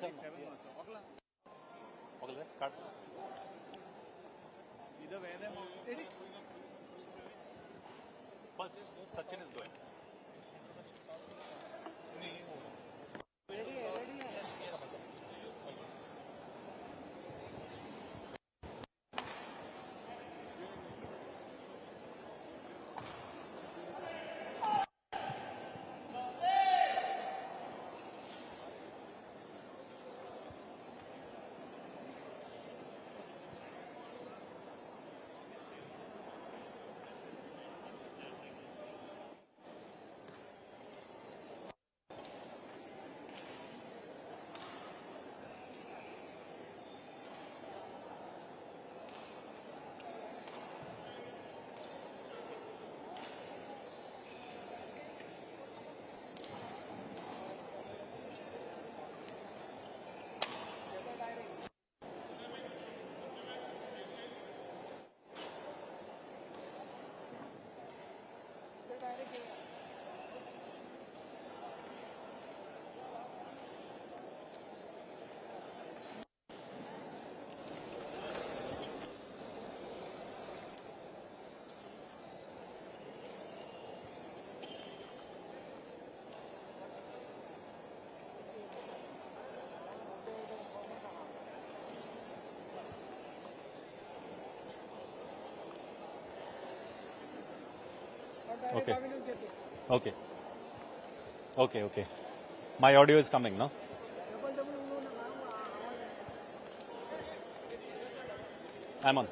First, Sachin is going. Okay. Okay. Okay, okay. My audio is coming, no? I'm on.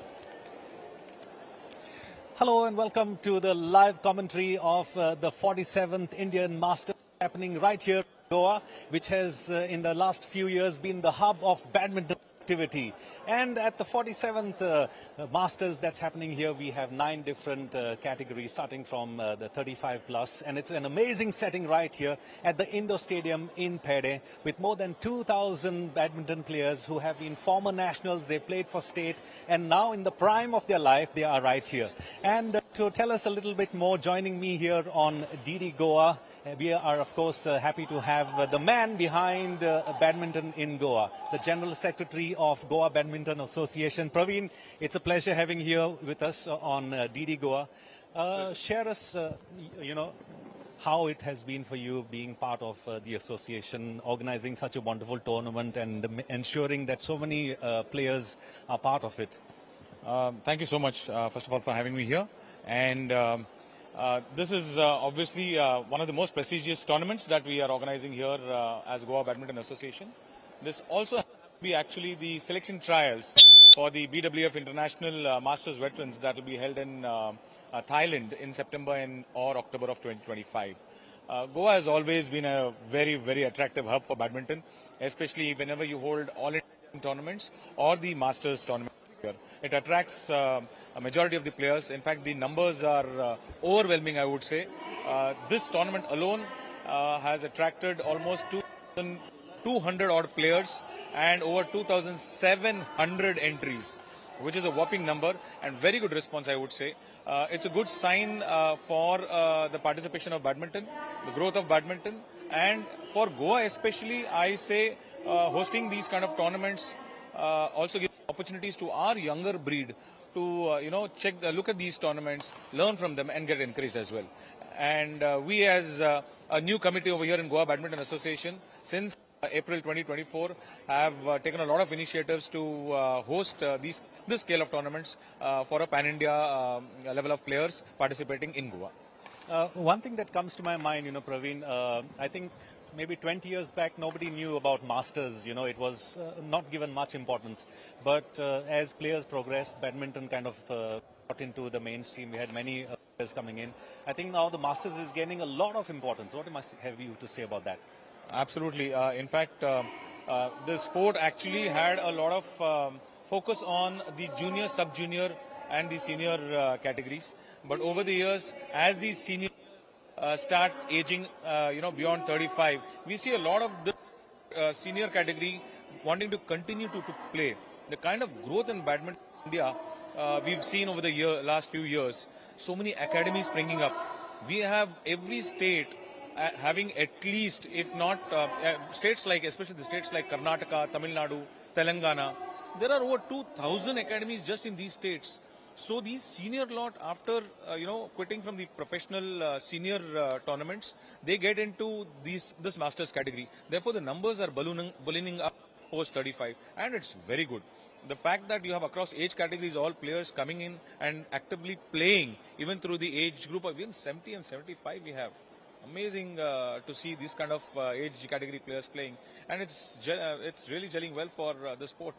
Hello and welcome to the live commentary of the 47th Indian Masters happening right here in Goa, which has in the last few years been the hub of badminton activity. And at the 47th Masters that's happening here, we have 9 different categories starting from the 35 plus. And it's an amazing setting right here at the Indo Stadium in Peddem with more than 2,000 badminton players who have been former nationals. They played for state and now in the prime of their life, they are right here. And to tell us a little bit more, joining me here on DD Goa, we are of course happy to have the man behind badminton in Goa, the General Secretary of Goa Badminton Association. Praveen, it's a pleasure having here with us on DD Goa. Share us, how it has been for you being part of the association, organizing such a wonderful tournament and ensuring that so many players are part of it. Thank you so much, first of all, for having me here. And this is obviously one of the most prestigious tournaments that we are organizing here as Goa Badminton Association. This also happens to be actually the selection trials for the BWF International Masters Veterans that will be held in Thailand in September or October of 2025. Goa has always been a very, very attractive hub for badminton, especially whenever you hold all-India tournaments or the Masters tournament. It attracts a majority of the players. In fact, the numbers are overwhelming, I would say. This tournament alone has attracted almost 2,200 odd players and over 2,700 entries, which is a whopping number and very good response, I would say. It's a good sign for the participation of badminton, the growth of badminton, and for Goa especially, I say hosting these kind of tournaments also gives opportunities to our younger breed to look at these tournaments, learn from them and get encouraged as well. And we as a new committee over here in Goa Badminton Association since April 2024 have taken a lot of initiatives to host this scale of tournaments for a pan-India level of players participating in Goa. One thing that comes to my mind, Praveen, I think maybe 20 years back, nobody knew about Masters. It was not given much importance. But as players progressed, badminton kind of got into the mainstream. We had many players coming in. I think now the Masters is gaining a lot of importance. What must have you to say about that? Absolutely. In fact, the sport actually had a lot of focus on the junior, sub-junior and the senior categories. But over the years, as these seniors start aging, beyond 35, we see a lot of the senior category wanting to continue to play. The kind of growth in badminton in India we've seen over the last few years. So many academies springing up. We have every state having at least, if not states like, especially the states like Karnataka, Tamil Nadu, Telangana, there are over 2,000 academies just in these states. So these senior lot, after quitting from the professional senior tournaments, they get into this masters category. Therefore, the numbers are ballooning up post 35, and it's very good. The fact that you have across age categories all players coming in and actively playing, even through the age group of even 70 and 75, we have. Amazing to see this kind of age category players playing, and it's really gelling well for the sport.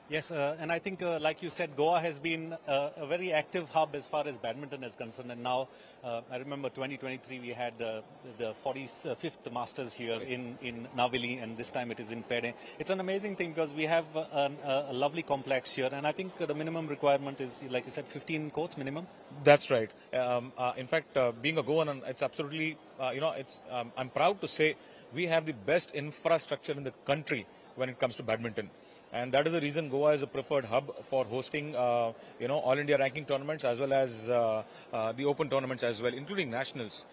Yes, and I think, like you said, Goa has been a very active hub as far as badminton is concerned. And now, I remember 2023, we had the 45th Masters here in Navili, and this time it is in Peddem. It's an amazing thing because we have a lovely complex here, and I think the minimum requirement is, like you said, 15 courts minimum. That's right. In fact, being a Goan, it's absolutely, I'm proud to say we have the best infrastructure in the country when it comes to badminton. And that is the reason Goa is a preferred hub for hosting, all India ranking tournaments as well as the open tournaments as well, including nationals.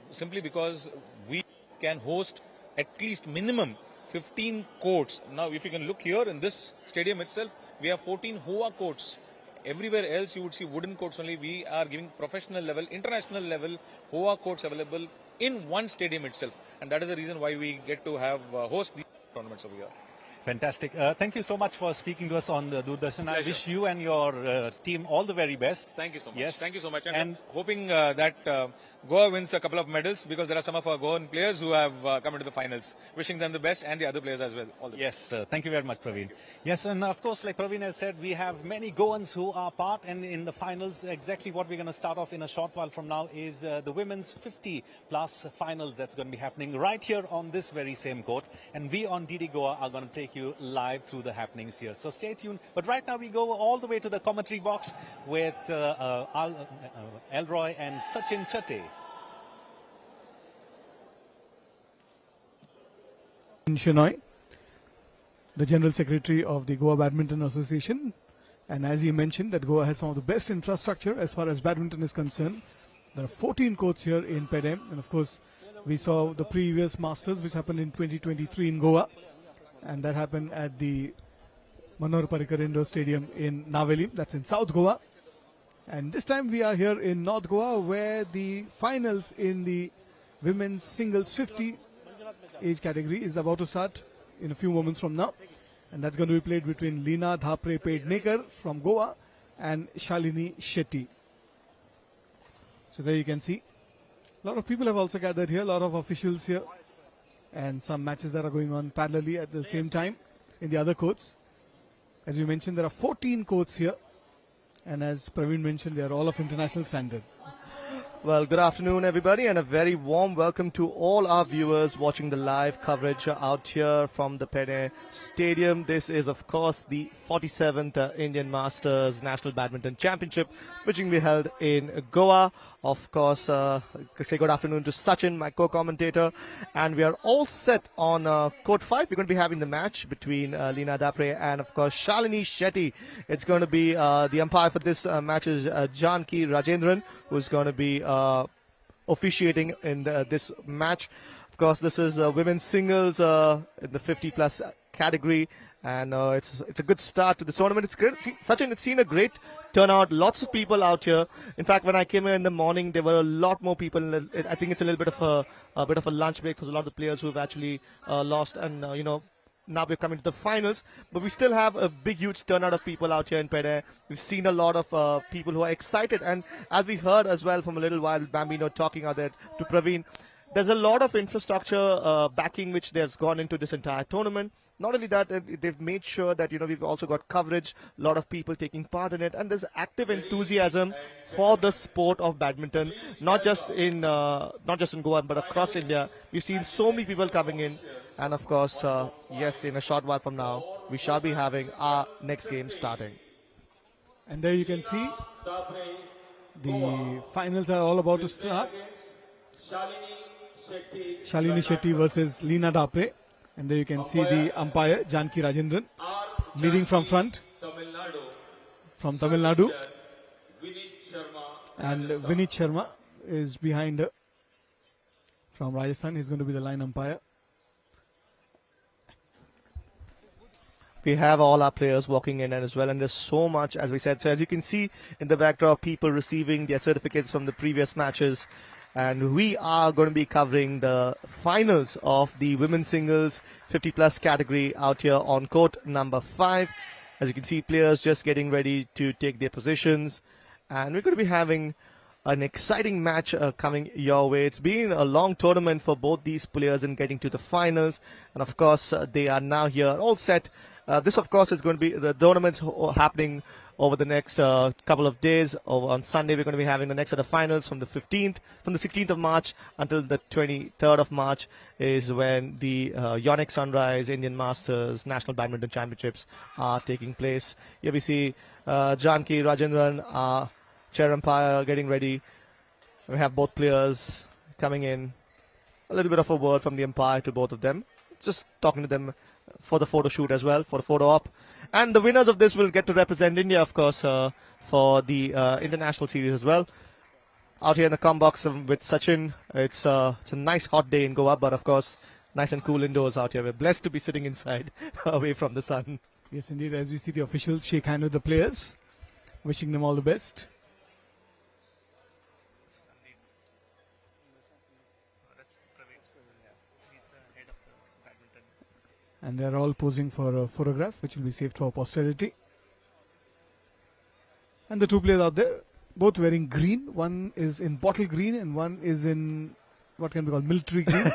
Simply because we can host at least minimum 15 courts. Now, if you can look here in this stadium itself, we have 14 Hoa courts. Everywhere else you would see wooden courts only. We are giving professional level, international level Hoa courts available in one stadium itself. And that is the reason why we get to have host these tournaments over here. Fantastic. Thank you so much for speaking to us on the Doordarshan. I wish you and your team all the very best. Thank you so much. Yes. Thank you so much. And hoping that Goa wins a couple of medals, because there are some of our Goan players who have come into the finals. Wishing them the best, and the other players as well. All the best. Yes, thank you very much, Praveen. Yes, and of course, like Praveen has said, we have many Goans who are part and in the finals. Exactly what we're going to start off in a short while from now is the women's 50+ finals that's going to be happening right here on this very same court. And we on DD Goa are going to take you live through the happenings here. So stay tuned. But right now we go all the way to the commentary box with Elroy and Sachin Chatte. Shenoy, the General Secretary of the Goa Badminton Association, and as he mentioned that Goa has some of the best infrastructure as far as badminton is concerned. There are 14 courts here in Peddem, and of course we saw the previous Masters which happened in 2023 in Goa, and that happened at the Manohar Parrikar Indoor Stadium in Naveli, that's in South Goa. And this time we are here in North Goa, where the finals in the women's singles 50 age category is about to start in a few moments from now, and that's going to be played between Leena Dhapre Pednekar from Goa and Shalini Shetty. So there you can see a lot of people have also gathered here, a lot of officials here, and some matches that are going on parallelly at the same time in the other courts. As we mentioned, there are 14 courts here, and as Praveen mentioned, they are all of international standard. Well, good afternoon, everybody, and a very warm welcome to all our viewers watching the live coverage out here from the Peddem Stadium. This is, of course, the 47th Indian Masters National Badminton Championship, which will be held in Goa. Of course, say good afternoon to Sachin, my co-commentator, and we are all set on Court 5. We're going to be having the match between Leena Dhapre and, of course, Shalini Shetty. It's going to be the umpire for this match is Janki Rajendran, who's going to be officiating in this match. Of course, this is women's singles in the 50+ category, and it's a good start to this tournament. It's great. Sachin, it's seen a great turnout. Lots of people out here. In fact, when I came here in the morning, there were a lot more people. I think it's a little bit of a lunch break for a lot of the players who have actually lost, and now we're coming to the finals, but we still have a big, huge turnout of people out here in Peddem. We've seen a lot of people who are excited, and as we heard as well from a little while, Bambino talking out there to Praveen, there's a lot of infrastructure backing which has gone into this entire tournament. Not only that, they've made sure that we've also got coverage, a lot of people taking part in it, and there's active enthusiasm for the sport of badminton, not just in Goa but across India. We've seen so many people coming in. And of course, yes, in a short while from now, we shall be having our next game starting. And there you can see the finals are all about to start. Shalini Shetty versus Leena Dhapre. And there you can see the umpire, Janki Rajendran, leading from front, from Tamil Nadu. And Vinit Sharma is behind her. from Rajasthan. He's going to be the line umpire. We have all our players walking in as well, and there's so much, as we said. So as you can see in the backdrop, people receiving their certificates from the previous matches. And we are going to be covering the finals of the women's singles 50-plus category out here on court number 5. As you can see, players just getting ready to take their positions. And we're going to be having an exciting match coming your way. It's been a long tournament for both these players in getting to the finals. And of course, they are now here all set. This, of course, is going to be the tournaments happening over the next couple of days. On Sunday, we're going to be having the next set of finals from the 16th of March until the 23rd of March is when the Yonex Sunrise Indian Masters National Badminton Championships are taking place. Here we see Janki Rajendran, our chair umpire, getting ready. We have both players coming in. A little bit of a word from the umpire to both of them. Just talking to them for the photo shoot as well, for the photo op. And the winners of this will get to represent India, of course, for the international series as well. Out here in the com box with Sachin, it's a nice hot day in Goa, but of course, nice and cool indoors out here. We're blessed to be sitting inside, away from the sun. Yes, indeed, as we see the officials shake hand with the players, wishing them all the best. And they're all posing for a photograph, which will be saved for posterity. And the two players out there, both wearing green. One is in bottle green and one is in what can be called military green.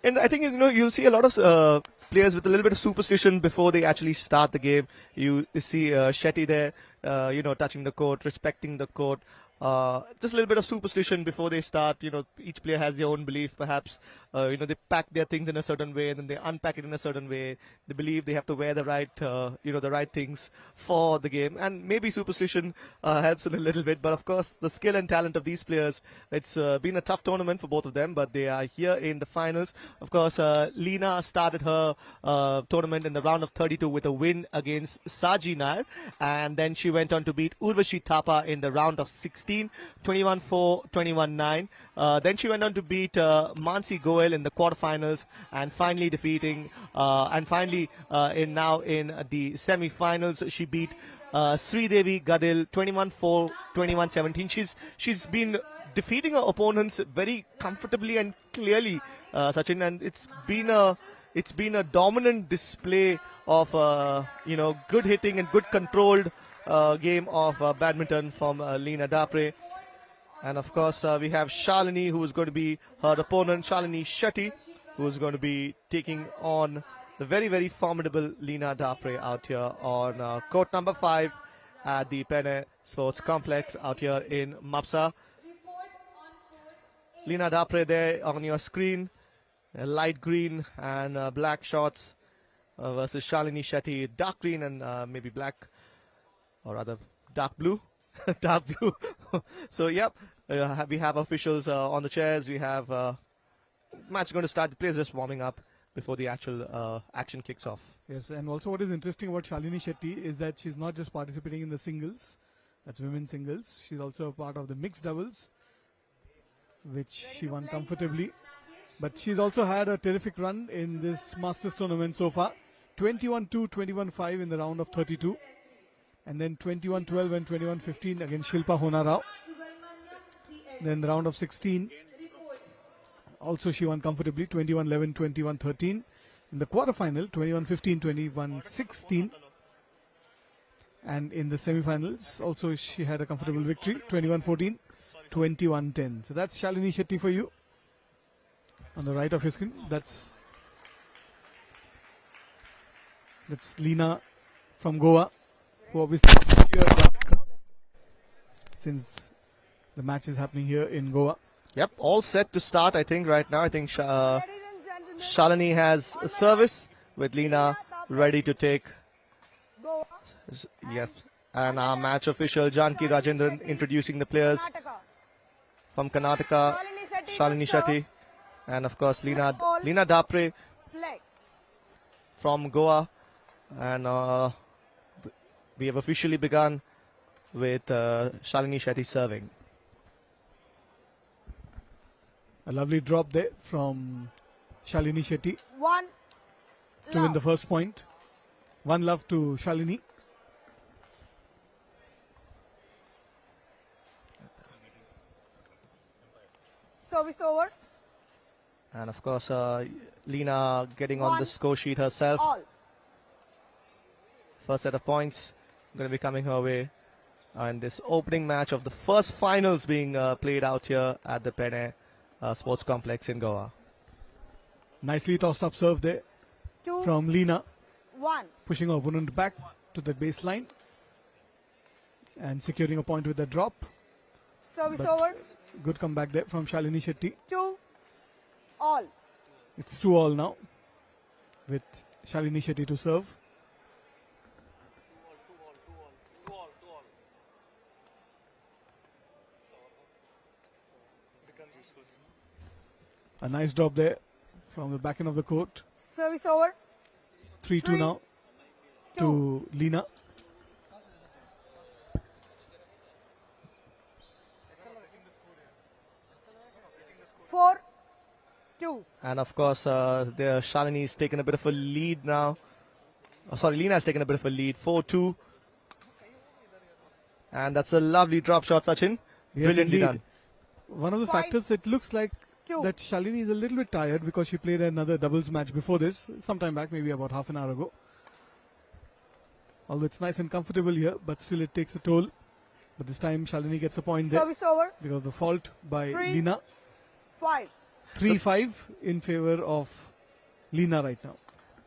And I think, you'll see a lot of players with a little bit of superstition before they actually start the game. You see Shetty there, touching the court, respecting the court. Just a little bit of superstition before they start. Each player has their own belief, perhaps. They pack their things in a certain way and then they unpack it in a certain way. They believe they have to wear the right, the right things for the game. And maybe superstition helps in a little bit. But of course, the skill and talent of these players, it's been a tough tournament for both of them, but they are here in the finals. Of course, Leena started her tournament in the round of 32 with a win against Saji Nair. And then she went on to beat Urvashi Thapa in the round of 16, 21-4, 21-9. Then she went on to beat Mansi Goel in the quarterfinals, and finally defeating, in the semi-finals, she beat Sridevi Gadil 21-4, 21-17. She's been defeating her opponents very comfortably and clearly, Sachin, and it's been a dominant display of good hitting and good controlled game of badminton from Leena Dapre. And of course, we have Shalini, who is going to be her opponent, Shalini Shetty, who is going to be taking on the very, very formidable Leena Dapre out here on court number 5 at the Peddem Sports Complex out here in Mapusa. Leena Dapre there on your screen, light green and black shorts versus Shalini Shetty, dark green and maybe black, or rather dark blue. Dark blue. So, yep, we have officials on the chairs. We have match going to start. The players just warming up before the actual action kicks off. Yes, and also what is interesting about Shalini Shetty is that she's not just participating in the singles, that's women's singles. She's also a part of the mixed doubles, which she won comfortably. But she's also had a terrific run in this Masters tournament so far. 21-2, 21-5 in the round of 32. And then 21-12 and 21-15 against Shilpa Honarao. Then the round of 16. Also she won comfortably, 21-11, 21-13. In the quarterfinal, 21-15, 21-16. And in the semifinals, also she had a comfortable victory, 21-14, 21-10. So that's Shalini Shetty for you. On the right of your screen, that's Leena from Goa, who obviously since the match is happening here in Goa. Yep, all set to start, I think, right now. I think Shalini has a service with Leena ready to take. Yep, and our match official, Janki Rajendran, introducing the players from Karnataka, Shalini Shetty, and of course Leena Dapre from Goa. And we have officially begun with Shalini Shetty serving. A lovely drop there from Shalini Shetty One to win love. the first point. One love to Shalini. Service over. And of course, Lena getting on the One. score sheet herself. All. First set of points going to be coming her way. And this opening match of the first finals being played out here at the Peddem Sports Complex in Goa. Nicely tossed up serve there 2 from Lena, 1. pushing her opponent back to the baseline and securing a point with the drop. Service But- over. Good comeback there from Shalini Shetty. 2 all. It's 2-all now with Shalini Shetty to serve. A nice drop there from the back end of the court. Service over. 3-2 Three, now to Lena. Four 2. And of course, there Shalini's taken a bit of a lead now. Oh, sorry, Lena has taken a bit of a lead. 4-2. And that's a lovely drop shot, Sachin. Yes, Brilliantly indeed. done. One of the 5, factors, it looks like 2. that Shalini is a little bit tired because she played another doubles match before this, sometime back, maybe about half an hour ago. Although it's nice and comfortable here, but still it takes a toll. But this time Shalini gets a point there Service over. because of the fault by 3, Lena. 5. 3-5 in favor of Lena right now.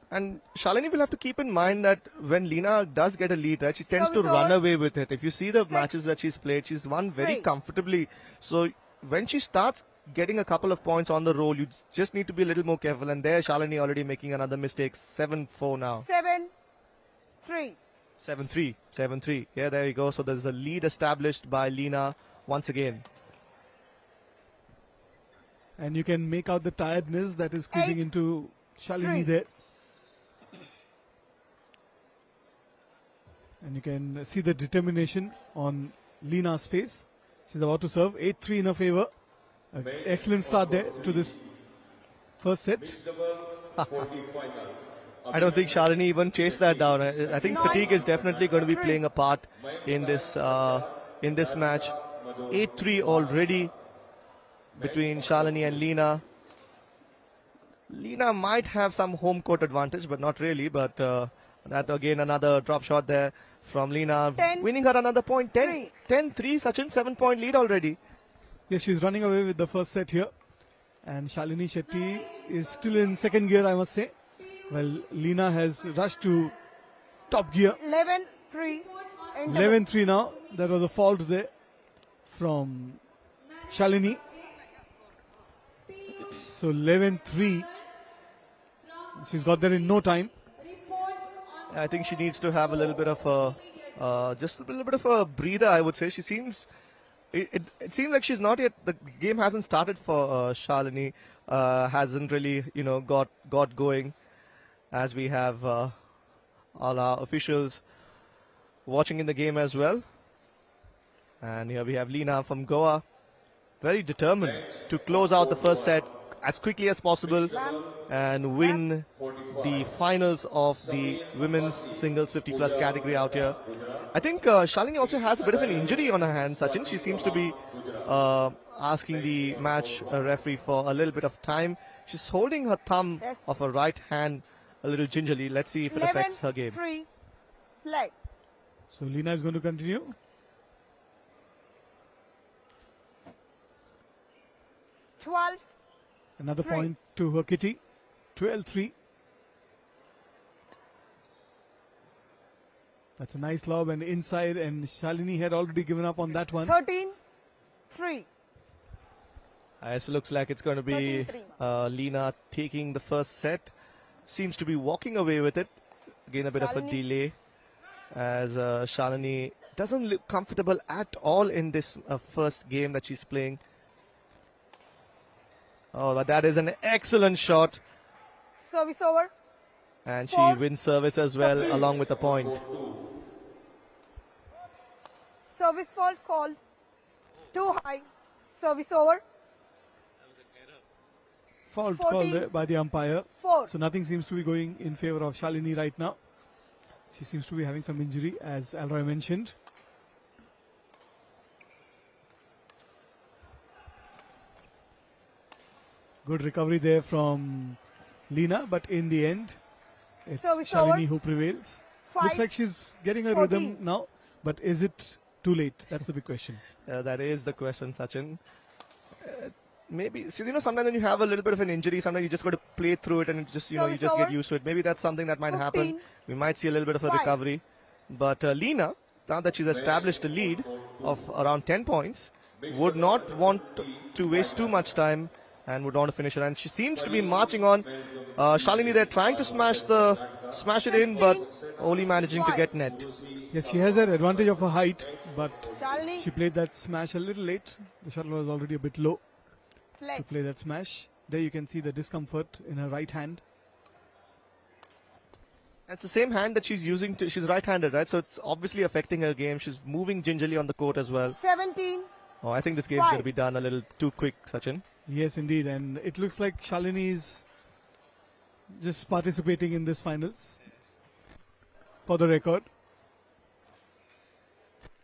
And Shalini will have to keep in mind that when Lena does get a lead, right, she tends to Service run over. away with it. If you see the 6, matches that she's played, she's won very 3. comfortably. So when she starts getting a couple of points on the roll, you just need to be a little more careful. And there, Shalini already making another mistake. 7-4 now. 7 3. 7-3. 7-3. Yeah, there you go. So there's a lead established by Lena once again. And you can make out the tiredness that is creeping 8, into Shalini 3. there. And you can see the determination on Lena's face. She's about to serve. 8-3 in her favor. Excellent start there to this first set. I don't think Shalini even chased that down. I think 9, fatigue is definitely going to be 3. playing a part in this match. 8-3 already between Shalini and Lena. Lena might have some home court advantage, but not really. But that again, another drop shot there from Lena, 10, winning her another point. 3. 10-3, Sachin, 7-point lead already. Yes, she's running away with the first set here. And Shalini Shetty is still in second gear, I must say. Well, Lena has rushed to top gear. 11 3. 11-3 now. There was a fault there from Shalini. So 11-3. She's got there in no time. I think she needs to have a little bit of just a little bit of a breather, I would say. She seems, it seems like she's not yet, the game hasn't started for Shalini, hasn't really, got going, as we have all our officials watching in the game as well. And here we have Lena from Goa, very determined to close out the first set as quickly as possible and win the finals of the women's singles 50+ category out here. I think Shalini also has a bit of an injury on her hand, Sachin. She seems to be asking the match referee for a little bit of time. She's holding her thumb Yes. of her right hand a little gingerly. Let's see if it 11 affects her game. 3. Play. So Lena is going to continue. Twelve Another 3. point to her kitty. 12-3. That's a nice lob and inside, and Shalini had already given up on that one. 13 3. It looks like it's going to be 13-3. Lena taking the first set. Seems to be walking away with it. Again, a bit of a Shalini. delay as Shalini doesn't look comfortable at all in this first game that she's playing. Oh, but that is an excellent shot. Service over. And she 4, wins service as well, along with a point. Service fault called. Too high. Service over. fault call 14. there by the umpire. 4. So nothing seems to be going in favor of Shalini right now. She seems to be having some injury, as Alroy mentioned. Good recovery there from Lina, but in the end, it's Service Shalini over. who prevails. 5. Looks like she's getting her 14. rhythm now, but is it too late? That's the big question. That is the question, Sachin. Maybe, so, sometimes when you have a little bit of an injury, sometimes you just got to play through it and it just, you Service just over. get used to it. Maybe that's something that might 15. happen. We might see a little bit of a 5. recovery. But Lina, now that she's established a lead of around 10 points, would not want to waste too much time and would want to finish it. And she seems to be marching on. Shalini there trying to smash it in, but only managing to get net. Yes, she has that advantage of her height, but Shalini, she played that smash a little late. The shuttle was already a bit low play. to play that smash. There you can see the discomfort in her right hand. It's the same hand that she's using. She's right-handed, right? So it's obviously affecting her game. She's moving gingerly on the court as well. 17. Oh, I think this game's 5. going to be done a little too quick, Sachin. Yes, indeed. And it looks like Shalini is just participating in this finals for the record.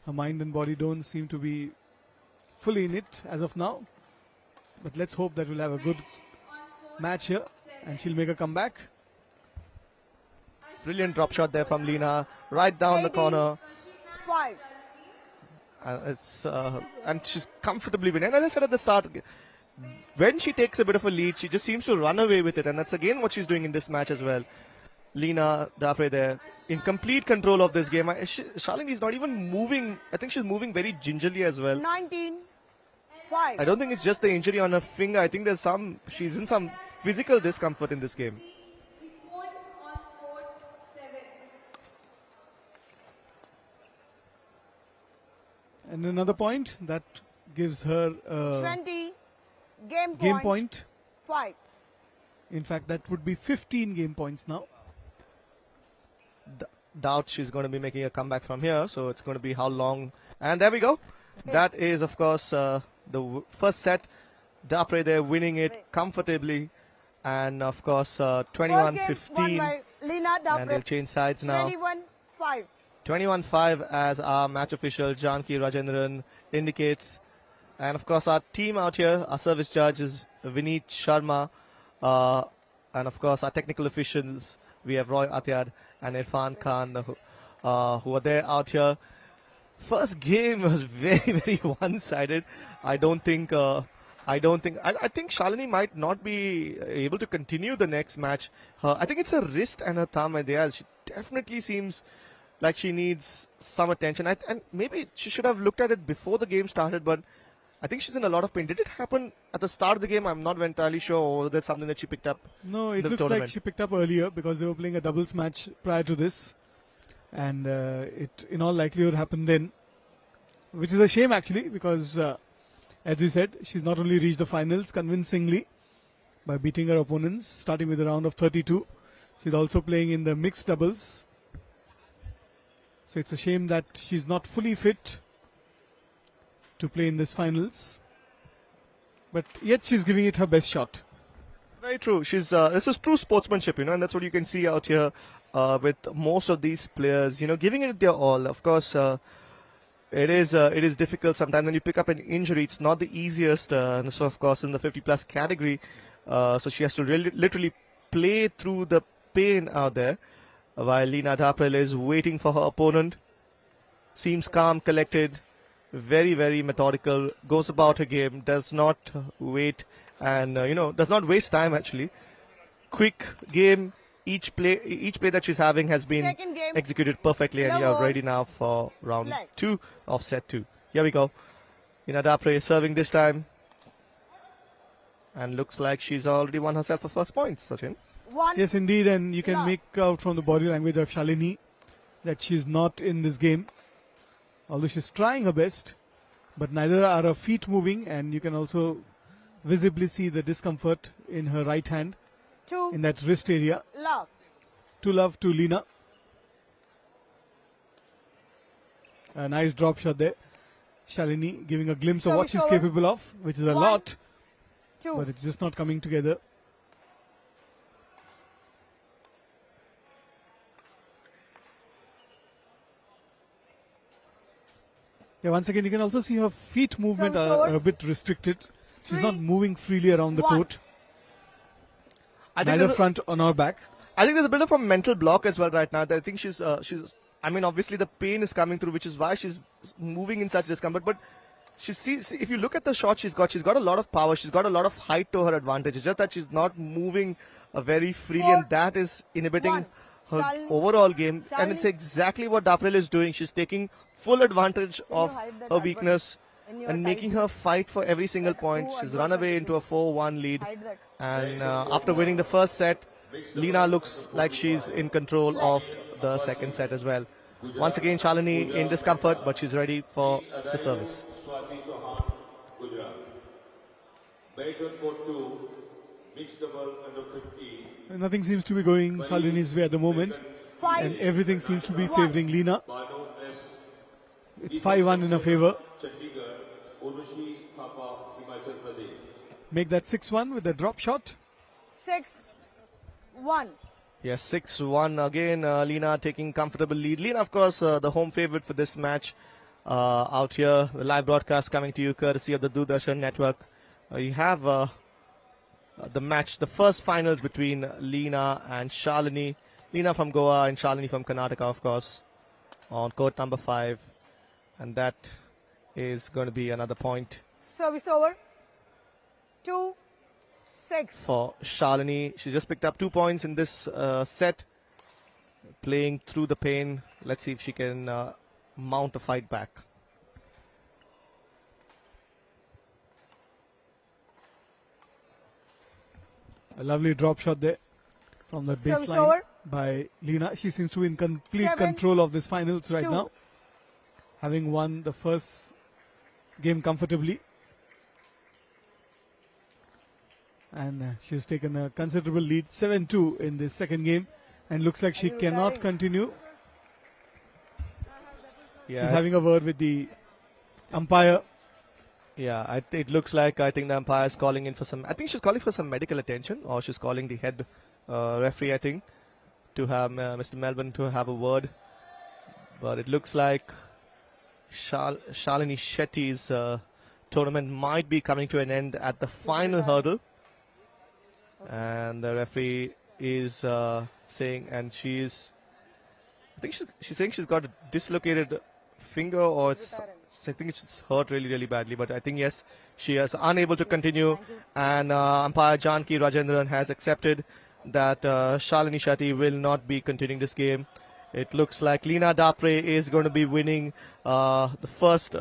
Her mind and body don't seem to be fully in it as of now. But let's hope that we'll have a good match here and she'll make a comeback. Brilliant drop shot there from Lina, right down the 18. corner. 5. And she's comfortably winning. And as I said at the start, when she takes a bit of a lead, she just seems to run away with it. And that's again what she's doing in this match as well. Lina Dapre there in complete control of this game. Shalini is not even moving. I think she's moving very gingerly as well. 19. 5. I don't think it's just the injury on her finger. I think she's in some physical discomfort in this game. And another point that gives her 20. Game game point. point. 5. In fact, that would be 15 game points now. Doubt she's going to be making a comeback from here. So it's going to be how long. And there we go. That is, of course, the first set. Dapre there winning it comfortably. And, of course, 21-15. Lina And they'll Dapre. change sides now. 21-5. 21-5 as our match official Janki Rajendran indicates. And of course our team out here, our service judge is Vineet Sharma. And of course our technical officials, we have Roy Atyad and Irfan Khan who are there out here. First game was very, very one-sided. I think Shalini might not be able to continue the next match. I think it's her wrist and her thumb, and she definitely seems like she needs some attention. And maybe she should have looked at it before the game started, but I think she's in a lot of pain. Did it happen at the start of the game? I'm not entirely sure, or that's something that she picked up. No, it the looks tournament. like she picked up earlier because they were playing a doubles match prior to this. And it in all likelihood happened then, which is a shame actually because as we said, she's not only reached the finals convincingly by beating her opponents, starting with a round of 32. She's also playing in the mixed doubles. So it's a shame that she's not fully fit to play in this finals. But yet she's giving it her best shot. Very true. This is true sportsmanship, and that's what you can see out here with most of these players, giving it their all. Of course, it is difficult sometimes when you pick up an injury. It's not the easiest. And so, of course, in the 50-plus category, so she has to literally play through the pain out there, while Lina Dapre is waiting for her opponent. Seems calm, collected, very, very methodical, goes about her game, does not wait, and does not waste time actually. Quick game. Each play that she's having has been Second game. executed perfectly, and Level. you're ready now for round Leg. 2 of set 2. Here we go. Lina Dapre serving this time, and looks like she's already won herself a first point, Sachin. 1. Yes, indeed, and you can Yeah. make out from the body language of Shalini that she's not in this game. Although she's trying her best, but neither are her feet moving, and you can also visibly see the discomfort in her right hand, 2. in that wrist area. Love. To love to Lina. A nice drop shot there. Shalini giving a glimpse of what Service she's over. capable of, which is a 1, lot, 2. but it's just not coming together. Yeah, once again, you can also see her feet movement Service are over. a bit restricted. She's not 3, moving freely around the 1. court, I think neither there's a- front or back. I think there's a bit of a mental block as well right now. I think she's. I mean, obviously the pain is coming through, which is why she's moving in such discomfort. But she sees. If you look at the shot she's got a lot of power. She's got a lot of height to her advantage. It's just that she's not moving very freely, 4, and that is inhibiting 1. her Shalini. overall game. And it's Shalini. exactly what Daprel is doing. She's taking full advantage of hide that her advert weakness in your and making tights? her fight for every single point. Two She's run away into a 4-1 lead. Hide that. And after winning the first set, Lina looks like she's in control of the second set as well. Once again, Shalini in discomfort, but she's ready for the service. Swati Chauhan, Gujarat. Badminton court 2, mixed double under 50. Nothing seems to be going Shalini's way at the moment, 5, and everything seems to be 1. favouring Lina. Bano S. It's 5-1 in her favour. Chandigarh, Urvashi Thapa, Himachal Pradesh. Make that 6-1 with a drop shot. 6, 1. Yes, 6-1 again. Lina taking comfortable lead. Lina, of course, the home favourite for this match out here. The live broadcast coming to you courtesy of the Doordarshan network. You have the match, the first finals between Lina and Shalini. Lina from Goa and Shalini from Karnataka, of course, on court number 5. And that is going to be another point Service over. 2, 6. for Shalini. She just picked up 2 points in this set, playing through the pain. Let's see if she can mount a fight back. A lovely drop shot there from the Service baseline over. by Lina. She seems to be in complete 7, control of this finals right 2. now, having won the first game comfortably. And she's taken a considerable lead, 7-2 in this second game, and looks like she you cannot retiring? continue. Yeah, She's having a word with the umpire. yeah. It looks like I think the umpire is calling in for some. I think she's calling for some medical attention, or she's calling the head referee. I think to have Mr. Melbourne to have a word. But it looks like Shalini Shetty's tournament might be coming to an end at the final hurdle. And the referee is saying, and I think she's saying she's got a dislocated finger, or I think it's hurt really, really badly. But I think, yes, she is unable to continue. And umpire Janki Rajendran has accepted that Shalini Shetty will not be continuing this game. It looks like Lina Dapre is going to be winning the first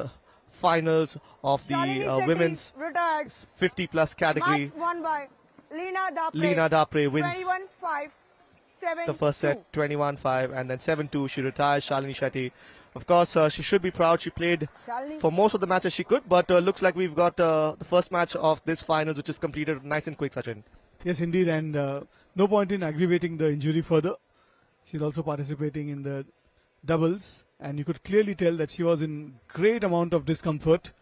finals of the Shalini Shetty women's retired. 50-plus category. Match won by Lina Dapre. Lina Dapre wins 21-5, 7, the first set 21-5, and then 7-2 she retires. Shalini Shetty, of course, she should be proud. She played Shalini. for most of the matches she could, but looks like we've got the first match of this finals, which is completed nice and quick, Sachin. Yes, indeed, and no point in aggravating the injury further. She's also participating in the doubles, and you could clearly tell that she was in great amount of discomfort.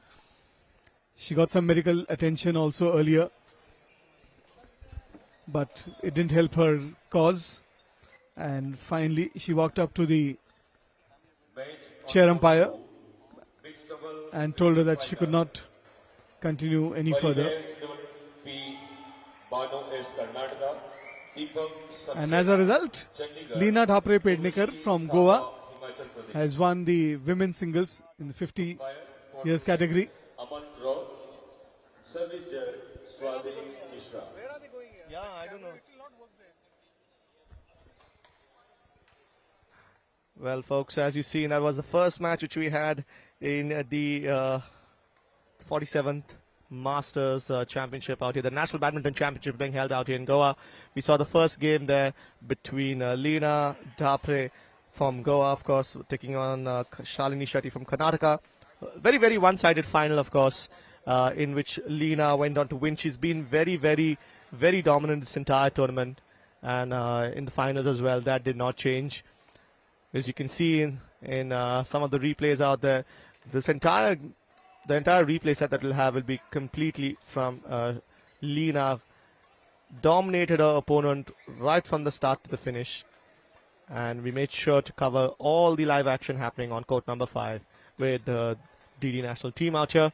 She got some medical attention also earlier, but it didn't help her cause. And finally, she walked up to the chair umpire and told her that she could not continue any further. P. Bano S. Karnataka. Deepak And as a result, Lina Dhapre Pednekar from Goa Himachal Pradesh. has won the women's singles in the 50 years category. Aman Rao. Service judge Swati Mishra. Yeah, I don't know. Well, folks, as you see, that was the first match which we had in the 47th Masters Championship out here, the National Badminton Championship being held out here in Goa. We saw the first game there between Lina Dapre from Goa, of course, taking on Shalini Shetty from Karnataka. Very, very one-sided final, of course, in which Lina went on to win. She's been very, very, very dominant this entire tournament, and in the finals as well. That did not change. As you can see in some of the replays out there, the entire replay set that we'll have will be completely from Lina. Dominated her opponent right from the start to the finish. And we made sure to cover all the live action happening on court number 5 with DD national team out here,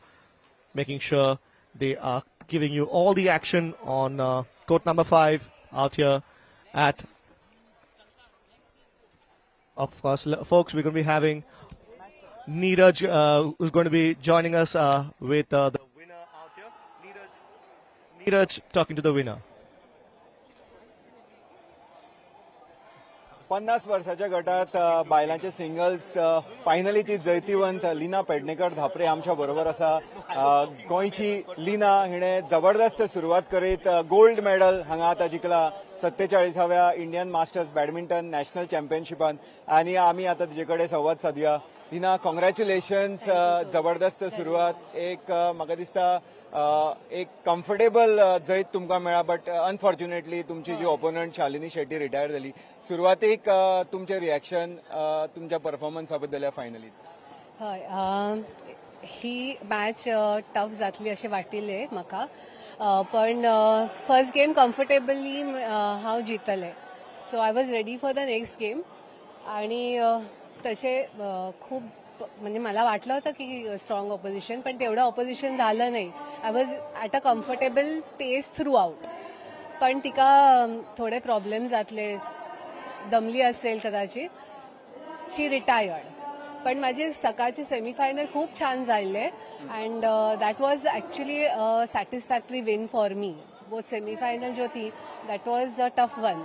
making sure they are giving you all the action on court number 5 out here at. Of course, folks, we're going to be having Neeraj, who's going to be joining us with the winner out here. Neeraj talking to the winner. 50 वर्षाच्या गटात बायलांचे singles फायनलीची जैतिवंत लीना पेडणेकर धापरे आमच्या बरोबर असा. गोंयची लीना हिणे जबरदस्त सुरुवात करीत गोल्ड मेडल हांगा आतां जिखला 47व्या इंडियन मास्टर्स बॅडमिंटन नॅशनल चॅम्पियनशिपान. आणि आमी आतां तिचे कडेन संवाद साधुया. लीना, कॉंग्रॅच्युलेशन्स, जबरदस्त सुरुवात. एक म्हाका दिसता एक कम्फर्टेबल जैत तुमकां मेळ्ळा, बट अनफॉर्च्युनेटली तुमची जी ओपोनंट शालिनी शेट्टी रिटायर जाली. सुरवातेक तुमचें रिएक्शन तुमच्या परफॉर्मन्सा बद्दल या फायनलीत? हय, ही मॅच टफ जातली अशें वाटिल्लें म्हाका, पण फर्स्ट गेम कम्फर्टेबली हांव जितलें. So I was ready for the next game. आणि तशें खूप म्हणजे मला वाटलं होतं की स्ट्रॉंग ऑपोजिशन, पण तेवढं ऑपोजिशन झालं नाही. I was at a comfortable pace throughout. पण तिका थोडे प्रॉब्लेम जातले, दमली असेल कदाचित, शी रिटायर्ड. पण माझे सकाळचे सेमीफायनल खूप छान झाले and that was actually satisfactory win for me. वो सेमीफायनल जो थी that was a tough one.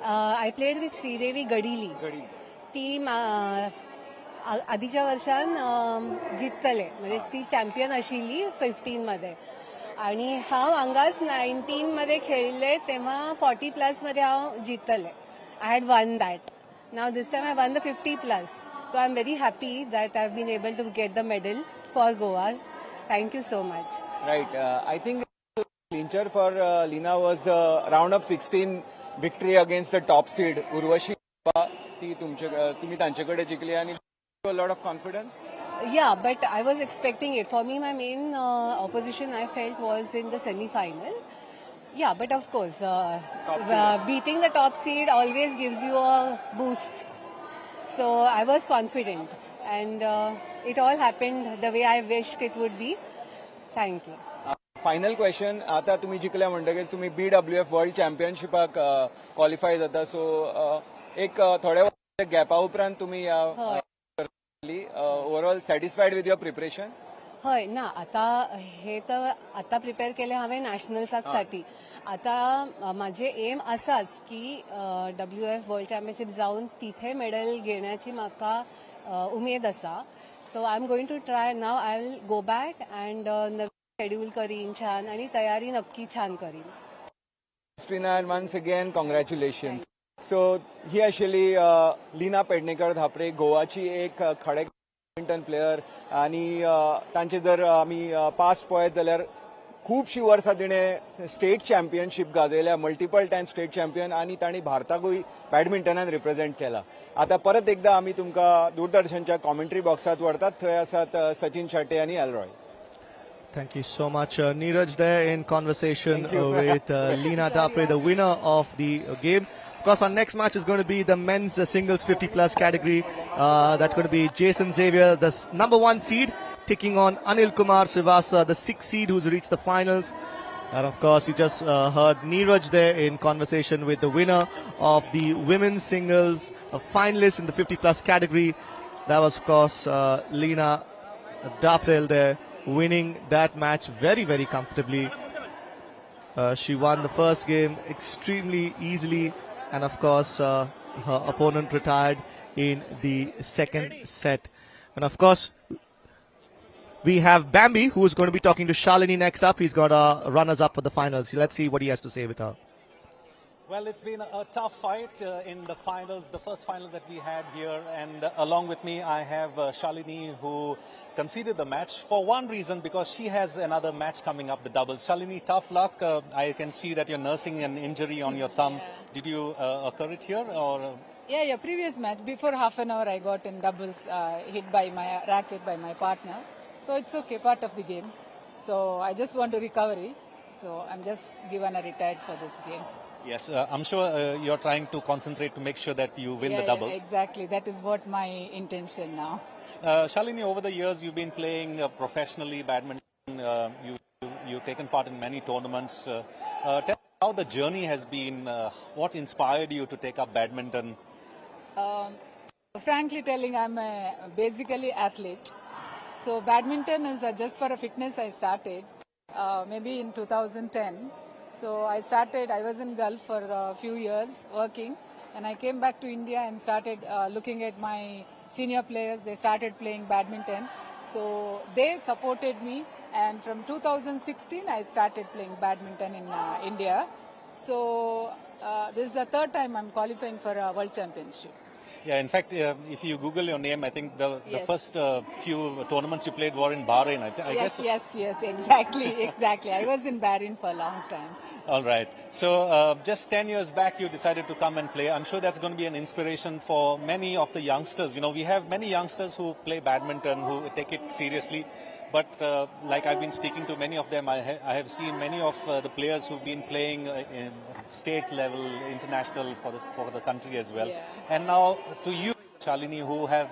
I played with Sridevi Gadili. ती आधीच्या वर्षान जितले, म्हणजे ती चॅम्पियन आशिल्ली 15 मध्ये. आणि हांव हांगाच 19 मध्ये खेळिल्ले, तेव्हा 40+ मध्ये हांव जितले. I had won that. Now this time I won the 50+. So I'm very happy that I've been able to get the medal for Goa. Thank you so much. Right. I think the clincher for Leena was the round of 16 victory against the top seed Urvashi. ती तुम्ही त्यांच्याकडे जिंकली आणि a lot of confidence. Yeah, but I was expecting it. For me, my main opposition I felt was in the semi-final. Yeah, but of course, beating the top seed always gives you a boost. So I was confident, and it all happened the way I wished it would be. Thank you. Final question. आता तुम्ही जिंकल्या म्हणटकीच तुम्ही BWF world चॅम्पियनशिपाक qualify जाता. सो एक थोड्या गॅपा उपरांत तुम्ही overall satisfied with your preparation? हय ना, आता हे तर आता प्रिपेअर केले हांवें नॅशनल्सासाठी. आता माझे एम असाच की WF वर्ल्ड चॅम्पियनशिप जाऊन तिथे मेडल घेण्याची म्हाका उमेद असा. So I am going to try now. I will go back and नवीन शेड्यूल करीन छान आणि तयारी नक्की छान करीन. Strina, and once again congratulations. सो ही आशिल्ली लीना पेडणेकर धापरे, गोवाची एक खडे बॅडमिंटन प्लेयर. आणि तांचे जर आमी पास्ट पळयत जाल्यार खुबशीं वर्सां तिणें स्टेट चॅम्पियनशीप गाजयल्या, मल्टिपल टायम स्टेट चॅम्पियन, आणि तांणी भारताकूय बॅडमिंटनान रिप्रेझेंट केला. आता परत एकदा आमी तुमकां दूरदर्शनच्या कॉमेंट्री बॉक्सात व्हरतात. थंय आसात सचिन शेट्टे आणि Elroy. Thank you so much, Neeraj, there in conversation with Leena Dapre, the winner of the game. Of course, our next match is going to be the men's singles 50+ category. That's going to be Jason Xavier, the number 1 seed, taking on Anil Kumar Srivastava, the 6th seed, who's reached the finals. And of course, you just heard Neeraj there in conversation with the winner of the women's singles, a finalist in the 50+ category. That was, of course, Leena Dapre there, winning that match very, very comfortably. She won the first game extremely easily, and of course her opponent retired in the second set. And of course we have Bambi, who is going to be talking to Shalini next up. He's got runners up for the finals. Let's see what he has to say with her. Well, it's been a tough fight in the finals, the first finals that we had here. And along with me, I have Shalini, who conceded the match for one reason, because she has another match coming up, the doubles. Shalini, tough luck. I can see that you're nursing an injury on your thumb. Did you occur it here or? Yeah, previous match. Before half an hour, I got in doubles, hit by my racket by my partner. So it's okay, part of the game. So I just want to recovery. So I'm just given a retired for this game. Yes, I'm sure you're trying to concentrate to make sure that you win the doubles. Yeah, exactly. That is what my intention now. Shalini, over the years you've been playing professionally badminton. You've taken part in many tournaments. Tell me how the journey has been. What inspired you to take up badminton? Frankly telling, I'm basically athlete. So badminton is just for a fitness I started maybe in 2010. So I was in Gulf for a few years working, and I came back to India and started looking at my senior players. They started playing badminton. So they supported me, and from 2016 I started playing badminton in India. So this is the third time I'm qualifying for a world championship. Yeah, in fact, if you Google your name, I think the Yes. first few tournaments you played were in Bahrain. I guess. Yes, exactly. I was in Bahrain for a long time. All right. So just 10 years back, you decided to come and play. I'm sure that's going to be an inspiration for many of the youngsters. You know, we have many youngsters who play badminton, who take it seriously. But like I've been speaking to many of them, I have seen many of the players who've been playing in state level, international for the country as well. Yeah. And now to you, Shalini, who have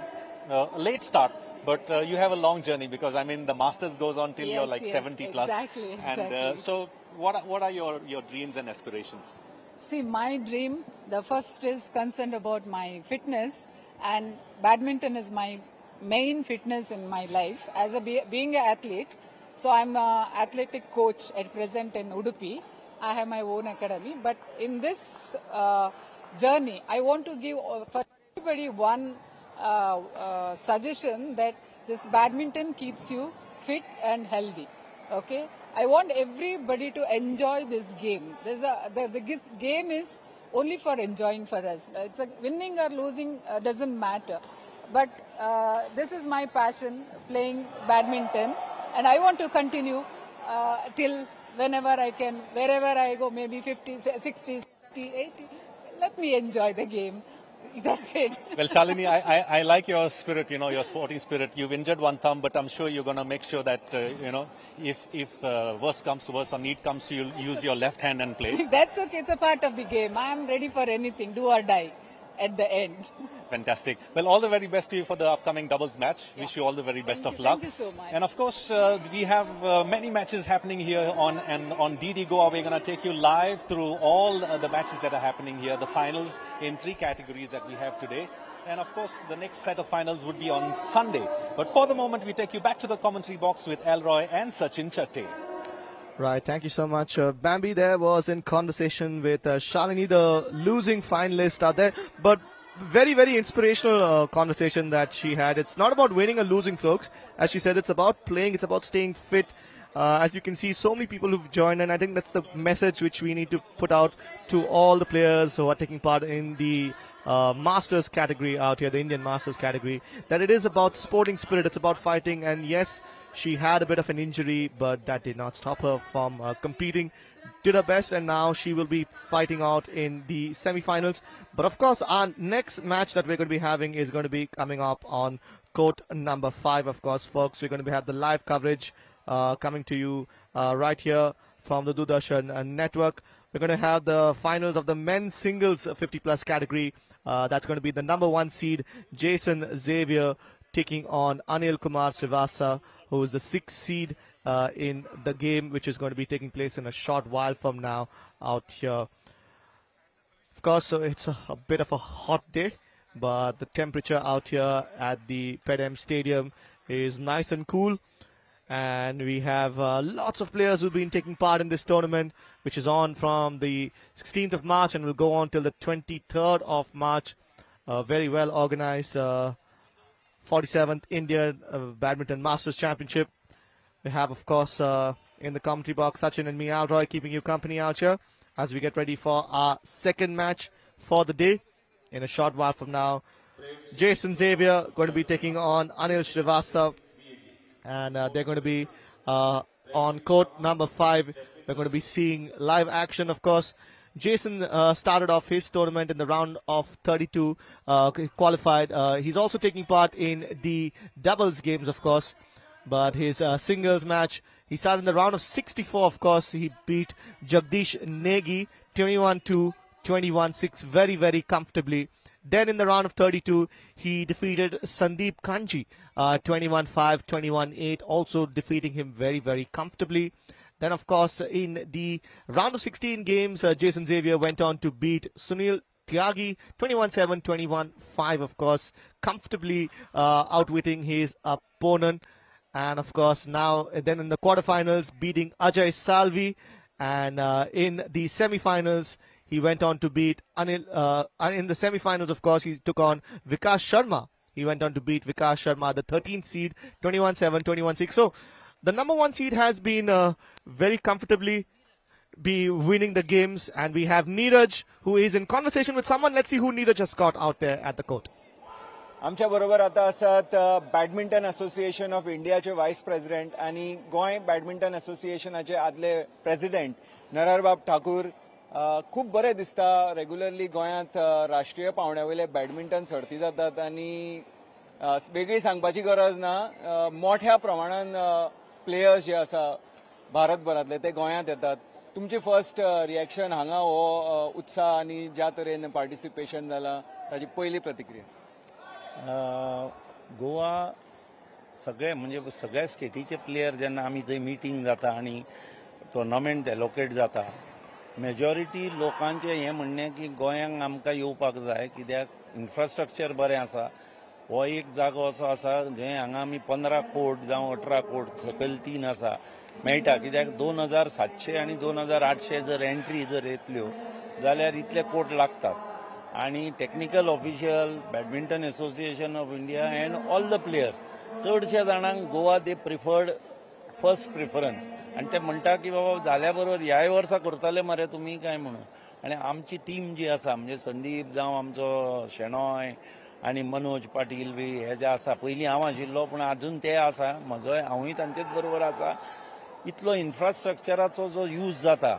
a late start, but you have a long journey, because I mean the Masters goes on till you're like 70 plus. Exactly. And so what are your dreams and aspirations? See, my dream, the first is concerned about my fitness, and badminton is my main fitness in my life as being an athlete. So I'm an athletic coach at present in Udupi. I have my own academy, but in this journey I want to give for everybody one suggestion, that this badminton keeps you fit and healthy. Okay, I want everybody to enjoy this game. The game is only for enjoying for us. It's winning or losing doesn't matter. But this is my passion, playing badminton, and I want to continue till whenever I can, wherever I go, maybe 50, 60, 70, 80. Let me enjoy the game. That's it. Well, Shalini, I like your spirit, you know, your sporting spirit. You've injured one thumb, but I'm sure you're going to make sure that, you know, if worse comes to worse or need comes to you, use your left hand and play. That's okay. It's a part of the game. I'm ready for anything, do or die at the end. Fantastic. Well, all the very best to you for the upcoming doubles match. Wish you all the very best of luck. Thank you so much. And of course, we have many matches happening here on DD Goa. We're going to take you live through all the matches that are happening here, the finals in 3 categories that we have today. And of course, the next set of finals would be on Sunday. But for the moment, we take you back to the commentary box with Elroy and Sachin Chatte. Right, thank you so much. Bambi there was in conversation with Shalini, the losing finalist out there. But very, very inspirational conversation that she had. It's not about winning or losing, folks. As she said, it's about playing, it's about staying fit. As you can see, so many people who've joined, and I think that's the message which we need to put out to all the players who are taking part in the Masters category out here, the Indian Masters category, that it is about sporting spirit, it's about fighting. And yes, she had a bit of an injury, but that did not stop her from competing. Did her best, and now she will be fighting out in the semi-finals. But of course, our next match that we're going to be having is going to be coming up on court number 5, of course, folks. We're going to have the live coverage coming to you right here from the Doordarshan network. We're going to have the finals of the men's singles 50-plus category. That's going to be the number 1 seed, Jason Xavier, taking on Anil Kumar Srivastava, who is the 6th seed in the game, which is going to be taking place in a short while from now out here. Of course, so it's a bit of a hot day, but the temperature out here at the Peddem Stadium is nice and cool. And we have lots of players who've been taking part in this tournament, which is on from the 16th of March and will go on till the 23rd of March. Very well organized 47th Indian Badminton Masters Championship. We have, of course, in the commentary box, Sachin and me, Alroy, keeping you company out here as we get ready for our second match for the day. In a short while from now, Jason Xavier going to be taking on Anil Srivastava, and they're going to be on court number 5. We're going to be seeing live action, of course. Jason started off his tournament in the round of 32, qualified. He's also taking part in the doubles games, of course. But his singles match, he started in the round of 64, of course. He beat Jagdish Negi 21-2, 21-6 very, very comfortably. Then in the round of 32, he defeated Sandeep Kanji 21-5, 21-8, also defeating him very, very comfortably. Then, of course, in the round of 16 games, Jason Xavier went on to beat Sunil Tyagi 21-7, 21-5, of course, comfortably outwitting his opponent. And, of course, now then in the quarterfinals, beating Ajay Salvi. And in the semifinals, he went on to beat Anil. In the semifinals, of course, he took on Vikas Sharma. He went on to beat Vikas Sharma, the 13th seed, 21-7, 21-6. So the number one seed has been very comfortably be winning the games. And we have Neeraj, who is in conversation with someone. Let's see who Neeraj has got out there at the court. आमच्या बरोबर आता आसात badminton association of इंडियाचे vice president आणि Goa badminton असोसिएशनाचे आदले president नरहरबाब Thakur. खूप बरें दिसता रेग्युलरली गोंयांत राष्ट्रीय पावंड्यावयले बॅडमिंटन सर्ती जातात आणि वेगळी सांगपाची गरज ना, मोठ्या प्रमाणान प्लेयर्स जे आसा भारतभरांतले ते गोंयांत येतात. तुमची फर्स्ट रिएक्शन हांगा हो उत्साह आणि ज्या तरेन पार्टिसिपेशन जालां ताची पयली प्रतिक्रिया? गोवा सगळे म्हणजे सगळ्या स्टेटीचे प्लेयर जेन्ना आमी थंय मिटींग जाता आनी टुर्नामेंट एलोकेट जाता, मेजॉरिटी लोकांचें हें म्हणणें की गोंयांक आमकां येवपाक जाय, कित्याक इन्फ्रास्ट्रक्चर बरें आसा. हो एक जागो असो आसा जंय हांगा आमी 15 कोर्ट जावं 18 कोर्ट सकयल 3 आसा मेळटा, कित्याक 2700 आनी 2800 जर एंट्री जर येतल्यो जाल्यार इतले कोर्ट लागतात. आणि technical official, badminton association of India and all the players चडशे जाणांक गोवा दे प्रिफर्ड फर्स्ट प्रिफरन्स. आणि ते म्हणटा की बाबा जाल्या बरोबर ह्याय वर्सा करतले मरे तुमी काय म्हणून. आणि आमची टीम जी आसा म्हणजे संदीप जावं आमचो शेणॉय आणि मनोज पाटील बी हे जे आसा, पयलीं हांव आशिल्लो पूण अजून ते आसा, म्हजोय हांवूय तांचेच बरोबर आसा. इतलो इन्फ्रास्ट्रक्चराचो जो यूज जाता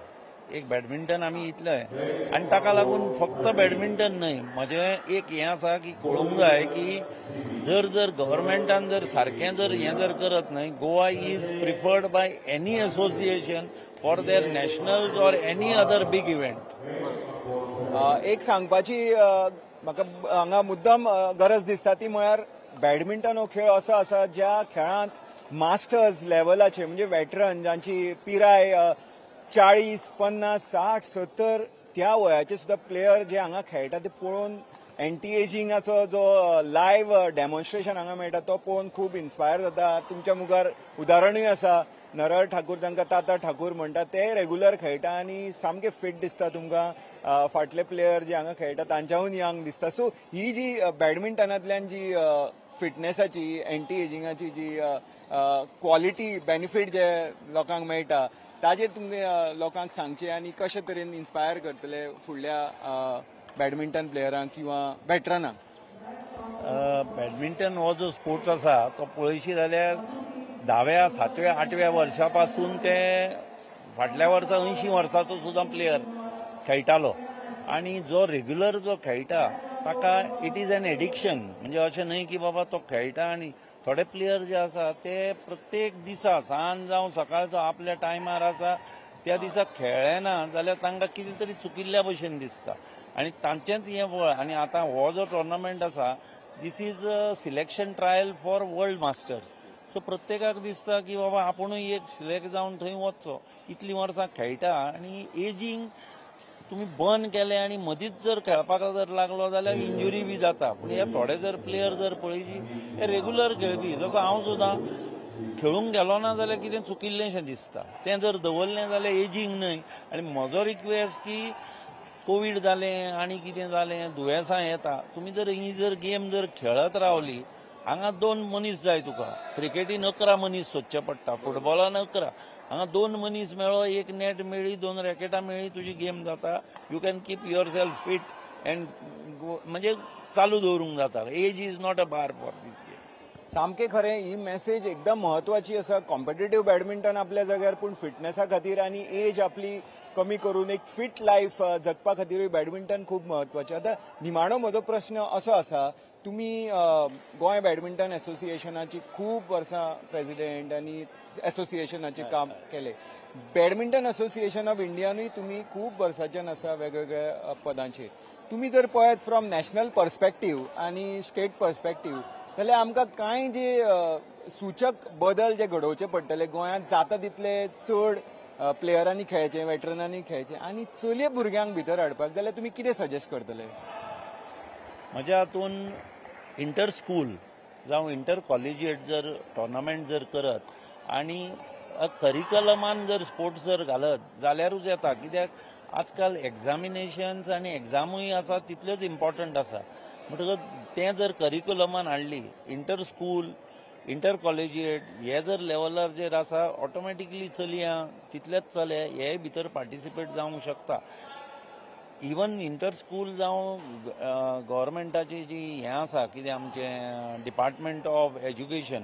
एक बॅडमिंटन आमी इतलें, आनी ताका लागून फक्त बॅडमिंटन न्हय, म्हजें एक हें आसा की कळूंक जाय की जर गव्हर्मेंटान जर सारकें जर हें जर करत न्हय, Goa is preferred by any association for their nationals or any other big event. एक सांगपाची म्हाका हांगा मुद्दम गरज दिसता ती म्हळ्यार बॅडमिंटन हो खेळ असो आसा ज्या खेळांत मास्टर्स लेवलाचे म्हणजे वेटरन जांची पिराय 40, 50, 60, 70 त्या वयाचे सुद्धा प्लेयर जे हांगा खेळटा ते पळोवन एंटी एजिंगाचो जो लायव्ह डेमॉन्स्ट्रेशन हांगा मेळटा तो पळोवन खूब इन्स्पायर जाता. तुमच्या मुखार उदाहरणूय आसा, नरहर ठाकूर जांकां ताता ठाकूर म्हणटात ते रेग्युलर खेळटा आनी सामके फिट दिसता तुमकां. फाटले प्लेयर जे हांगा खेळटा तांच्याहून यंग दिसता. सो ही जी बॅडमिंटनांतल्यान जी फिटनेसाची, एंटी एजिंगाची जी क्वॉलिटी बेनिफीट जे लोकांक मेळटा ताजेर तुमगे लोकांक सांगचे आनी कशे तरेन इन्स्पायर करतले फुडल्या बॅडमिंटन प्लेयरांक किंवा वेटरनांक? बॅडमिंटन हो जो स्पोर्ट्स आसा तो पळयशी जाल्यार 10व्या, 7व्या, 8व्या वर्सा पासून ते फाटल्या वर्सा 80 वर्साचो सुद्दां प्लेयर खेळटालो. आनी जो रेग्युलर जो खेळटा ताका इट इज एन एडिक्शन. म्हणजे अशें न्हय की बाबा तो खेळटा आनी थोडे प्लेयर जे आसा ते प्रत्येक दिसा सांज जावं सकाळचो आपल्या टायमार आसा त्या दिसा खेळ्ळे ना जाल्यार तांकां कितें तरी चुकिल्ल्या भशेन दिसता. आनी तांचेंच हें वळ. आनी आतां हो जो टुर्नामेंट आसा this is a selection trial for world masters. So प्रत्येकाक दिसता की बाबा आपुणूय एक सिलेक्ट जावन थंय वचचो. इतलीं वर्सां खेळटा आनी एजींग तुम्ही बंद केले आणि मदींच जर खेळपाक जर लागलो जाल्यार इंजुरी बी जाता. पूण हे थोडे जर प्लेयर जर पळयची हे रेग्युलर खेळपी, जसो हांव सुद्दां खेळूंक गेलो ना जाल्यार कितें चुकिल्लेशें दिसता. तें जर दवरलें जाल्यार एजींग न्हय. आनी म्हजो रिक्वेस्ट की कोवीड जालें आनी कितें जालें, दुयेंसां येता, तुमी जर ही जर गेम जर खेळत रावली, हांगा 2 मनीस जाय तुका. क्रिकेटीन 11 मनीस सोदचे पडटा, फुटबॉलान 11. हांगा 2 मनीस मेळ्ळो, एक नेट मेळ्ळी, 2 रॅकेटां मेळ्ळी, तुजी गेम जाता. You can keep yourself fit and म्हणजे चालू दवरूंक जाता. Age is not a bar for this game. सामकें खरें, ही मेसेज एकदम म्हत्वाची आसा. कॉम्पिटेटिव्ह बॅडमिंटन आपल्या जाग्यार, पूण फिटनेसा खातीर आनी एज आपली कमी करून एक फिट लायफ जगपा खातीरूय बॅडमिंटन खूब म्हत्वाचें. आतां निमाणो म्हजो प्रश्न असो आसा, तुमी गोंय बॅडमिंटन असोसिएशनाची खूब वर्सां प्रेसिडेंट आनी असोसिएशनाचें काम केलें. बॅडमिंटन असोसिएशन ऑफ इंडियानूय तुमी खूब वर्सांच्यान आसा वेगवेगळ्या पदांचेर. तुमी जर पळयत फ्रॉम नॅशनल पर्स्पेक्टीव आनी स्टेट पर्स्पेक्टीव जाल्यार आमकां कांय जे सूचक बदल जे घडोवचे पडटले गोंयांत जाता तितले चड प्लेयरांनी खेळचे वेटरनांनी खेळचे आनी चलये भुरग्यांक भितर हाडपाक जाल्यार तुमी कितें सजेस्ट करतले? म्हज्या हातून इंटर स्कूल जावं इंटर कॉलेजिएट जर टोर्नामेंट जर करत आनी करिकलमान जर स्पोर्ट्स जर घालत जाल्यारूच येता, कित्याक आजकाल एग्जामिनेशन्स आनी एग्जामूय आसा तितल्योच इम्पॉर्टंट आसा. म्हणटकच तें जर करिकुलमान हाडली इंटर स्कूल इंटर कॉलेजिएट हे जर लेवलार जर आसा ऑटोमॅटिकली चलयां तितलेच चले हे भितर पार्टिसिपेट जावंक शकता. इवन इंटर स्कूल जावं गव्हर्मेंटाची जी हें आसा कितें आमचें डिपार्टमेंट ऑफ एज्युकेशन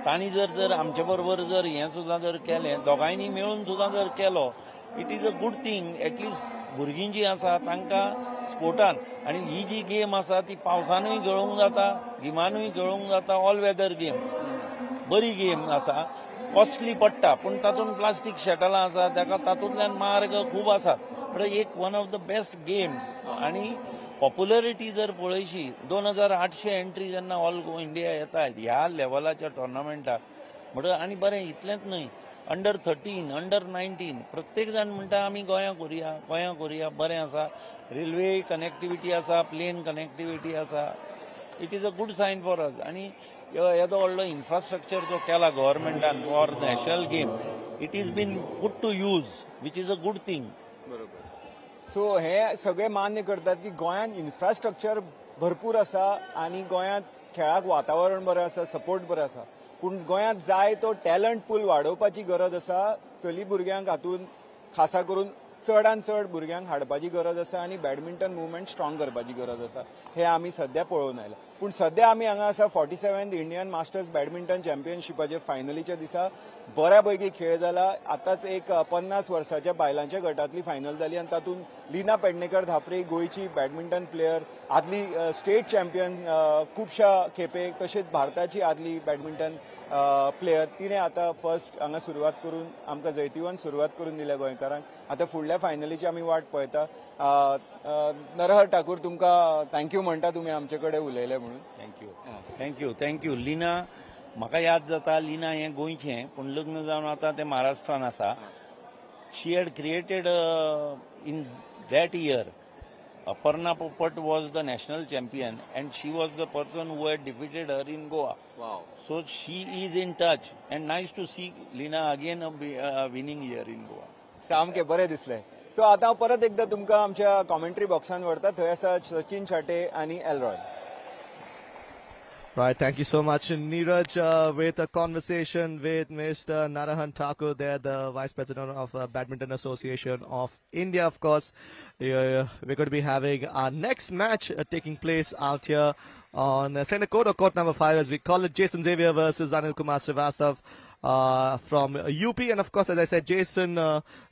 तांणी जर आमचे बरोबर जर हें सुद्दां जर केलें दोगांयनी मेळून सुद्दां जर केलो it is a good thing. At least भुरगीं जीं आसा तांकां स्पोर्टान आनी ही जी गेम आसा ती पावसानूय खेळूंक जाता गिमानूय खेळूंक जाता ऑल वेदर गेम बरी गेम आसा. कॉस्टली पडटा पूण तातूंत प्लास्टीक शटलां आसा ताका तातूंतल्यान मार्ग खूब आसात. म्हणजे एक one of the best games आनी पॉप्युलरिटी जर पळयशी 2800 एंट्री जेन्ना ऑल इंडिया येतात ह्या लेवलाच्या टोर्नामेंटाक म्हणटच आनी बरें इतलेंच न्हय अंडर 13 अंडर 19 प्रत्येक जाण म्हणटा आमी गोंया करुया बरें आसा. रेल्वे कनेक्टिविटी आसा प्लेन कनेक्टिविटी आसा it is a good sign for us. आनी येदो व्हडलो इन्फ्रास्ट्रक्चर जो केला गव्हर्मेंटान for national game it is been put to use which is a good thing. बरोबर. सो हे सगळे मान्य करतात की गोंयांत इन्फ्रास्ट्रक्चर भरपूर आसा आनी गोंयांत खेळाक वातावरण बरें आसा सपोर्ट बरें आसा पूण गोंयांत जाय तो टॅलंट पूल वाडोवपाची गरज आसा. चली भुरग्यांक हातूंत खासा करून चडांत चड भुरग्यांक हाडपाची गरज आसा आनी बॅडमिंटन मुवमेंट स्ट्रॉंग करपाची गरज आसा हे आमी सध्या पळोवन आयला. पूण सध्या आमी हांगा आसा 47th इंडियन मास्टर्स बॅडमिंटन चॅम्पियनशिपाचे फायनलीच्या दिसा बऱ्या पैकी खेळ जाला. आतांच एक 50 वर्साच्या बायलांच्या गटांतली फायनल जाली आनी तातूंत लीना पेडणेकर धापरे गोंयची बॅडमिंटन प्लेयर आदली स्टेट चॅम्पियन खुबशा खेपे तशेंच भारताची आदली बॅडमिंटन प्लेयर तिणें आतां फर्स्ट हांगा सुरवात करून आमकां जैतिवंत सुरवात करून दिल्या गोंयकारांक. आतां फुडल्या फायनलीची आमी वाट पळयता. नरहर ठाकूर तुमकां थँक्यू म्हणटा तुमी आमचे कडेन उलयले म्हणून. थँक्यू लिना. म्हाका याद जाता लिना हें गोंयचें पूण लग्न जावन आतां तें महाराष्ट्रान आसा. She had created in that year Aparna Popat was the national champion and she was the person who had defeated her in Goa. Wow. So she is in touch and nice to see Lina again winning here in Goa. सामकें बरें दिसलें. सो आतां हांव परत एकदां तुमकां आमच्या commentary बॉक्सान व्हरता. थंय आसा सचिन छाटे आनी Elroy. Right, thank you so much, Neeraj, with a conversation with Mr. Narahan Thakur there, the Vice President of Badminton Association of India, of course. We're going to be having our next match taking place out here on Center Court, or Court number 5 as we call it. Jason Xavier versus Anil Kumar Srivastav from UP. And of course, as I said, Jason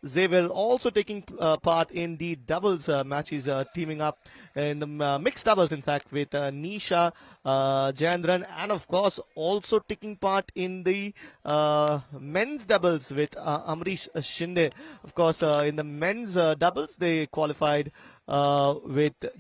Xavier also taking part in the doubles match. He's teaming up in the mixed doubles, in fact, with Nisha Jayendran, and of course also taking part in the men's doubles with Amrish Shinde. Of course, in the men's doubles, they qualified with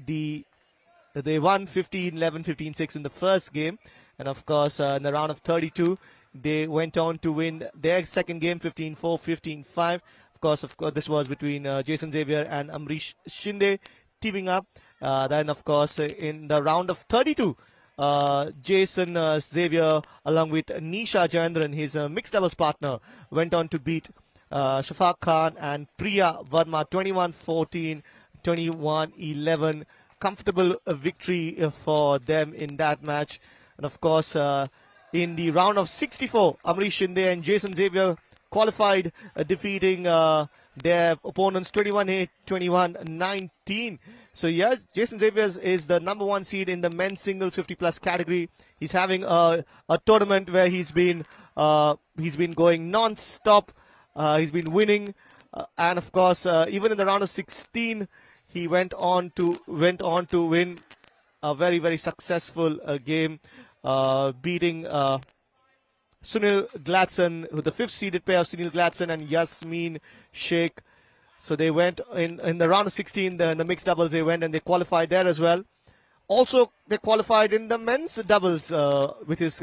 they won 15-11, 15-6 in the first game, and of course in the round of 32 they went on to win their second game 15-4, 15-5. Of course, this was between Jason Xavier and Amrish Shinde teaming up. Then, of course, in the round of 32, Jason Xavier, along with Nisha Jayendran, his mixed doubles partner, went on to beat Shafaq Khan and Priya Verma 21-14, 21-11. Comfortable victory for them in that match. And, of course, in the round of 64, Amrish Shinde and Jason Xavier qualified, defeating their opponents 21-8, 21-19. So yeah, Jason Xavier is the number 1 seed in the men's singles 50+ category. He's having a tournament where he's been going non-stop. He's been winning, and of course, even in the round of 16, he went on to win a very, very successful game. Beating Sunil Gladson, the 5th seeded pair of Sunil Gladson and Yasmin Sheikh. So they went in the round of 16, in the mixed doubles they went and they qualified there as well. Also, they qualified in the men's doubles with his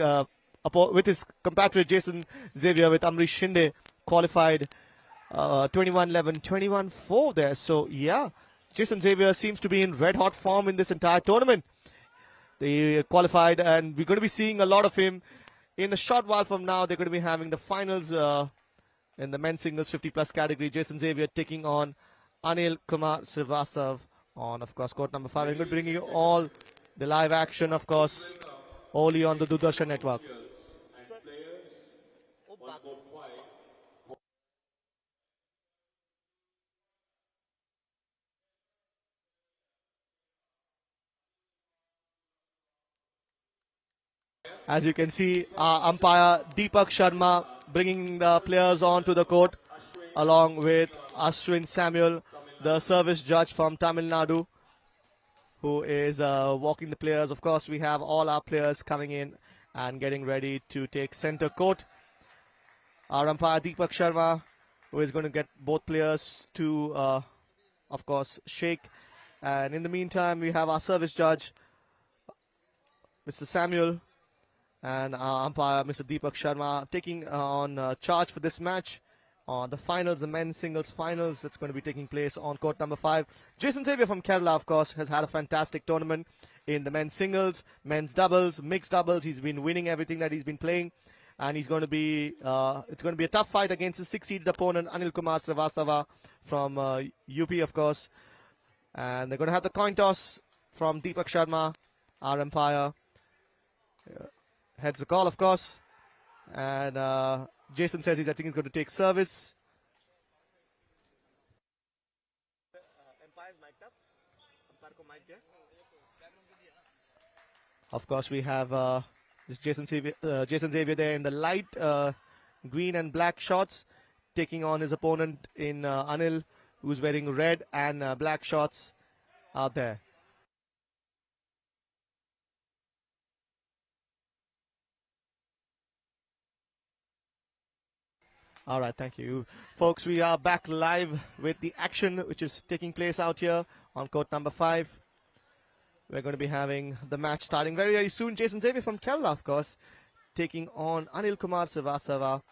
compatriot Jason Xavier, with Amrish Shinde, qualified 21-11, 21-4 there. So yeah, Jason Xavier seems to be in red hot form in this entire tournament. They qualified, and we're going to be seeing a lot of him in a short while from now. They're going to be having the finals in the men's singles 50+ category. Jason Xavier taking on Anil Kumar Srivastav on, of course, court number 5. I'm going to bring you all the live action, of course, only on the Doordarshan network. As you can see, umpire Deepak Sharma bringing the players onto the court along with Ashwin Samuel, the service judge from Tamil Nadu, who is walking the players. Of course, we have all our players coming in and getting ready to take center court. Our umpire Deepak Sharma, who is going to get both players to, of course, shake. And in the meantime, we have our service judge, Mr. Samuel, and our umpire, Mr. Deepak Sharma, taking on charge for this match. The finals, the men's singles finals, that's going to be taking place on court number 5. Jason Xavier from Kerala, of course, has had a fantastic tournament in the men's singles, men's doubles, mixed doubles. He's been winning everything that he's been playing, and he's going to be, it's going to be a tough fight against his 6-seeded opponent, Anil Kumar Srivastava from UP, of course. And they're going to have the coin toss from Deepak Sharma, our umpire. Heads the call, of course. And Jason says I think he's going to take service. Of course, we have this Jason Xavier there in the light green and black shorts, taking on his opponent in Anil, who's wearing red and black shorts out there. All right, thank you. Folks, we are back live with the action which is taking place out here on court number 5. We're going to be having the match starting very, very soon. Jason Xavier from Kerala, of course, taking on Anil Kumar Srivastava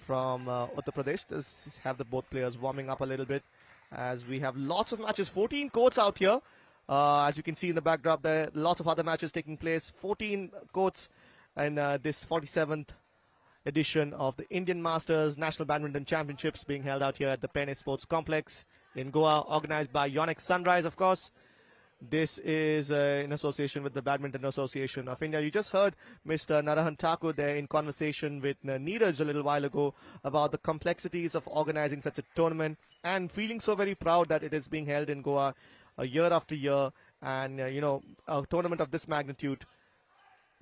from Uttar Pradesh. Let's have the both players warming up a little bit as we have lots of matches. 14 courts out here. As you can see in the backdrop there, lots of other matches taking place. 14 courts in this 47th edition of the Indian Masters National Badminton Championships being held out here at the Peddem Sports Complex in Goa, organized by Yonex Sunrise, of course. This is in association with the Badminton Association of India. You just heard Mr. Narahan Thakur there in conversation with Neeraj a little while ago about the complexities of organizing such a tournament and feeling so very proud that it is being held in Goa year after year. And, you know, a tournament of this magnitude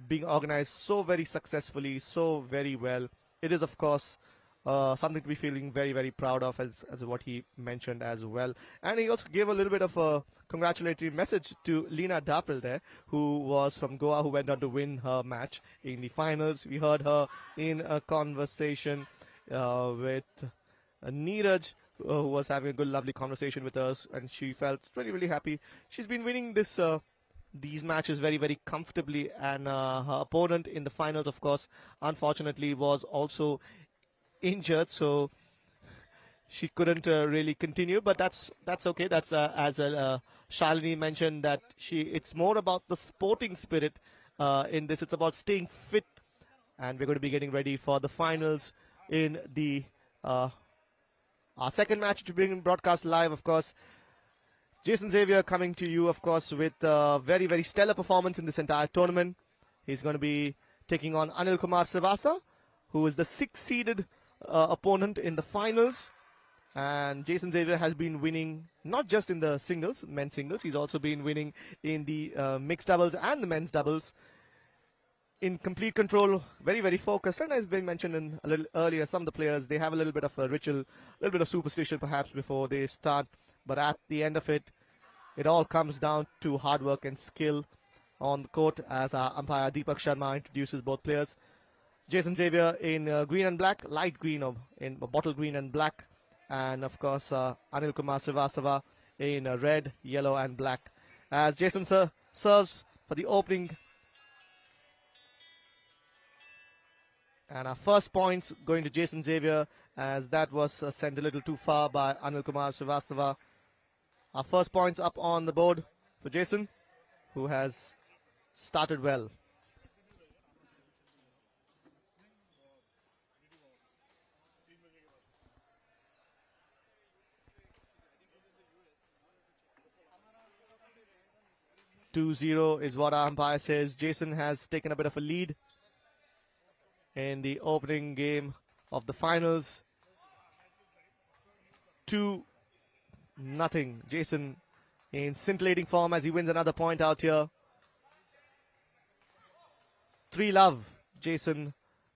being organized so very successfully, so very well. It is, of course, something to be feeling very, very proud of, as what he mentioned as well. And he also gave a little bit of a congratulatory message to Leena Dapril there, who was from Goa, who went on to win her match in the finals. We heard her in a conversation with Neeraj, who was having a good, lovely conversation with us, and she felt really, really happy. She's been winning these matches very, very comfortably, and her opponent in the finals, of course, unfortunately was also injured, so she couldn't really continue, but that's okay. That's as Shalini mentioned, that it's more about the sporting spirit in this. It's about staying fit, and we're going to be getting ready for the finals in the our second match to bring broadcast live, of course. Jason Xavier coming to you, of course, with a very, very stellar performance in this entire tournament. He's going to be taking on Anil Kumar Srivastava, who is the 6-seeded opponent in the finals. And Jason Xavier has been winning not just in the singles, men's singles. He's also been winning in the mixed doubles and the men's doubles. In complete control, very, very focused. And as been mentioned a little earlier, some of the players, they have a little bit of a ritual, a little bit of superstition perhaps before they start. But at the end of it, it all comes down to hard work and skill on the court, as our umpire Deepak Sharma introduces both players. Jason Xavier in green and black, light green, or in bottle green and black, and of course Anil Kumar Srivastava in red, yellow and black. As Jason serves for the opening. And our first points going to Jason Xavier, as that was sent a little too far by Anil Kumar Srivastava. Our first points up on the board for Jason, who has started well. (2-0) is what our umpire says. Jason has taken a bit of a lead in the opening game of the finals. 2-0. Jason in scintillating form as he wins another point out here. 3-love. Jason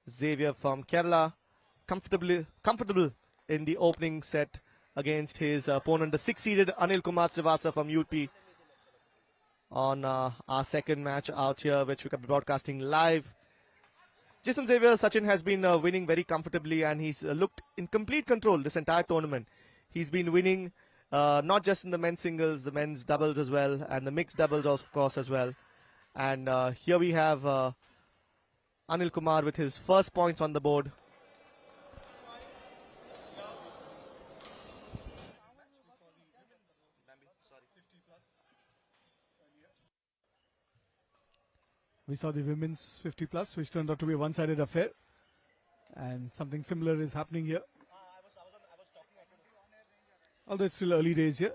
Xavier from Kerala. Comfortable in the opening set against his opponent, the 6-seeded Anil Kumar Srivastava from UP. On our second match out here, which we can be broadcasting live. Jason Xavier, Sachin, has been winning very comfortably, and he's looked in complete control this entire tournament. He's been winning not just in the men's singles, the men's doubles as well, and the mixed doubles of course as well. And here we have Anil Kumar with his first points on the board. We saw the women's 50 plus, which turned out to be a one-sided affair, and something similar is happening here. Although it's still early days here.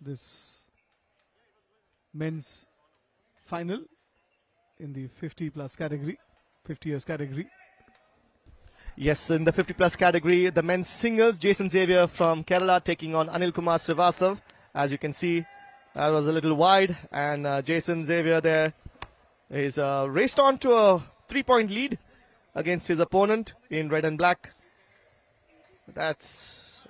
This men's final in the 50 plus category, 50 years category. Yes, in the 50 plus category, the men's singles, Jason Xavier from Kerala taking on Anil Kumar Srivastava. As you can see, that was a little wide, and Jason Xavier there is raced on to a 3-point lead against his opponent in red and black. That's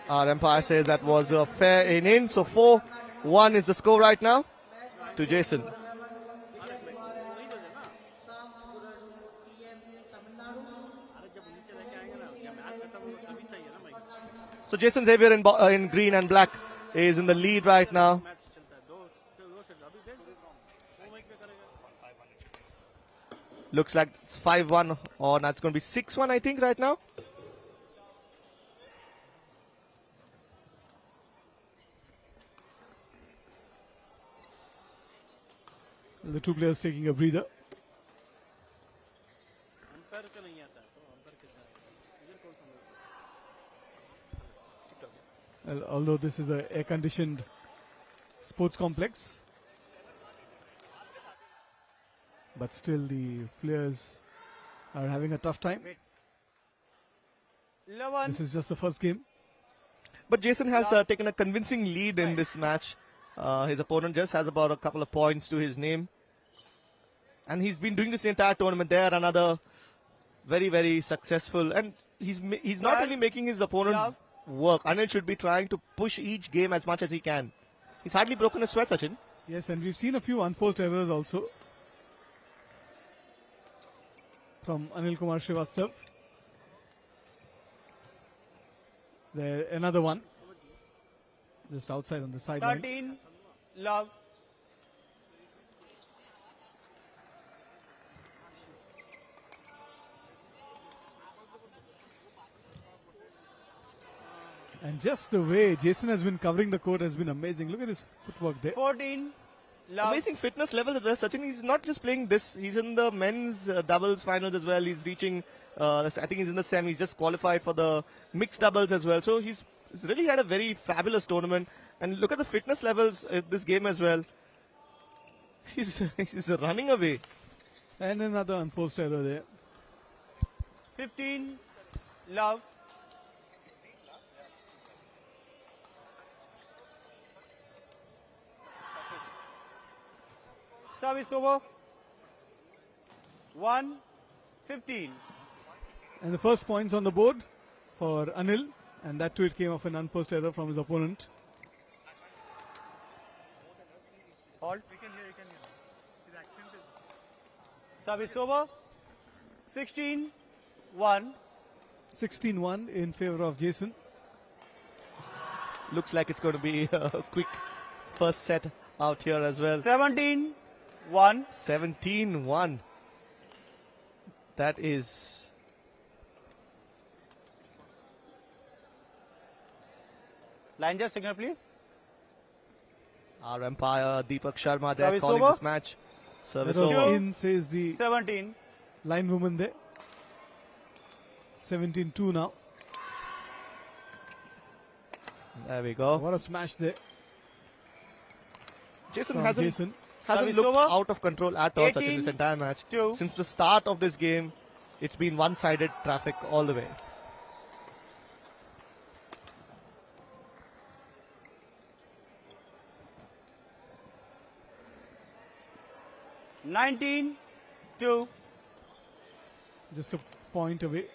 our umpire says that was a fair in. So 4-1 is the score right now to Jason. So Jason Xavier in green and black is in the lead right now. Looks like it's 5-1, or that's going to be 6-1 I think right now. The two players taking a breather. Well, although this is an air-conditioned sports complex, but still the players are having a tough time. This is just the first game. But Jason has taken a convincing lead in this match. His opponent just has about a couple of points to his name. And he's been doing this entire tournament there. Another very, very successful. And he's not really making his opponent work. Anil should be trying to push each game as much as he can. He's hardly broken a sweat, Sachin. Yes, and we've seen a few unforced errors also from Anil Kumar Srivastava. There, another one. Just outside on the sideline. 13-love. And just the way Jason has been covering the court has been amazing. Look at his footwork there. 14-love. Amazing fitness level as well. Sachin, he's not just playing this. He's in the men's doubles finals as well. He's reaching, I think he's in the semi. He's just qualified for the mixed doubles as well. So he's really had a very fabulous tournament. And look at the fitness levels in this game as well. He's running away. And another unforced error there. 15-love. Service over. 1-15. And the first points on the board for Anil. And that too, it came off an unforced error from his opponent. Fault. We can hear. His accent is... Service over. 16-1. 16-1 in favor of Jason. Looks like it's going to be a quick first set out here as well. 17-1. 17-1. That is... Line just signal, please. Our umpire Deepak Sharma there Service calling over. this match. Service That was over. in, says the 17. line woman there. 17-2 now. There we go. What a smash there. Jason from hasn't Jason. looked over. out of control at all such in 18, this entire match. 2. Since the start of this game, it's been one-sided traffic all the way. Nineteen, 2. Just a point away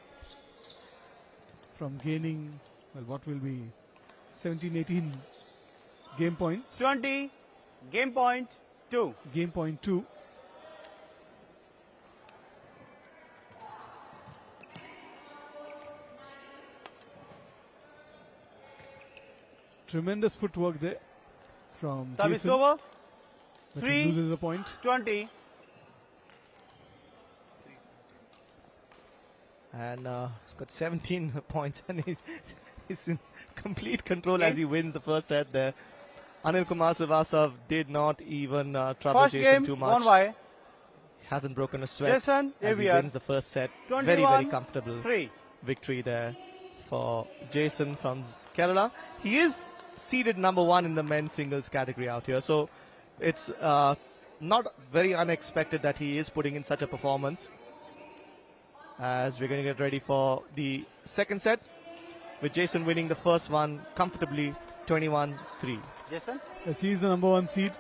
from gaining, well, what will be 17-18 game points. 20. Game point 2. Game point 2. Tremendous footwork there from Service Jason. over. But he 3, loses a point. 20. And he's got 17 points and he's in complete control as he wins the first set there. Anil Kumar Srivastav did not even trouble First Jason game too won much. by Hasn't broken a sweat Jason as he Xavier. wins the first set. 21, Very, very comfortable 3. victory there for Jason from Kerala. He is seeded number 1 in the men's singles category out here. So it's not very unexpected that he is putting in such a performance. As we're going to get ready for the second set, with Jason winning the first one comfortably, 21-3. Jason? Yes, he is the number 1 seed.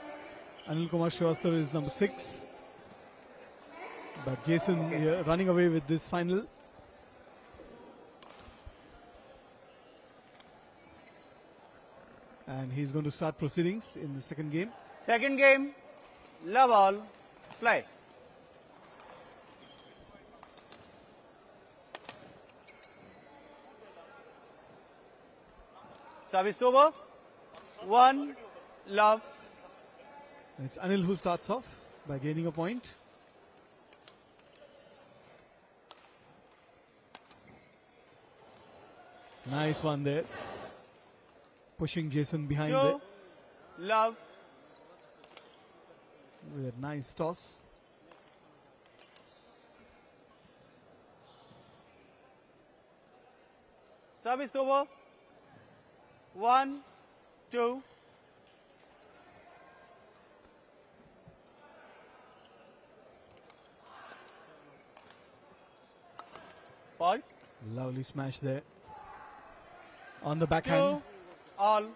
Anil Kumar Srivastav is number 6. But Jason here running away with this final. And he's going to start proceedings in the second game. Second game, love all, play. Service over. 1, love. And it's Anil who starts off by gaining a point. Nice one there. Pushing Jason behind 2, there love. with a nice toss. Service over. 1, 2. Fault. Lovely smash there. On the backhand. 2, all.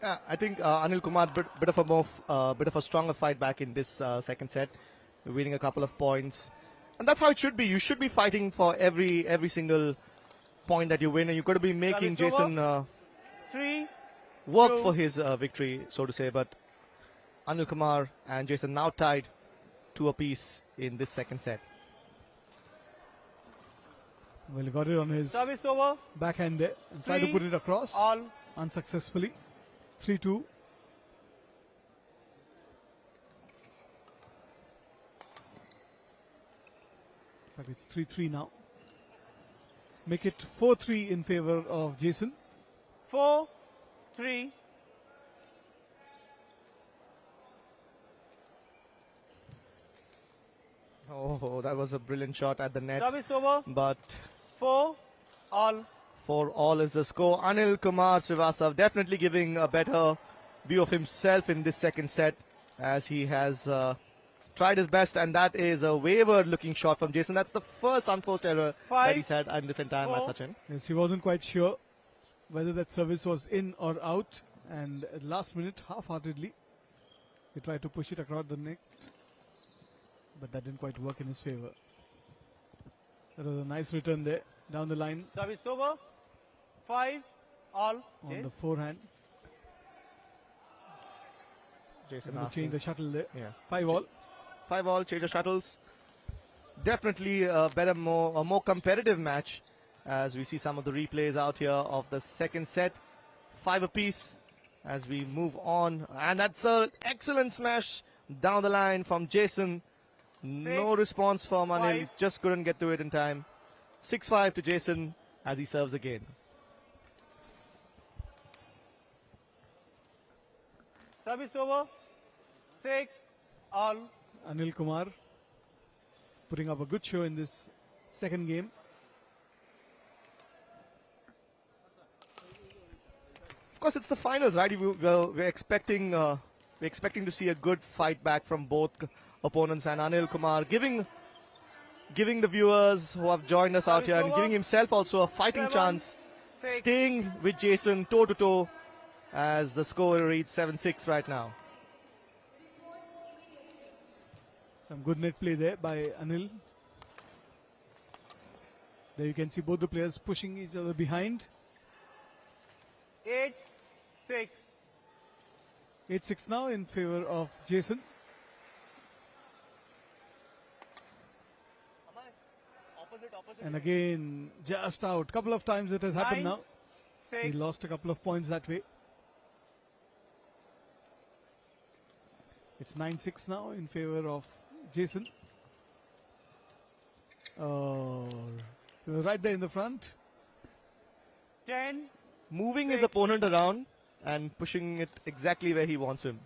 Yeah, I think Anil Kumar bit of a stronger fight back in this second set, winning a couple of points, and that's how it should be. You should be fighting for every single point that you win, and you've got to be making Service Jason 3, work 2. for his victory, so to say. But Anil Kumar and Jason now tied 2 apiece in this second set. Well, he got it on his Service over. backhand there and tried to 3, put it across. all. Unsuccessfully. 3-2. In fact, it's 3-3 now. Make it 4-3 in favor of Jason. 4, 3. Oh, that was a brilliant shot at the net. Service over. But 4, all. 4-all is the score. Anil Kumar Srivastav definitely giving a better view of himself in this second set, as he has tried his best, and that is a wayward looking shot from Jason. That's the first unforced error 5, that he's had in this entire match, 4. Sachin. Yes, he wasn't quite sure whether that service was in or out, and at last minute, half-heartedly, he tried to push it across the net, but that didn't quite work in his favor. That was a nice return there, down the line Service over. 5, all. on Yes. the forehand. Jason Going to asking. change the shuttle there. Yeah. 5 all. 5 all, change of shuttles. Definitely a more competitive match, as we see some of the replays out here of the second set. 5 apiece as we move on. And that's an excellent smash down the line from Jason. No response from Anil. Just couldn't get to it in time. 6-5 to Jason as he serves again. Service over. 6 all. Anil Kumar putting up a good show in this second game. Of course, it's the finals, right? We're expecting to see a good fight back from both opponents, and Anil Kumar giving the viewers who have joined us out here and giving himself also a fighting chance, staying with Jason toe to toe as the score reads 7-6 right now. Some good net play there by Anil. There you can see both the players pushing each other behind. 8-6. 8-6 now in favor of Jason. And again, just out. Couple of times it has happened now. He lost a couple of points that way. It's 9-6 now in favor of Jason. He was right there in the front. 10. Moving his opponent around and pushing it exactly where he wants him.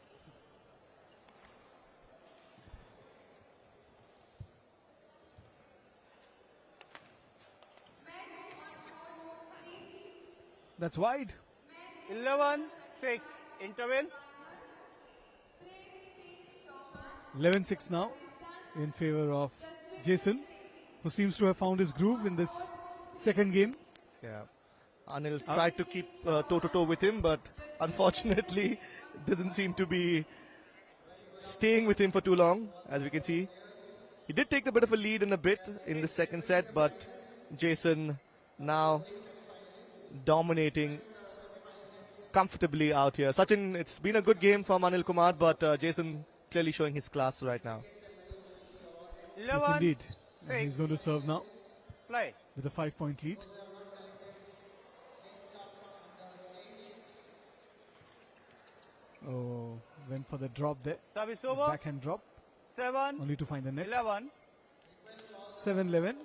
That's wide. 11-6. Interval. 11-6 now in favor of Jason, who seems to have found his groove in this second game. Yeah. Anil tried to keep toe-to-toe with him, but unfortunately doesn't seem to be staying with him for too long, as we can see. He did take a bit of a lead in the second set, but Jason now dominating comfortably out here. Sachin, it's been a good game from Anil Kumar, but Jason clearly showing his class right now. Yes, indeed. And he's going to serve now with a 5-point lead. Oh, went for the drop there. Service over. Backhand drop. 7. Only to find the net. 11. 7-11.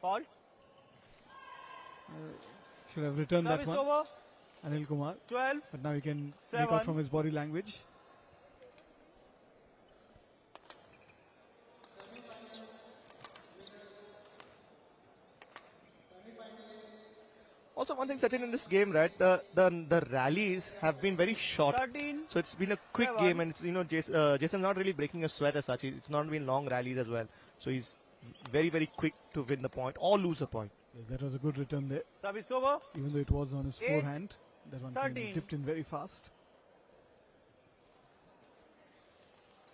Fault. Should have returned Service that one. over. Anil Kumar. 12. But now you can make 7. out from his body language. Also, one thing, Sachin, in this game, right? The rallies have been very short, 13, so it's been a quick 7. game, and it's, Jason's not really breaking a sweat as such. It's not been long rallies as well, so he's very, very quick to win the point or lose a point. Yes, that was a good return there. Service over. Even though it was on his 8, forehand, that one 13. tipped in very fast.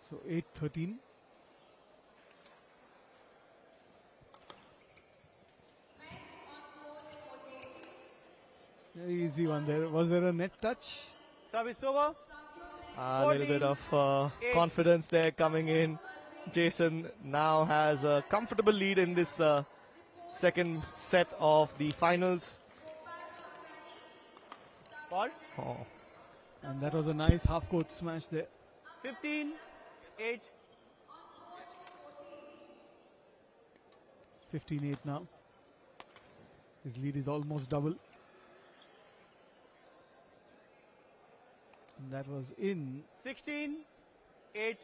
So 8-13. Very easy one there. Was there a net touch? Service over. A little bit of 8. confidence there coming in. Jason now has a comfortable lead in this second set of the finals. Fault. Oh. And that was a nice half-court smash there. 15. 8. 15-8 now. His lead is almost double. And that was in. 16. 8.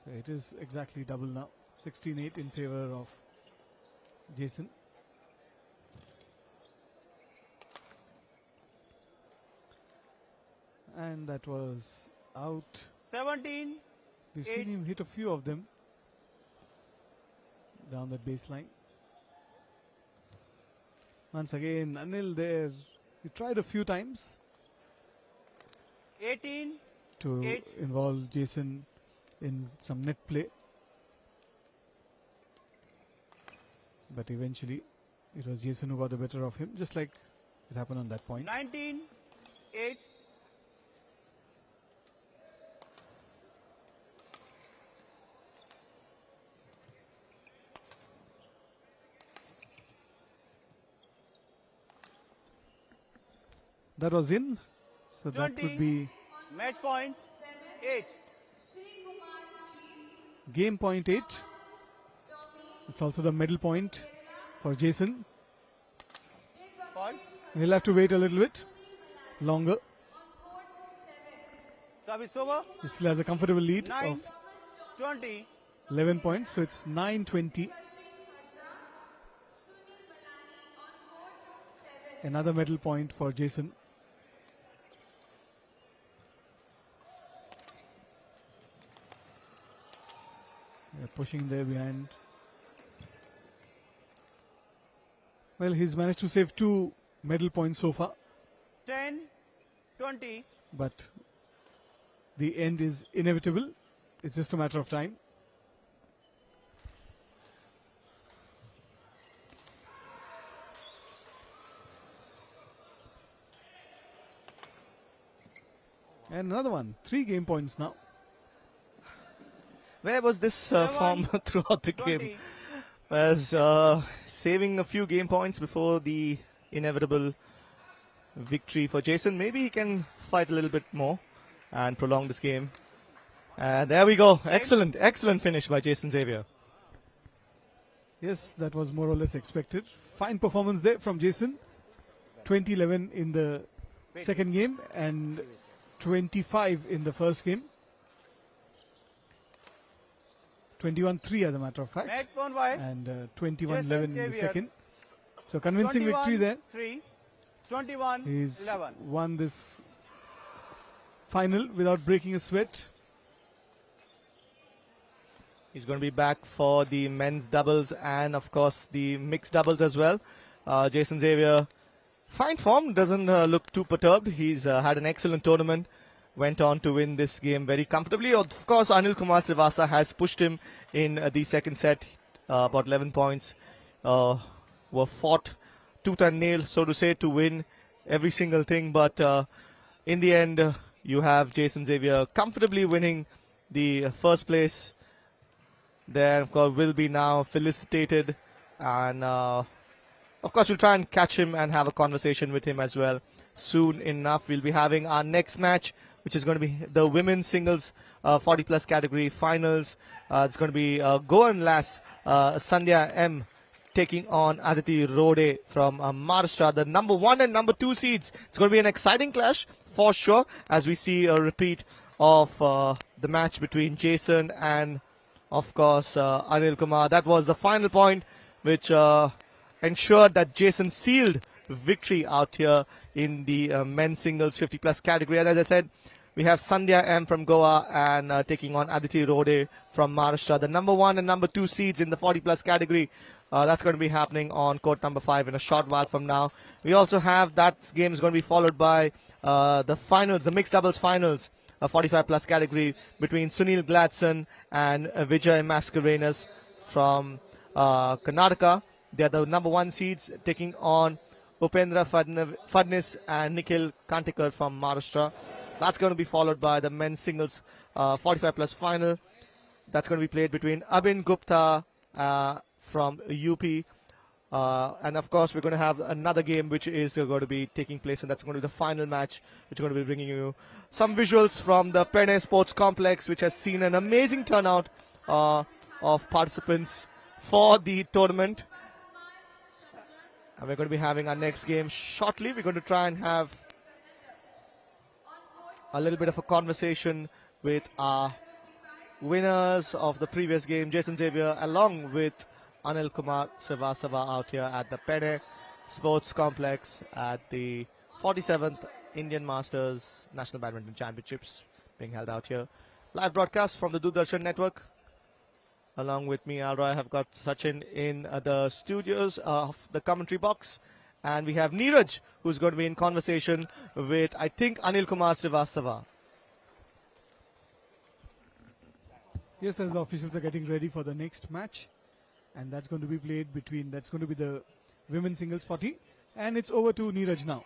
So it is exactly double now. 16-8 in favor of Jason. And that was out. 17. We've 8. seen him hit a few of them down that baseline. Once again, Anil there. He tried a few times 18. to 8. involve Jason in some net play. But eventually, it was Jason who got the better of him, just like It happened on that point. 19-8. That was in. So that 20. would be Match point 8. game point 8. It's also the medal point for Jason. Point. He'll have to wait a little bit longer. Service over. He still has a comfortable lead 9, of 20. 11 points. So it's 9-20. Another medal point for Jason. They're pushing there behind. Well, he's managed to save 2 medal points so far, 10, 20. but the end is inevitable. It's just a matter of time. And another one, 3 game points now. Where was this form throughout the game? 20. Was saving a few game points before the inevitable victory for Jason. Maybe he can fight a little bit more and prolong this game. And there we go. Excellent, excellent finish by Jason Xavier. Yes, that was more or less expected. Fine performance there from Jason. 20-11 in the second game and 25 in the first game. 21-3 as a matter of fact. Match point wide. And 21-11 in the Xavier. second. So convincing victory there. 3, 21, He's 11. won this final without breaking a sweat. He's going to be back for the men's doubles and, of course, the mixed doubles as well. Jason Xavier, fine form, doesn't look too perturbed. He's had an excellent tournament. Went on to win this game very comfortably. Of course, Anil Kumar Srivastava has pushed him in the second set. About 11 points were fought tooth and nail, so to say, to win every single thing. But in the end, you have Jason Xavier comfortably winning the first place. There, of course, will be now felicitated. And, of course, we'll try and catch him and have a conversation with him as well. Soon enough, we'll be having our next match, which is going to be the women's singles 40-plus category finals. It's going to be Goan lass Sandhya M taking on Aditi Rode from Maharashtra, the number 1 and number 2 seeds. It's going to be an exciting clash for sure, as we see a repeat of the match between Jason and, of course, Anil Kumar. That was the final point, which ensured that Jason sealed victory out here in the men's singles 50-plus category. And as I said, we have Sandhya M from Goa and taking on Aditi Rode from Maharashtra, the number 1 and number 2 seeds in the 40-plus category. That's going to be happening on court number 5 in a short while from now. We also have that game is going to be followed by the finals, the mixed doubles finals, a 45-plus category between Sunil Gladson and Vijay Mascarenas from Karnataka. They are the number 1 seeds taking on Upendra Fadnis and Nikhil Kantikar from Maharashtra. That's going to be followed by the men's singles 45-plus final. That's going to be played between Abhin Gupta from UP. And, of course, we're going to have another game which is going to be taking place, and that's going to be the final match, which is going to be bringing you some visuals from the Peddem Sports Complex, which has seen an amazing turnout of participants for the tournament. And we're going to be having our next game shortly. We're going to try and have a little bit of a conversation with our winners of the previous game, Jason Xavier, along with Anil Kumar Srivastava out here at the Peddem Sports Complex at the 47th Indian Masters National Badminton Championships being held out here. Live broadcast from the Doordarshan Network. Along with me, Alroy, I have got Sachin in the studios of the commentary box. And we have Neeraj, who's going to be in conversation with, I think, Anil Kumar Srivastava. Yes, as the officials are getting ready for the next match. And that's going to be played between, that's going to be the women's singles 40. And it's over to Neeraj now.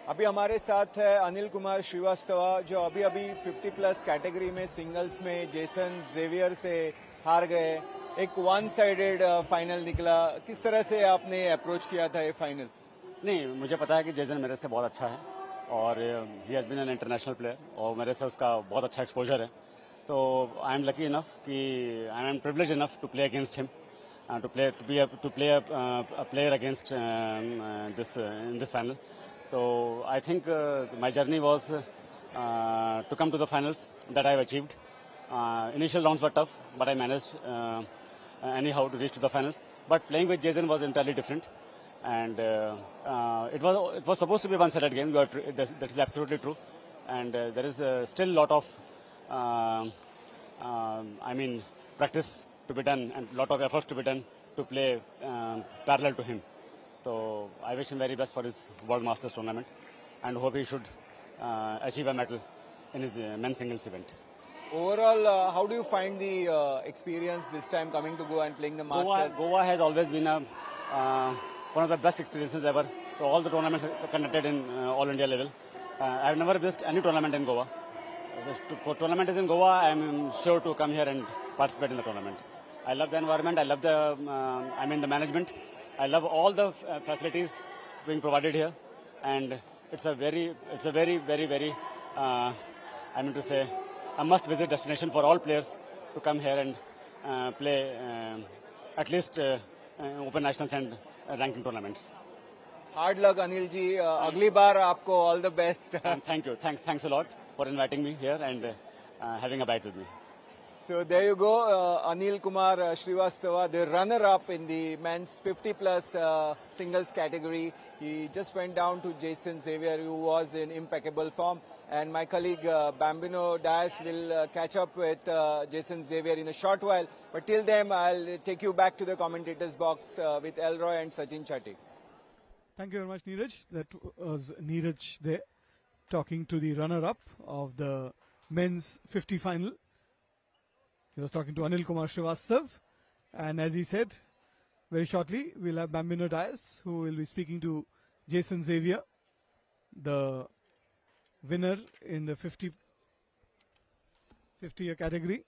अभी हमारे साथ है अनिल कुमार श्रीवास्तव जो अभी अभी 50 plus category में singles में Jason Xavier से हार गए. एक वन साइडेड फाइनल निकला. किस तरह से आपने अप्रोच किया था ये फाइनल? नहीं, मुझे पता है कि जेसन मेरे से बहुत अच्छा है और he has been an international player और मेरे से उसका बहुत अच्छा एक्सपोजर है. तो आई एम लकी इनफ कि I am privilege enough to play against him to play a player against this final. So I think my journey was to come to the finals that I've achieved. Initial rounds were tough, but I managed anyhow to reach to the finals. But playing with Jason was entirely different, and it was supposed to be a one-sided game. That is absolutely true, and there is still a lot of practice to be done and a lot of efforts to be done to play parallel to him. So I wish him very best for his World Masters tournament and hope he should achieve a medal in his men's singles event. Overall, how do you find the experience this time coming to Goa and playing the Masters? Goa has always been one of the best experiences ever. So all the tournaments conducted in all India level. I have never missed any tournament in Goa. If tournament is in Goa, I am sure to come here and participate in the tournament. I love the environment. I love the management. I love all the facilities being provided here, and it's a very, very, a must-visit destination for all players to come here and play at least open nationals and ranking tournaments. Hard luck, Anil ji. अगली बार आपको all the best. Thank you. Thanks a lot for inviting me here and having a bite with me. So there you go, Anil Kumar Srivastava, the runner-up in the men's 50-plus singles category. He just went down to Jason Xavier, who was in impeccable form. And my colleague Bambino Dias will catch up with Jason Xavier in a short while. But till then, I'll take you back to the commentators' box with Elroy and Sachin Chatti. Thank you very much, Neeraj. That was Neeraj there talking to the runner-up of the men's 50 final. He was talking to Anil Kumar Srivastav, and as he said, very shortly we'll have Bambino Dias, who will be speaking to Jason Xavier, the winner in the 50 category.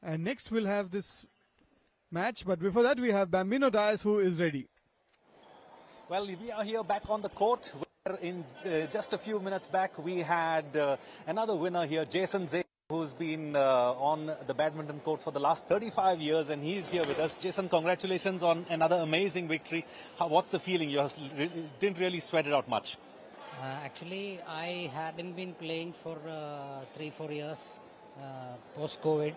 And next we'll have this match, but before that we have Bambino Dias, who is ready. Well, we are here back on the court. In just a few minutes back, we had another winner here, Jason Xavier, who's been on the badminton court for the last 35 years, and he's here with us. Jason, congratulations on another amazing victory. What's the feeling? You didn't really sweat it out much. Actually, I hadn't been playing for 3-4 years post-COVID.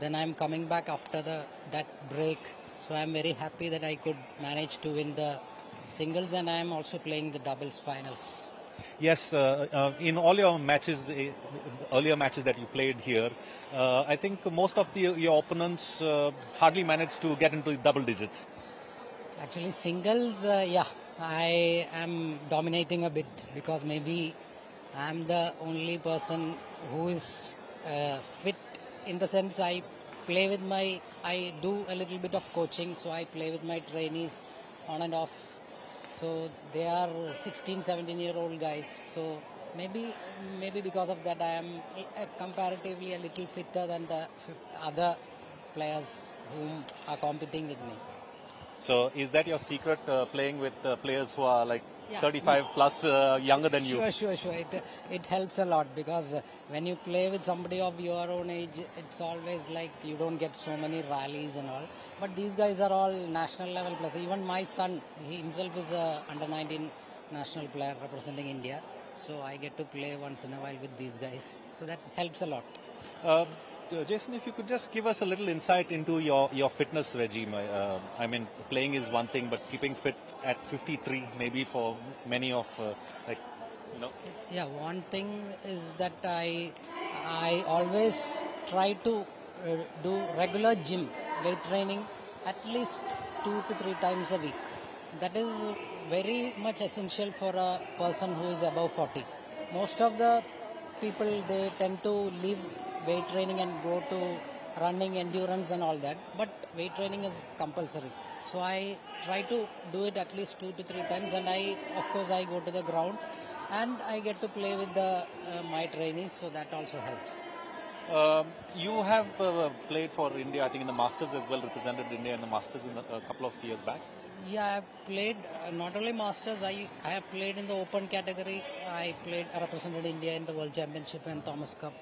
Then I'm coming back after that break. So I'm very happy that I could manage to win the singles, and I'm also playing the doubles finals. Yes, in all your matches, earlier matches that you played here, I think most of your opponents hardly managed to get into double digits. Actually, singles, I am dominating a bit because maybe I'm the only person who is fit, in the sense I do a little bit of coaching, so I play with my trainees on and off. So they are 16, 17-year-old guys. So maybe because of that, I am comparatively a little fitter than the other players whom are competing with me. So is that your secret, playing with players who are like 35 plus younger than you? Sure. It helps a lot because when you play with somebody of your own age, it's always like you don't get so many rallies and all. But these guys are all national level players. Even my son, he himself is a under-19 national player representing India. So I get to play once in a while with these guys. So that helps a lot. Jason, if you could just give us a little insight into your fitness regime. I mean, playing is one thing, but keeping fit at 53, maybe for many of, Yeah, one thing is that I always try to do regular gym, weight training, at least 2 to 3 times a week. That is very much essential for a person who is above 40. Most of the people, they tend to leave weight training and go to running, endurance and all that, but weight training is compulsory. So I try to do it at least 2 to 3 times, and of course, I go to the ground and I get to play with my trainees, so that also helps. You have played for India, I think, in the Masters as well, represented India in the Masters a couple of years back. Yeah, I have played not only Masters, I have played in the Open category. I represented India in the World Championship and Thomas Cup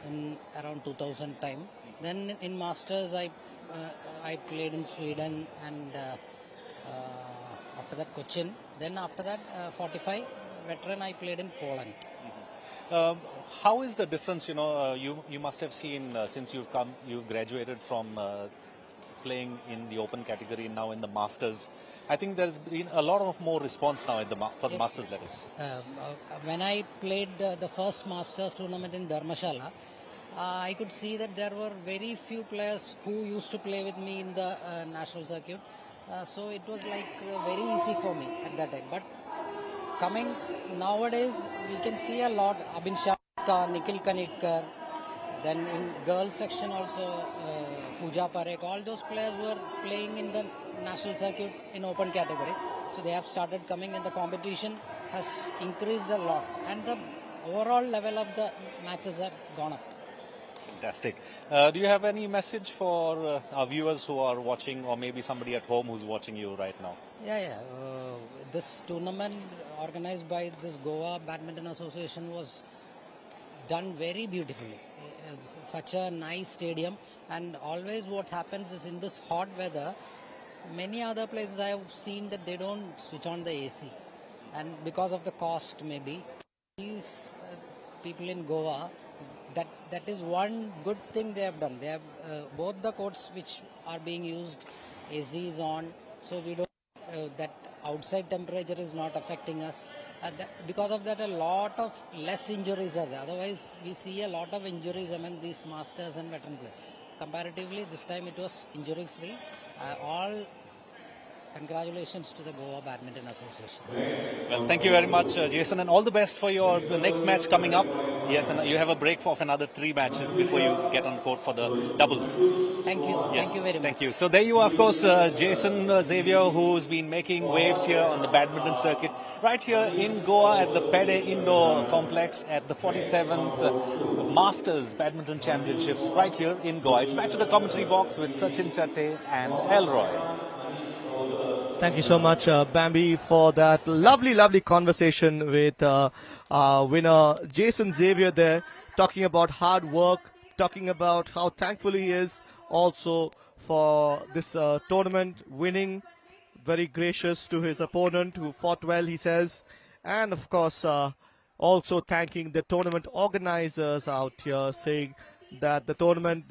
in around 2000 time. Then in Masters, I played in Sweden, and after that Cochin. Then after that 45 veteran, I played in Poland. How is the difference? You must have seen since you've graduated from playing in the Open category, now in the Masters. I think there's been a lot of more response now for the Masters, that is. When I played the first Masters tournament in Dharmashala, I could see that there were very few players who used to play with me in the national circuit. So it was like very easy for me at that time. But coming nowadays, we can see a lot. Abhin Shah, Nikhil Kanitkar, then in girls section also Pooja Parekh, all those players were playing in the national circuit in Open category. So they have started coming, and the competition has increased a lot, and the overall level of the matches have gone up. Fantastic. Do you have any message for our viewers who are watching, or maybe somebody at home who's watching you right now? Yeah. This tournament organized by this Goa Badminton Association was done very beautifully. Such a nice stadium, and always what happens is in this hot weather, many other places I have seen that they don't switch on the AC, and because of the cost maybe, these people in Goa, that is one good thing they have done. They have both the courts which are being used, AC is on, so we don't that outside temperature is not affecting us. Because of that, a lot of less injuries are there. Otherwise, we see a lot of injuries among these masters and veteran players. Comparatively, this time it was injury free. All congratulations to the Goa Badminton Association. Well, thank you very much, Jason, and all the best for the next match coming up. Yes, and you have a break of another 3 matches before you get on court for the doubles. Thank you. Yes, thank you very much. Thank you. So there you are, of course, Jason Xavier, who's been making waves here on the badminton circuit, right here in Goa at the Peddem Indoor Complex at the 47th Masters Badminton Championships, right here in Goa. It's back to the commentary box with Sachin Chatte and Elroy. Thank you so much, Bambi, for that lovely conversation with winner Jason Xavier there, talking about hard work, talking about how thankful he is also for this tournament, winning, very gracious to his opponent who fought well, he says, and of course also thanking the tournament organizers out here, saying that the tournament,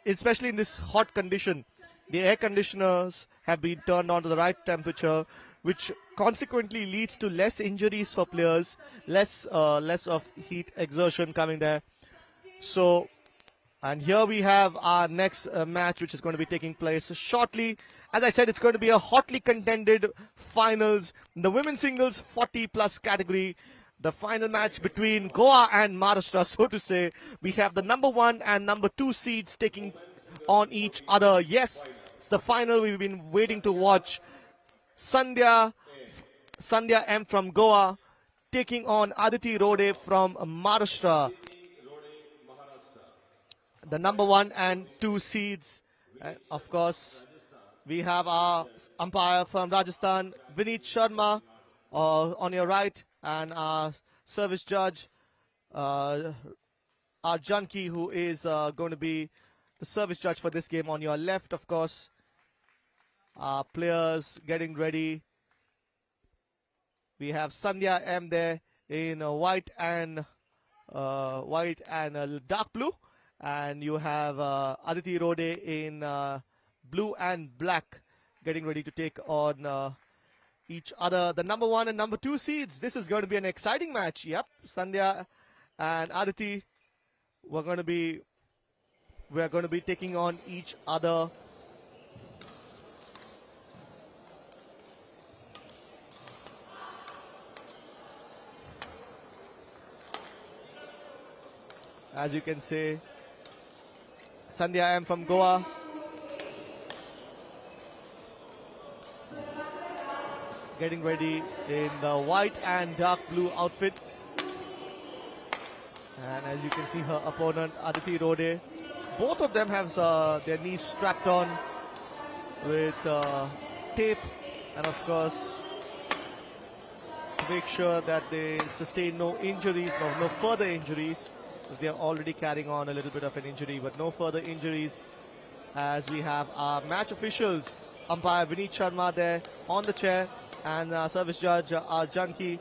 especially in this hot condition, the air conditioners have been turned on to the right temperature, which consequently leads to less injuries for players, less of heat exertion coming there. So, and here we have our next match, which is going to be taking place shortly. As I said, it's going to be a hotly contended finals in the women's singles 40+ category. The final match between Goa and Maharashtra, so to say. We have the number 1 and number 2 seeds taking on each other. Yes, it's the final we've been waiting to watch. Sandhya M from Goa taking on Aditi Rode from Maharashtra. The number 1 and 2 seeds. Of course, we have our umpire from Rajasthan, Vineet Sharma, on your right, and our service judge, our Janki, who is going to be the service judge for this game, on your left, of course. Our players getting ready. We have Sandhya M there in white and dark blue, and you have Aditi Rode in blue and black, getting ready to take on each other. The number 1 and number 2 seeds. This is going to be an exciting match. Yep, Sandhya and Aditi, we're going to be taking on each other. As you can see, Sandhya M from Goa getting ready in the white and dark blue outfits. And as you can see, her opponent Aditi Rode, both of them have their knees strapped on with tape, and of course to make sure that they sustain no injuries, no further injuries. They are already carrying on a little bit of an injury, but no further injuries, as we have our match officials, umpire Vineet Sharma there on the chair, and service judge R. Janki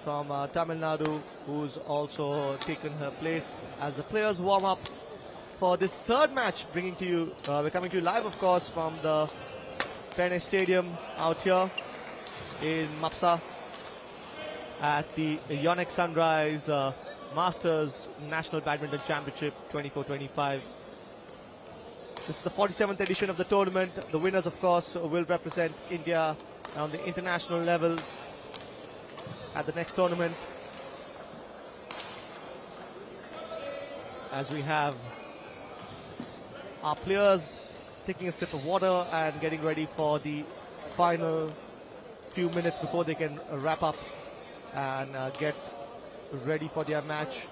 from Tamil Nadu, who's also taken her place as the players warm up for this third match. Bringing to you, we're coming to you live, of course, from the Peddem Stadium out here in Mapusa at the Yonex Sunrise Masters National Badminton Championship 24-25. This is the 47th edition of the tournament. The winners, of course, will represent India on the international levels at the next tournament. As we have our players taking a sip of water and getting ready for the final few minutes before they can wrap up and get ready for their match.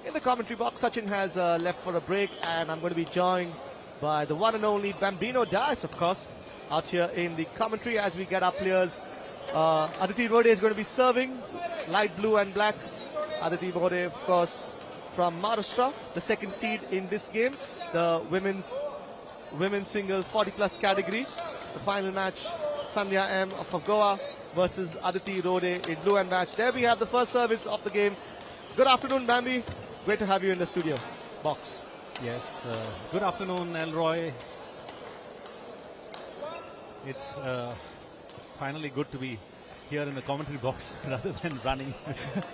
In the commentary box, Sachin has left for a break, and I'm going to be joined by the one and only Bambino Dias, of course, out here in the commentary as we get our players. Aditi Rode is going to be serving, light blue and black. Aditi Rode, of course, from Maharashtra, the second seed in this game, the women's singles 40+ category. The final match, Sandhya M of Goa versus Aditi Rode in blue and match. There we have the first service of the game. Good afternoon, Bambi. Great to have you in the studio box. Yes, good afternoon, Elroy. It's finally good to be here in the commentary box rather than running.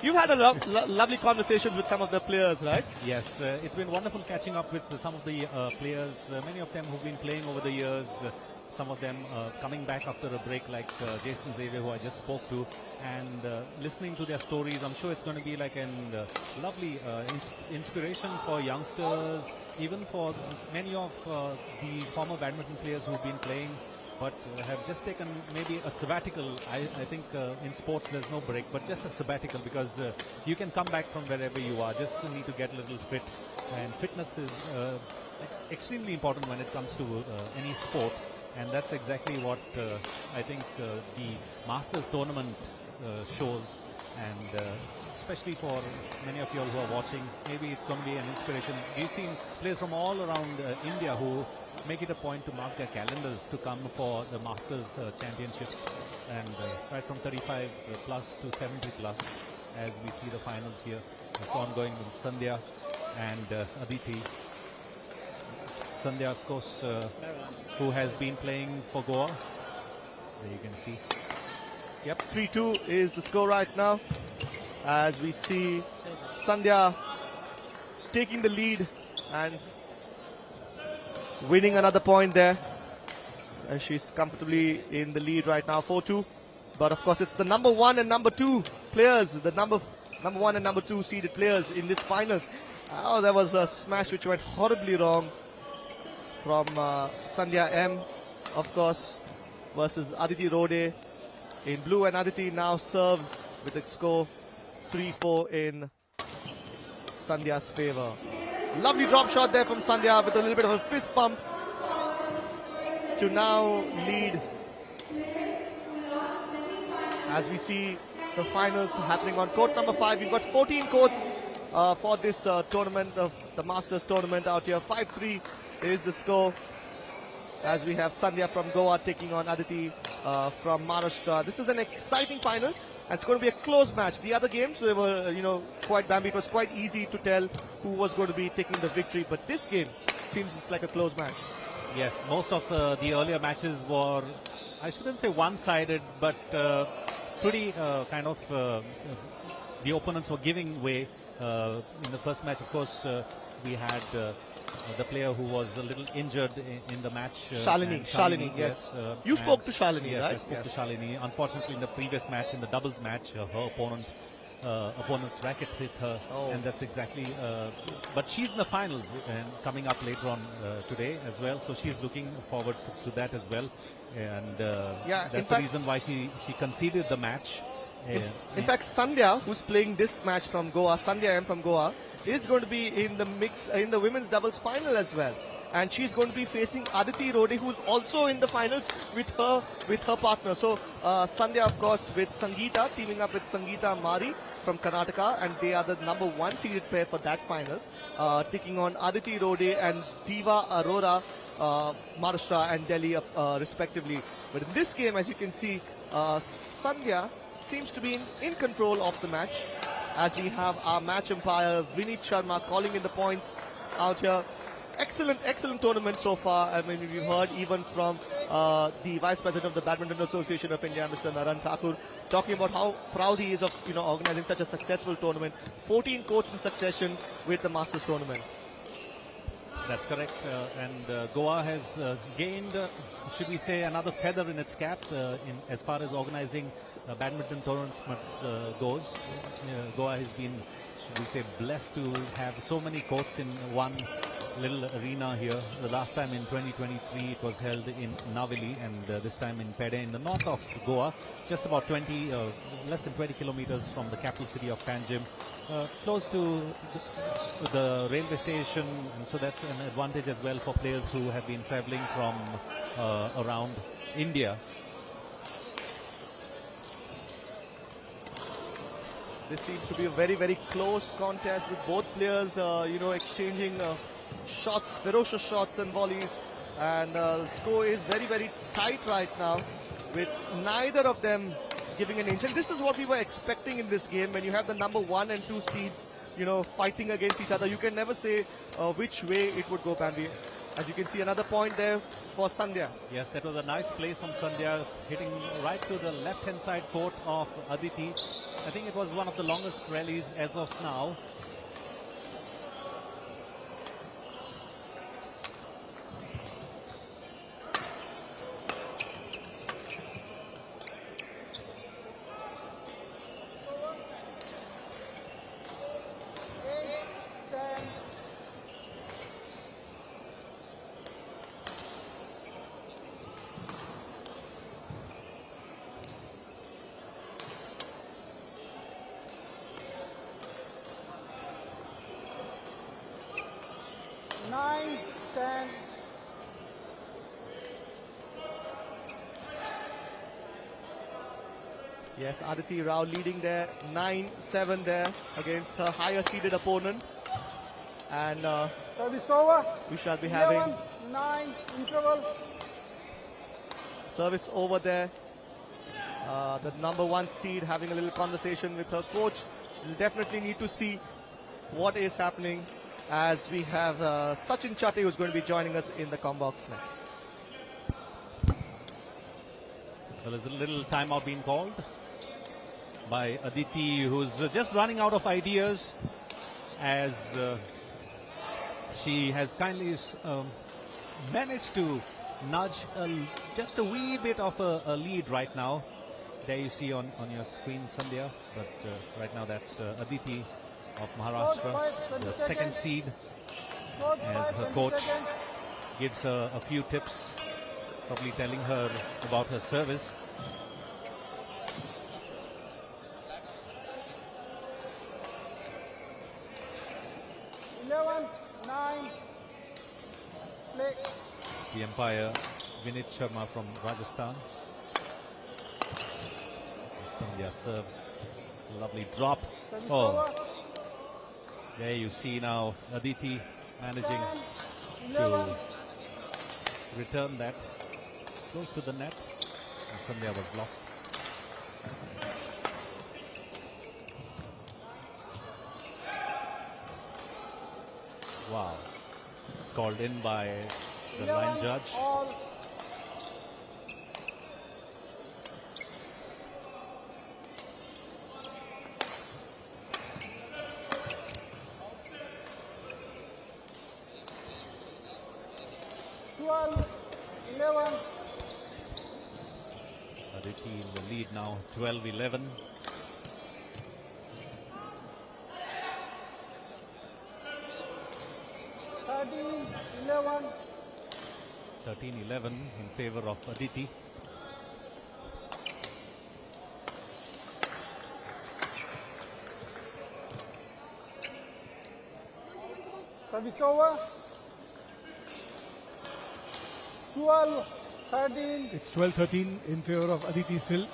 You've had a lovely conversation with some of the players, right? Yes, it's been wonderful catching up with some of the players, many of them who've been playing over the years, some of them coming back after a break, like Jason Xavier, who I just spoke to, and listening to their stories. I'm sure it's going to be like a lovely inspiration for youngsters, even for many of the former badminton players who've been playing but have just taken maybe a sabbatical. I think in sports there's no break, but just a sabbatical, because you can come back from wherever you are. Just need to get a little fit, and fitness is extremely important when it comes to any sport, and that's exactly what I think the Masters tournament shows, and especially for many of you all who are watching, maybe it's going to be an inspiration. We've seen players from all around India who make it a point to mark their calendars to come for the Masters championships, and right from 35 plus to 70 plus, as we see the finals here. It's ongoing with Sandhya and Aditi. Sandhya, of course, who has been playing for Goa. There you can see. Yep, 3-2 is the score right now, as we see Sandhya taking the lead and winning another point there. And she's comfortably in the lead right now, 4-2. But of course, it's the number 1 and number 2 players, the number 1 and number 2 seeded players in this finals. Oh, there was a smash which went horribly wrong from Sandhya M, of course, versus Aditi Rode in blue, and Aditi now serves with a score 3-4 in Sandhya's favor. Lovely drop shot there from Sandhya with a little bit of a fist pump to now lead, as we see the finals happening on court number 5. We've got 14 courts for this tournament, of the Masters tournament out here. 5-3 is the score, as we have Sandhya from Goa taking on Aditi from Maharashtra. This is an exciting final, and it's going to be a close match. The other games, they were, quite Bambi. It was quite easy to tell who was going to be taking the victory, but this game seems it's like a close match. Yes, most of the earlier matches were, I shouldn't say one-sided, but pretty the opponents were giving way. In the first match, of course, we had the player who was a little injured in the match. Shalini, yes. You spoke to Shalini, yes, right? Yes, I spoke to Shalini. Unfortunately, in the previous match, in the doubles match, her opponent opponent's racket hit her, and that's exactly. But she's in the finals and coming up later on today as well, so she's looking forward to that as well, and that's the reason why she conceded the match. In fact, Sandhya, who's playing this match from Goa, Sandhya M from Goa, is going to be in the mix in the women's doubles final as well. And she's going to be facing Aditi Rode, who's also in the finals with her partner. So Sandhya, of course, with Sangeeta, teaming up with Sangeeta Mari from Karnataka, and they are the number 1 seeded pair for that finals, taking on Aditi Rode and Diva Arora, Maharashtra and Delhi, respectively. But in this game, as you can see, Sandhya seems to be in control of the match, as we have our match umpire Vineet Sharma calling in the points out here. Excellent tournament so far. I mean, we've heard even from the Vice President of the Badminton Association of India, Mr. Naran Thakur, talking about how proud he is of organizing such a successful tournament. 14 courts in succession with the Masters tournament. That's correct, and Goa has gained, should we say, another feather in its cap as far as organizing badminton tournaments goes. Goa has been, should we say, blessed to have so many courts in one little arena here. The last time in 2023 it was held in Navili, and this time in Peddem in the north of Goa, just about less than 20 kilometers from the capital city of Panjim, close to the railway station, and so that's an advantage as well for players who have been traveling from around India. This seems to be a very close contest with both players exchanging shots, ferocious shots and volleys, and the score is very tight right now, with neither of them giving an inch. And this is what we were expecting in this game. When you have the number 1 and 2 seeds fighting against each other, you can never say which way it would go, Bambi. As you can see, another point there for Sandhya. Yes, that was a nice place from Sandhya, hitting right to the left-hand side court of Aditi. I think it was one of the longest rallies as of now. Yes, Aditi Rao leading there, 9-7 there against her higher seeded opponent. And service over. We shall be having 11-9 interval. Service over there. The number 1 seed having a little conversation with her coach. We'll definitely need to see what is happening, as we have Sachin Chate, who's going to be joining us in the Combox next. Well, there's a little timeout being called by Aditi, who's just running out of ideas, as she has kindly managed to nudge just a wee bit of a lead right now. There you see on your screen, Sandhya, but right now that's Aditi of Maharashtra, the second seed, as her coach gives her a few tips, probably telling her about her service. The umpire, Vineet Sharma from Rajasthan. Sandhya serves. It's a lovely drop. Oh, there you see now Aditi managing to return that close to the net. And Sandhya was lost. Wow. It's called in by the line judge. Aditi in the lead now, 12-11. 11. 13-11 in favor of Aditi. Service over. 12-13. It's 12-13 in favor of Aditi still.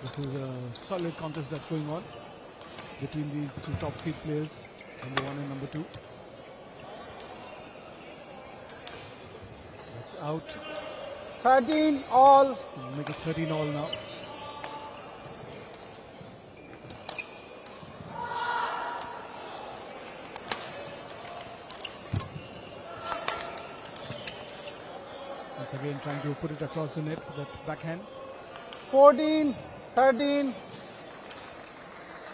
This is a solid contest that's going on between these two top seed players, number 1 and number 2. That's out. 13 all. Make it 13 all now. Once again trying to put it across the net for that backhand. 14-13.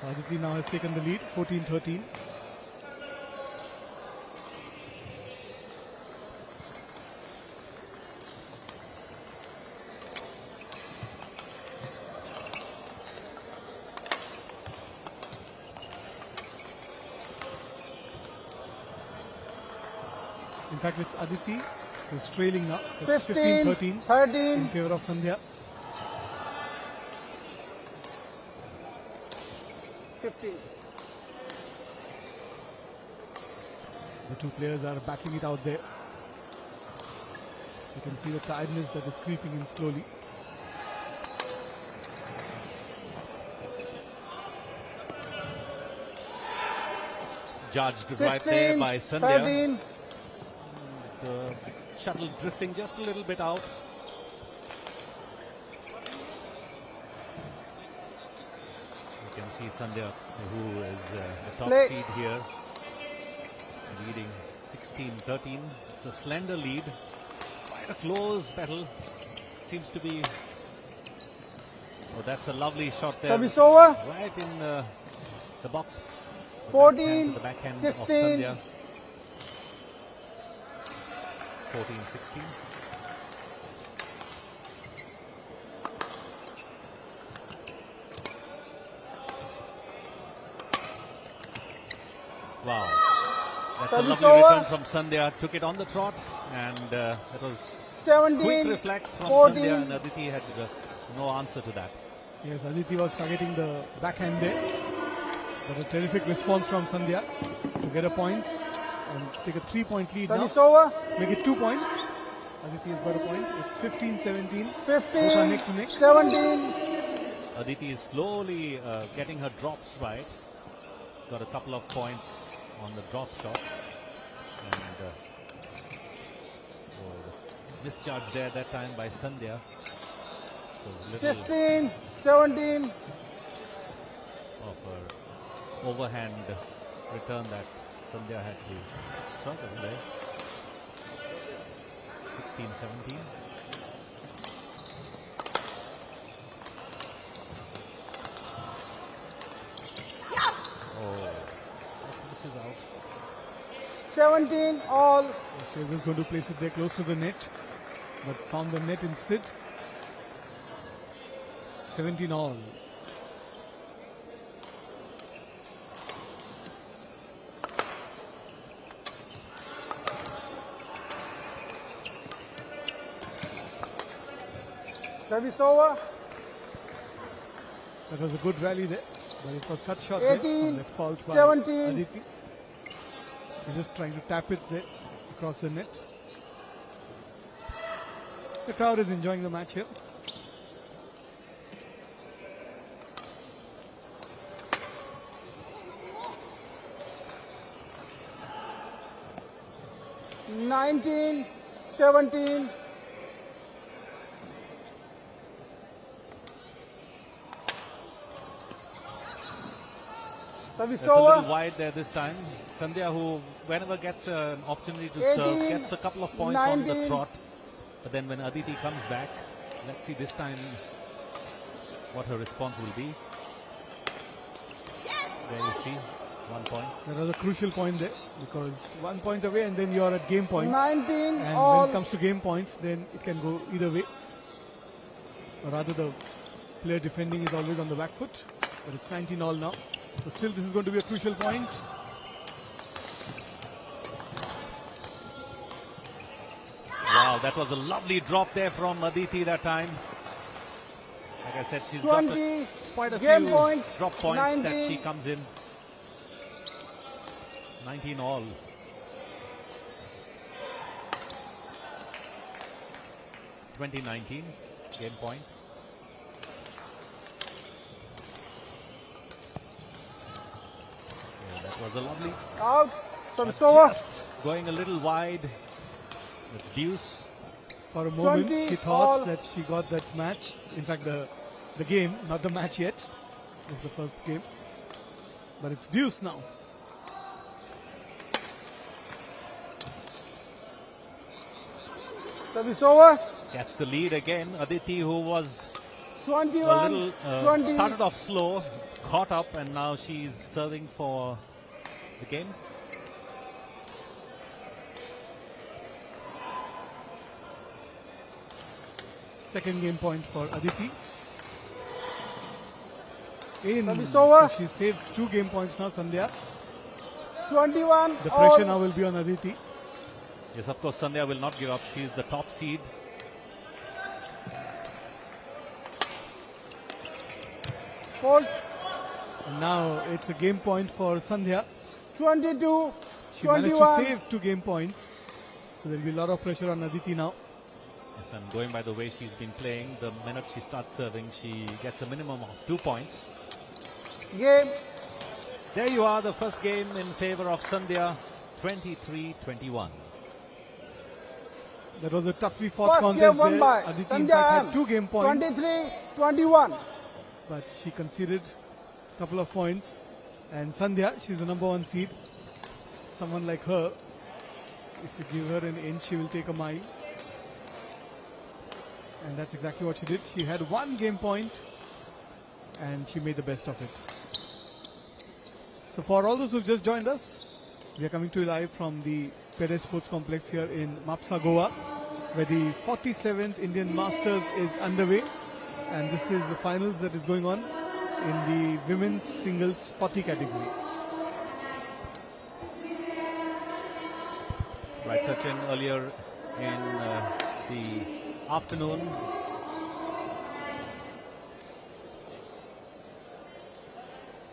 So Aditi now has taken the lead, 14-13. In fact, it's Aditi who's trailing now. It's 15-13 in favor of Sandhya. 15. The two players are battling it out there. You can see the tiredness that is creeping in slowly. Judged right there by Sandhya. 13. The shuttle drifting just a little bit out. You can see Sandhya, who is the top Play. seed here, leading 16-13. It's a slender lead. Quite a close battle. Seems to be... Oh, that's a lovely shot there. Service over. Right in the box. 14, The backhand 16. of Sandhya. 14-16. Wow. That's a Service lovely over. return from Sandhya. Took it on the trot, and that was 17, quick reflex from 14. Sandhya, and Aditi had no answer to that. Yes, Aditi was targeting the backhand there. But a terrific response from Sandhya to get a point and take a 3-point lead Service now. over. Make it 2 points. Aditi has got a point. It's 15-17. 15, Both are neck to neck. 17. Aditi is slowly getting her drops right. Got a couple of points on the drop shots. And misjudged there that time by Sandhya. So 16, 17. Of her overhand return that Sandhya had to struggle there. 16-17. Oh, this is out. 17 all. She was just going to place it there close to the net, but found the net instead. 17 all. Service over. That was a good rally there, but it was cut short 18, there on that fault by 17. Aditi. She's just trying to tap it there across the net. The crowd is enjoying the match here. $19, 17. Service That's a over. little wide there this time. Sandhya, who whenever gets an opportunity to 18, serve, gets a couple of points on the 19. trot. But then when Aditi comes back, let's see this time what her response will be. There you see, 1 point. That was a crucial point there, because 1 point away and then you are at game point. 19 And all. when it comes to game points, then it can go either way. Or rather, the player defending is always on the back foot. But it's 19 all now. So still, this is going to be a crucial point. Wow, that was a lovely drop there from Aditi that time. Like I said, she's got 20, quite a game few point, drop points that 19. she comes in. 19 all. (2019) game point. Yeah, that was a lovely. Out. Service-over. Just going a little wide. It's deuce. For a moment, 20 she thought all. that she got that match. In fact, the game, not the match yet. It's the first game. But it's deuce now. Service-over. Gets the lead again. Aditi, who was 21, a little 20. started off slow, caught up, and now she's serving for the game. Second game point for Aditi. Service-over. She saved 2 game points now, Sandhya. 21 The all. pressure now will be on Aditi. Yes, of course, Sandhya will not give up. She's the top seed. Fault. And now it's a game point for Sandhya. 22, She managed to 21. save 2 game points. So there will be a lot of pressure on Aditi now. Yes, and going by the way she's been playing, the minute she starts serving, she gets a minimum of 2 points. Game. There you are, the first game in favor of Sandhya, 23-21. That was a toughly fought First contest game won there. by Aditi in Sandhya fact M. had 2 game points. 23-21. But she conceded a couple of points. And Sandhya, she's the number 1 seed. Someone like her, if you give her an inch, she will take a mile. And that's exactly what she did. She had 1 game point and she made the best of it. So for all those who just joined us, we are coming to you live from the Peddem Sports Complex here in Mapusa, Goa, where the 47th Indian Masters is underway. And this is the finals that is going on in the women's singles 40 category. Right, Sachin, earlier in the afternoon,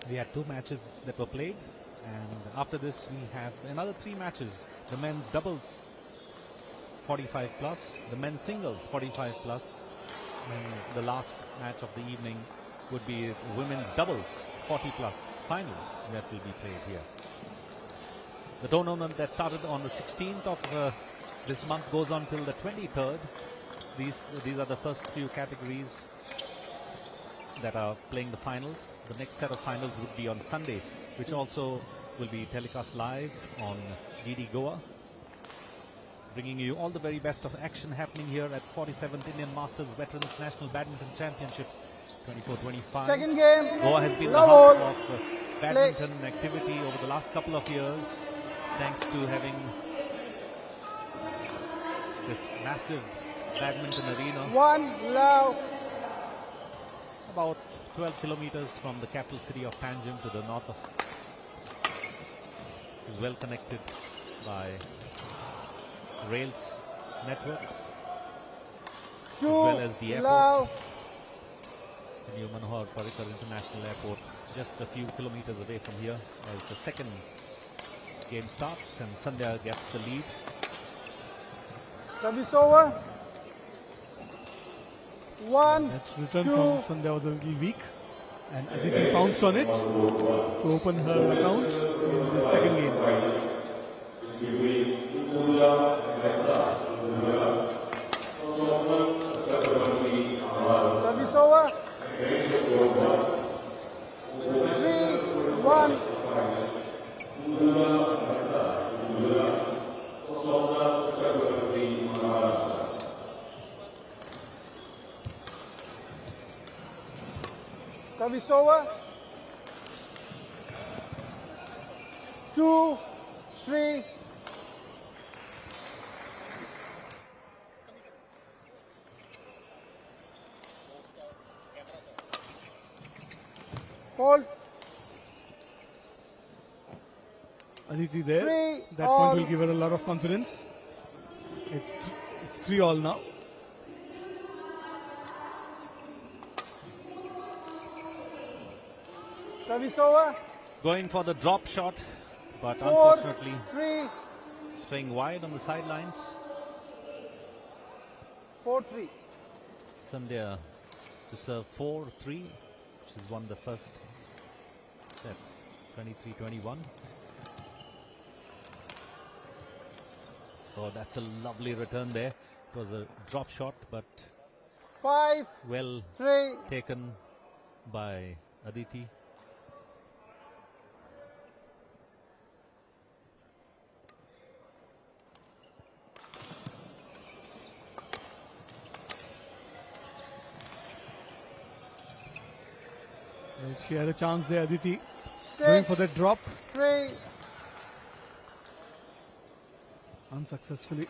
we had 2 matches that were played, and after this we have another 3 matches. The men's doubles 45 plus, the men's singles 45 plus, and the last match of the evening would be the women's doubles 40 plus finals that will be played here. The tournament that started on the 16th of this month goes on till the 23rd. These are the first few categories that are playing the finals. The next set of finals would be on Sunday, which also will be telecast live on DD Goa, bringing you all the very best of action happening here at 47th Indian Masters Veterans National Badminton Championships 24-25. Second game. Goa has been the Love hub all. of badminton activity over the last couple of years, thanks to having this massive badminton arena 1 love. about 12 kilometers from the capital city of Panjim to the north of. This is well connected by rails network as 2 well as the airport. love. The New Manohar Parrikar International Airport, just a few kilometers away from here, as the second game starts and Sandhya gets the lead. Service over. 1, That's return 2. from Sandhya was a little weak, and Aditi pounced on it to open her account in the second game. Service over. 3-1. Service over. 2, 3. Hold. Aditi there. 3 That all. point will give her a lot of confidence. It's It's 3-all now. Service over. Going for the drop shot, but 4, unfortunately 3, staying wide on the sidelines. 4-3. Sandhya to serve 4-3. She's won the first set, 23-21. Oh, that's a lovely return there. It was a drop shot, but 5, well 3. taken by Aditi. Well, she had a chance there, Aditi. 6, Going for that drop. 3. Unsuccessfully.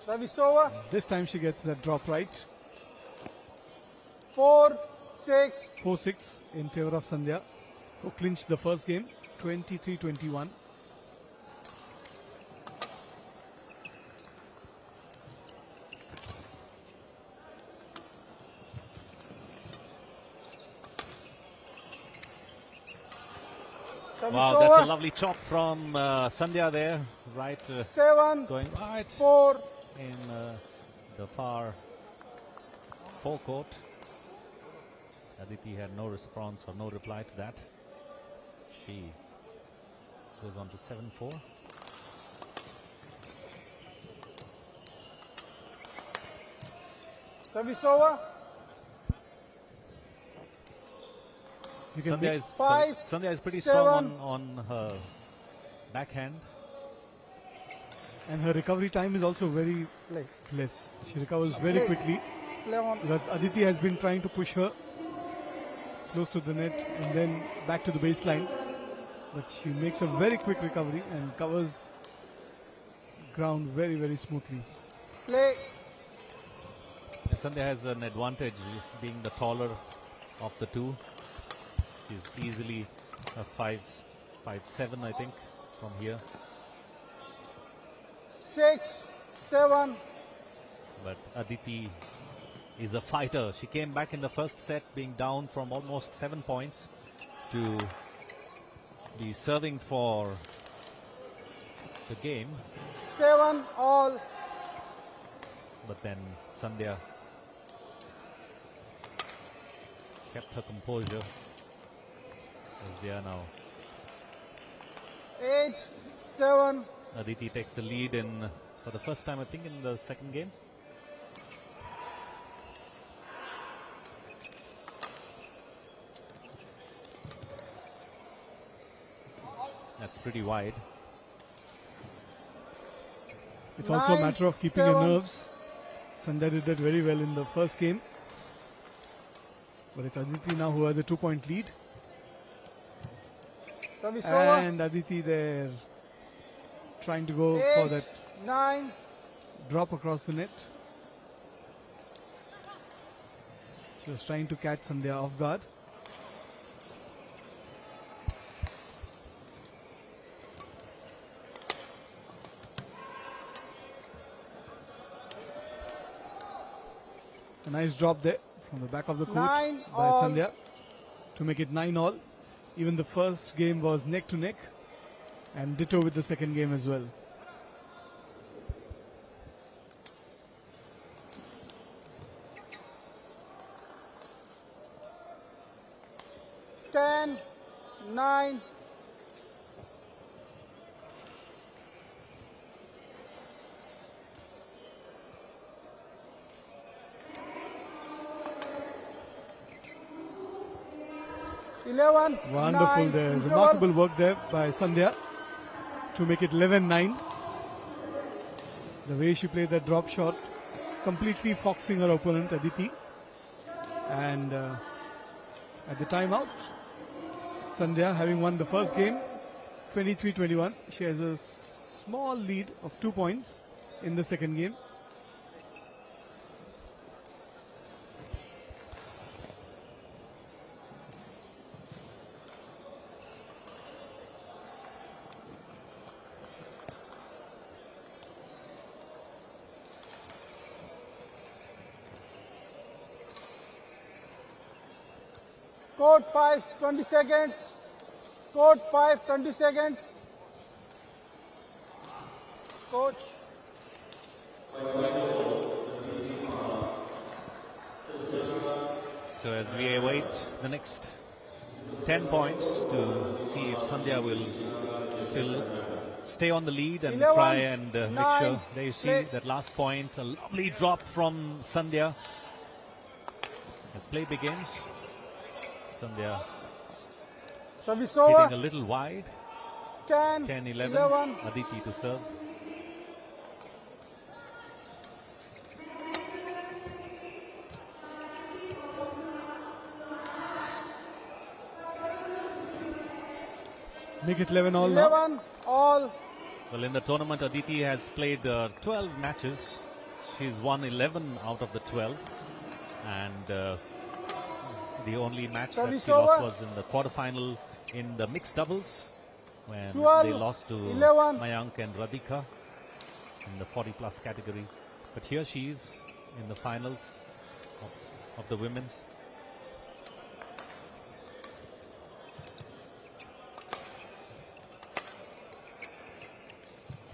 Service over. This time she gets that drop right. 4, 6. 4-6 in favor of Sandhya, who clinched the first game, 23-21. Wow, that's a lovely chop from Sandhya there, right? 7, going right 4. in the far forecourt. Aditi had no response or no reply to that. She goes on to 7-4. Service over. You can make Sandhya is pretty 7. strong on her backhand. And her recovery time is also very less. She recovers very quickly. Play on. Because Aditi has been trying to push her close to the net and then back to the baseline. But she makes a very quick recovery and covers ground very, very smoothly. Play. Sandhya has an advantage being the taller of the two. She's easily a 5'7", I think, from here. 6, 7. But Aditi is a fighter. She came back in the first set being down from almost 7 points to be serving for the game. 7 all. But then Sandhya kept her composure as they are now. 8, 7. Aditi takes the lead in for the first time, I think, in the second game. That's pretty wide. It's also a 9, matter of keeping 7. your nerves. Sandhya did that very well in the first game. But it's Aditi now who has the 2-point lead. Service over. And Aditi there trying to go 8, for that 9. drop across the net. She was trying to catch Sandhya off guard. A nice drop there from the back of the court 9 by all. Sandhya to make it 9-all. Even the first game was neck to neck, and ditto with the second game as well. Ten, 9. Eleven. Wonderful 9, there. interval. Remarkable work there by Sandhya to make it 11-9. The way she played that drop shot, completely foxing her opponent Aditi. And at the timeout, Sandhya, having won the first game 23-21, she has a small lead of 2 points in the second game. Court 5, 20 seconds. Court 5, 20 seconds. Coach. So as we await the next 10 points to see if Sandhya will still stay on the lead and 11, try and make 9, sure. There you see play. that last point, a lovely drop from Sandhya. As play begins, Sandhya Service hitting over. a little wide. 10, 10, 11, 11. Aditi to serve. Make it 11 all now. 11 all. Well, in the tournament, Aditi has played 12 matches. She's won 11 out of the 12. And the only match that Service she lost over. was in the quarterfinal in the mixed doubles, when 12, they lost to 11. Mayank and Radhika in the 40-plus category. But here she is in the finals of the women's.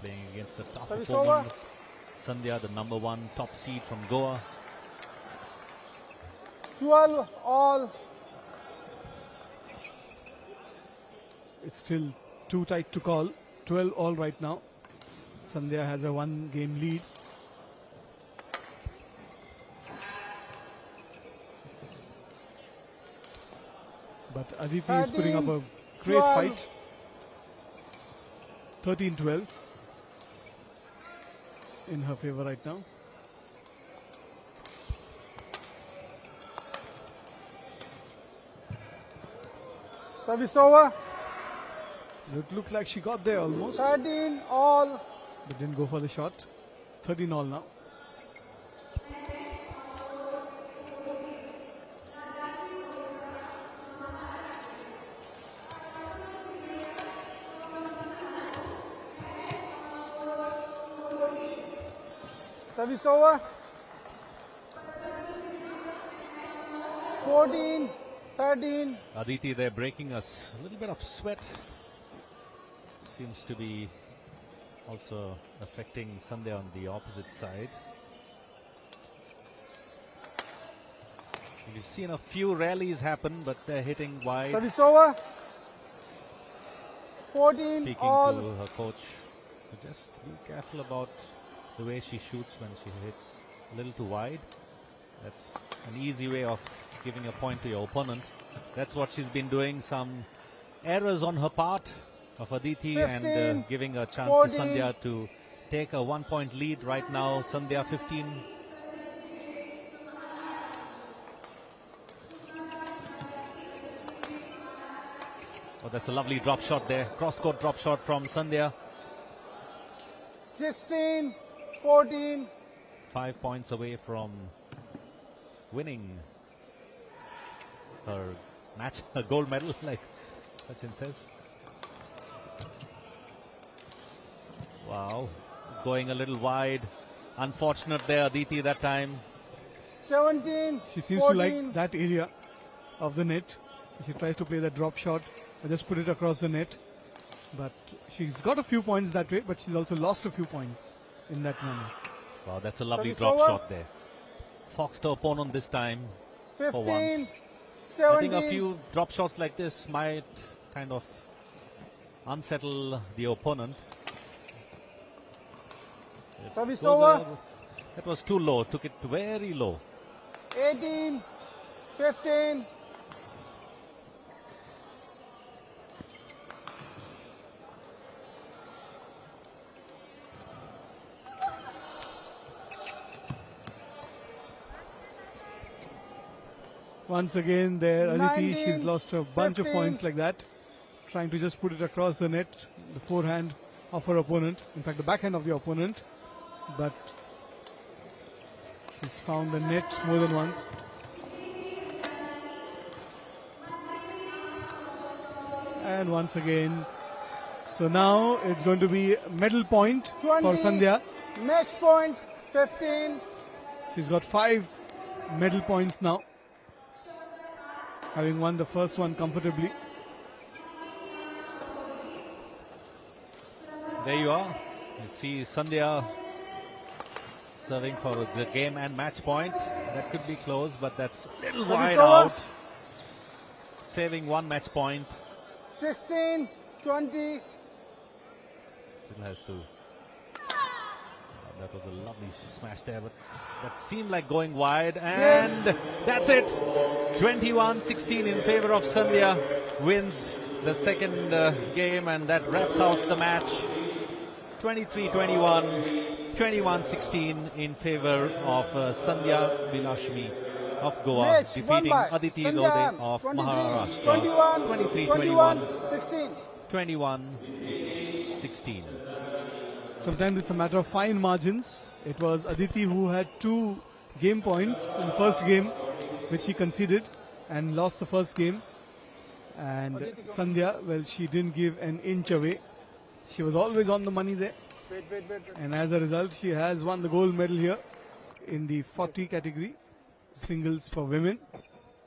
Playing against a tough Service opponent. over. Sandhya, the number 1 top seed from Goa. 12 all. It's still too tight to call. 12 all right now. Sandhya has a 1-game lead. But Aditi is putting up a great 12. fight. 13-12 in her favor right now. Service over. It looked like she got there almost, 13 all. but didn't go for the shot. It's 13 all now. Service over. 14, 13. Aditi there breaking a little bit of sweat. Seems to be also affecting Sandhya on the opposite side. We've seen a few rallies happen, but they're hitting wide. Service over. 14 Speaking all. to her coach, just be careful about the way she shoots when she hits a little too wide. That's an easy way of giving a point to your opponent. That's what she's been doing. Some errors on her part of Aditi 15, and giving a chance 14. to Sandhya to take a 1-point lead right now. Sandhya 15. Oh, that's a lovely drop shot there. Cross-court drop shot from Sandhya. 16, 14. 5 points away from winning her match, a gold medal, like Sachin says. Wow, going a little wide. Unfortunate there, Aditi, that time. 17, She seems 14. to like that area of the net. She tries to play that drop shot or just put it across the net. But she's got a few points that way, but she's also lost a few points in that manner. Wow, that's a lovely Service drop over. shot there. Foxed her opponent this time for 15, once. I 17. think a few drop shots like this might kind of unsettle the opponent. Service Those over. are- That was too low, took it very low. 18, 15. Once again there, Aditi, 19, she's lost a bunch of 15. points like that. Trying to just put it across the net, the forehand of her opponent. In fact, the backhand of the opponent. But she's found the net more than once. And once again, so now it's going to be medal point 20. for Sandhya. Match point, 15. She's got 5 medal points now. having won the first one comfortably. There you are. You see Sandhya serving for the game and match point. That could be close, but that's a little wide out. Saving one match point. 16, 20. Still has to. That was a lovely smash there, but that seemed like going wide, and that's it. 21-16 in favor of Sandhya, wins the second game, and that wraps out the match. 23-21, 21-16 in favor of Sandhya Vilashmi of Goa, Match defeating Aditi Lode of Maharashtra. 23-21, 21-16. Sometimes it's a matter of fine margins. It was Aditi who had 2 game points in the first game, which he conceded and lost the first game. And Sandhya, well, she didn't give an inch away. She was always on the money there. And as a result, she has won the gold medal here in the 40 category, singles for women.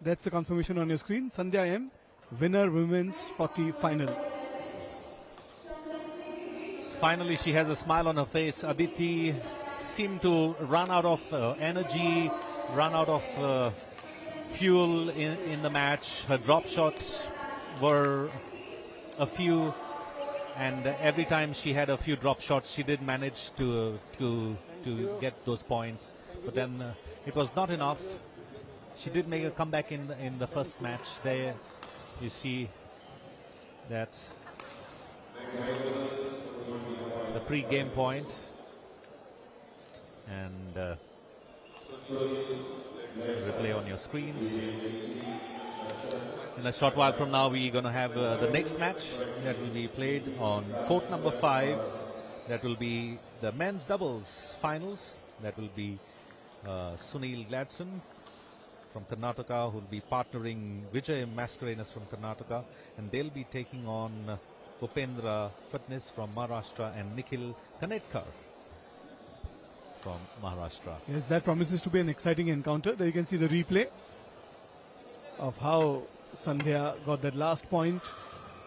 That's the confirmation on your screen. Sandhya M, winner women's 40 final. Finally, she has a smile on her face. Aditi seemed to run out of energy, run out of fuel in the match. Her drop shots were a few, and every time she had a few drop shots, she did manage to get those points. But then it was not enough. She did make a comeback in the first match. There, you see, that's the pre-game point, and replay on your screens. In a short while from now, we're going to have the next match that will be played on court number 5. That will be the men's doubles finals. That will be Sunil Gladson from Karnataka, who will be partnering Vijay Mascarenas from Karnataka, and they'll be taking on Upendra Fitness from Maharashtra and Nikhil Kanetkar from Maharashtra. Yes, that promises to be an exciting encounter. There you can see the replay of how Sandhya got that last point,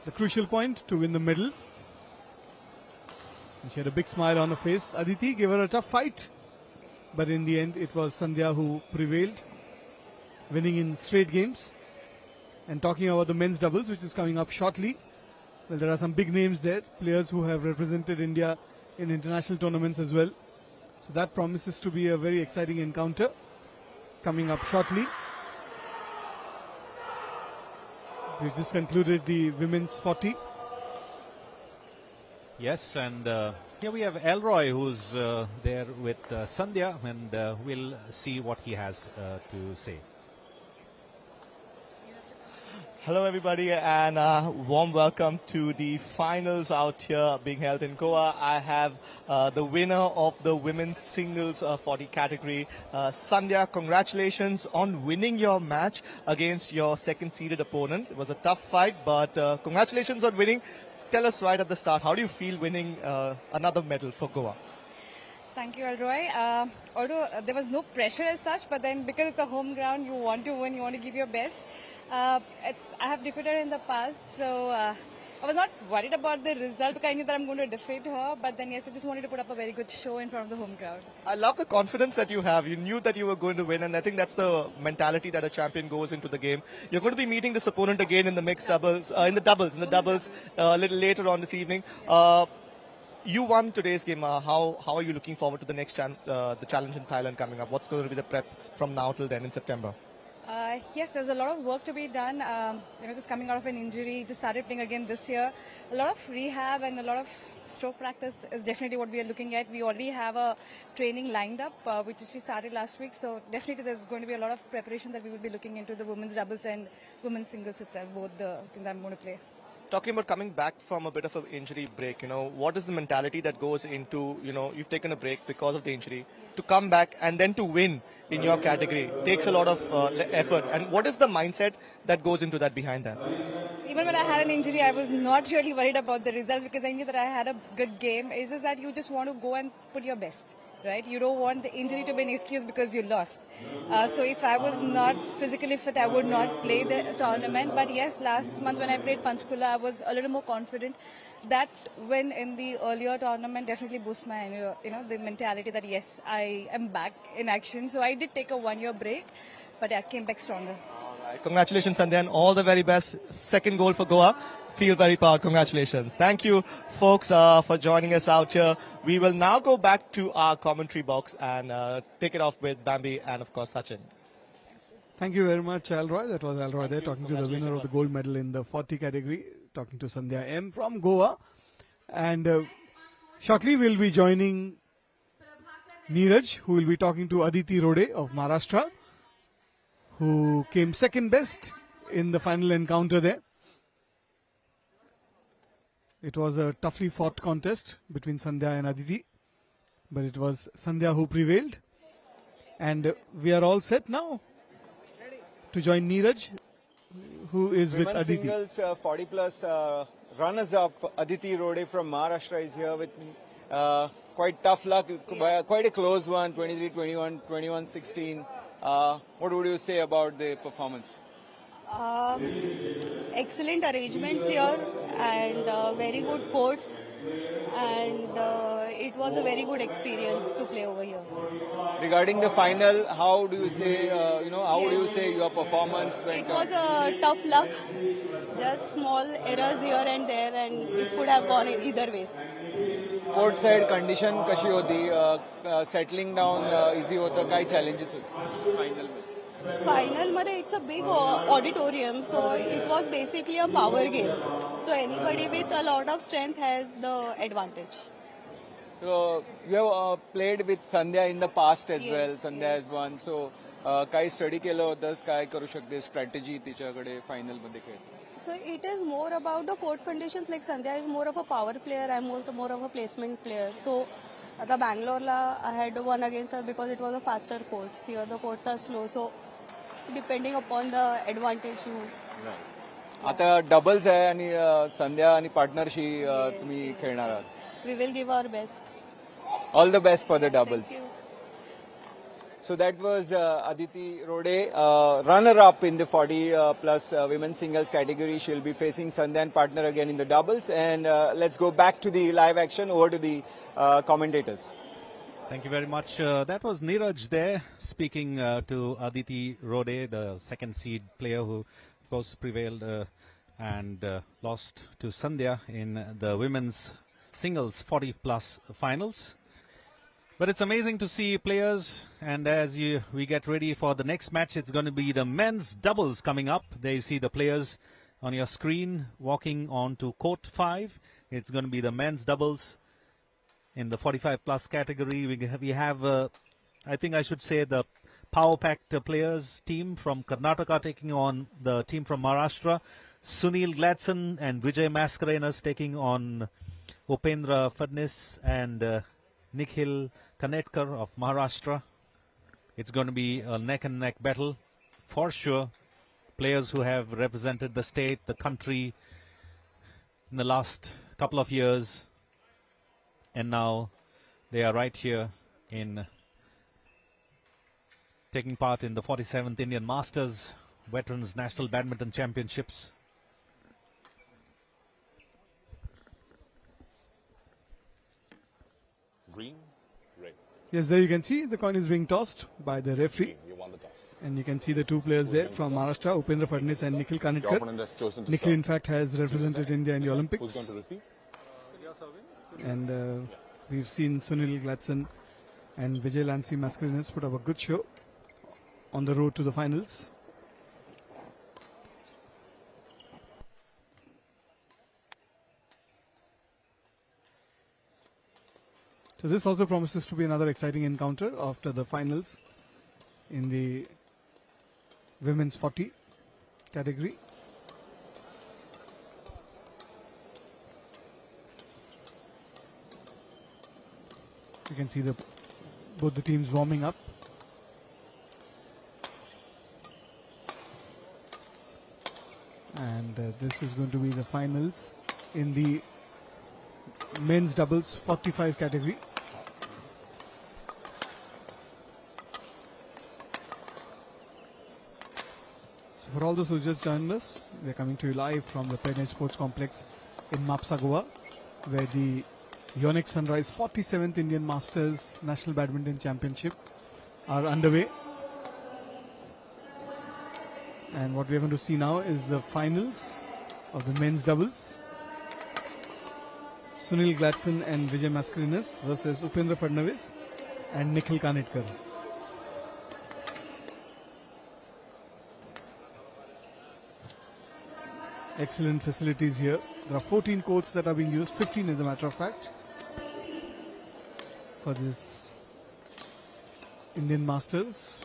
the crucial point to win the medal. And she had a big smile on her face. Aditi gave her a tough fight, but in the end it was Sandhya who prevailed, winning in straight games. And talking about the men's doubles, which is coming up shortly, well, there are some big names there, players who have represented India in international tournaments as well. So that promises to be a very exciting encounter coming up shortly. We've just concluded the women's 40. Yes, and here we have Elroy, who's there with Sandhya, and we'll see what he has to say. Hello everybody, and warm welcome to the finals out here being held in Goa. I have the winner of the women's singles 40 category. Sandhya, congratulations on winning your match against your second seeded opponent. It was a tough fight, but congratulations on winning. Tell us right at the start, how do you feel winning another medal for Goa? Thank you, Elroy. Although there was no pressure as such, but then because it's a home ground, you want to win, you want to give your best. I have defeated her in the past, so I was not worried about the result because I knew that I'm going to defeat her. But then, yes, I just wanted to put up a very good show in front of the home crowd. I love the confidence that you have. You knew that you were going to win, and I think that's the mentality that a champion goes into the game. You're going to be meeting this opponent again in the mixed doubles, in the doubles a little later on this evening. You won today's game. How are you looking forward to the next the challenge in Thailand coming up? What's going to be the prep from now till then in September? Yes, there's a lot of work to be done. Just coming out of an injury, just started playing again this year. A lot of rehab and a lot of stroke practice is definitely what we are looking at. We already have a training lined up, which we started last week. So definitely there's going to be a lot of preparation that we will be looking into the women's doubles and women's singles itself, both the things that I'm going to play. Talking about coming back from a bit of an injury break, what is the mentality that goes into, you've taken a break because of the injury, to come back and then to win in your category? It takes a lot of effort. And what is the mindset that goes into that behind that? Even when I had an injury, I was not really worried about the result because I knew that I had a good game. It's just that you just want to go and put your best. right? You don't want the injury to be an excuse because you lost. So if I was not physically fit, I would not play the tournament. But yes, last month when I played Panchkula, I was a little more confident. That win in the earlier tournament definitely boosted my, the mentality that yes, I am back in action. So I did take a 1-year break, but I came back stronger. All right. Congratulations, Sandhya, and all the very best. Second goal for Goa. Feel very proud. Congratulations. Thank you, folks, for joining us out here. We will now go back to our commentary box and take it off with Bambi and, of course, Sachin. Thank you very much, Alroy. That was Alroy there talking to the winner of the gold medal in the 40 category, talking to Sandhya M from Goa. And shortly we'll be joining Neeraj, who will be talking to Aditi Rode of Maharashtra, who came second best in the final encounter there. It was a toughly fought contest between Sandhya and Aditi, but it was Sandhya who prevailed. And we are all set now to join Neeraj, who is with Women's Aditi. singles 40 plus runners-up Aditi Rode from Maharashtra is here with me. Quite tough luck, quite a close one, 23-21, 21-16. What would you say about the performance? Excellent arrangements here and very good courts, and it was a very good experience to play over here. Regarding the final, how do you say, how would you say your performance went? It was a tough luck, just small errors here and there, and it could have gone in either ways. Court side condition कशी होती, settling down easy होतं, काय challenges होते final में? Final मध्ये it's a big auditorium, so it was basically a power game. So anybody with a lot of strength has the advantage. So you have played with Sandhya in the past as well. Sandhya has won. So काय study केलं होतंस, काय करू शकते strategy तिच्याकडे final मध्ये खेळताना? So it is more about the court conditions. Like Sandhya is more of a power player. I'm also more of a placement player. So at the Bangalore, I had won against her because it was a faster courts. Here the courts are slow. So depending upon the advantage you. आता doubles आहे आणि संध्या आणि पार्टनरशी तुम्ही खेळणार आहात. We will give our best. All the best for the doubles. So that was Aditi Rode, runner-up in the 40 plus women's singles category. She'll be facing Sandhya and partner again in the doubles. And let's go back to the live action, over to the commentators. Thank you very much. That was Neeraj there speaking to Aditi Rode, the second seed player who, of course, prevailed and lost to Sandhya in the women's singles 40 plus finals. But it's amazing to see players, and as we get ready for the next match, it's going to be the men's doubles coming up. There you see the players on your screen walking on to court 5. It's going to be the men's doubles in the 45 plus category. We have I think I should say the power-packed players team from Karnataka taking on the team from Maharashtra. Sunil Gladson and Vijay Mascarenas taking on Upendra Fadnis and Nikhil Kanetkar of Maharashtra. It's going to be a neck-and-neck battle for sure. Players who have represented the state, the country in the last couple of years, and now they are right here in taking part in the 47th Indian Masters Veterans National Badminton Championships. Green, red. Yes, there you can see the coin is being tossed by the referee. You won the toss. And you can see the two players there from Maharashtra, Upendra Fadnis and Nikhil Kanetkar. Nikhil, in fact, has represented India in the Olympics. Who's going to receive? And we've seen Sunil Gladson and Vijay Mascarenas put up a good show on the road to the finals. So this also promises to be another exciting encounter after the finals in the women's 40 category. You can see both the teams warming up. And this is going to be the finals in the men's doubles 45 category. for all those who just joined us, we're coming to you live from the Peddem Sports Complex in Mapusa, Goa, where the Yonex Sunrise 47th Indian Masters National Badminton Championship are underway. And what we're going to see now is the finals of the men's doubles. Sunil Gladson and Vijay Mascarenhas versus Upendra Fadnavis and Nikhil Kanetkar. Excellent facilities here. There are 14 courts that are being used, 15 as a matter of fact, for this Indian Masters.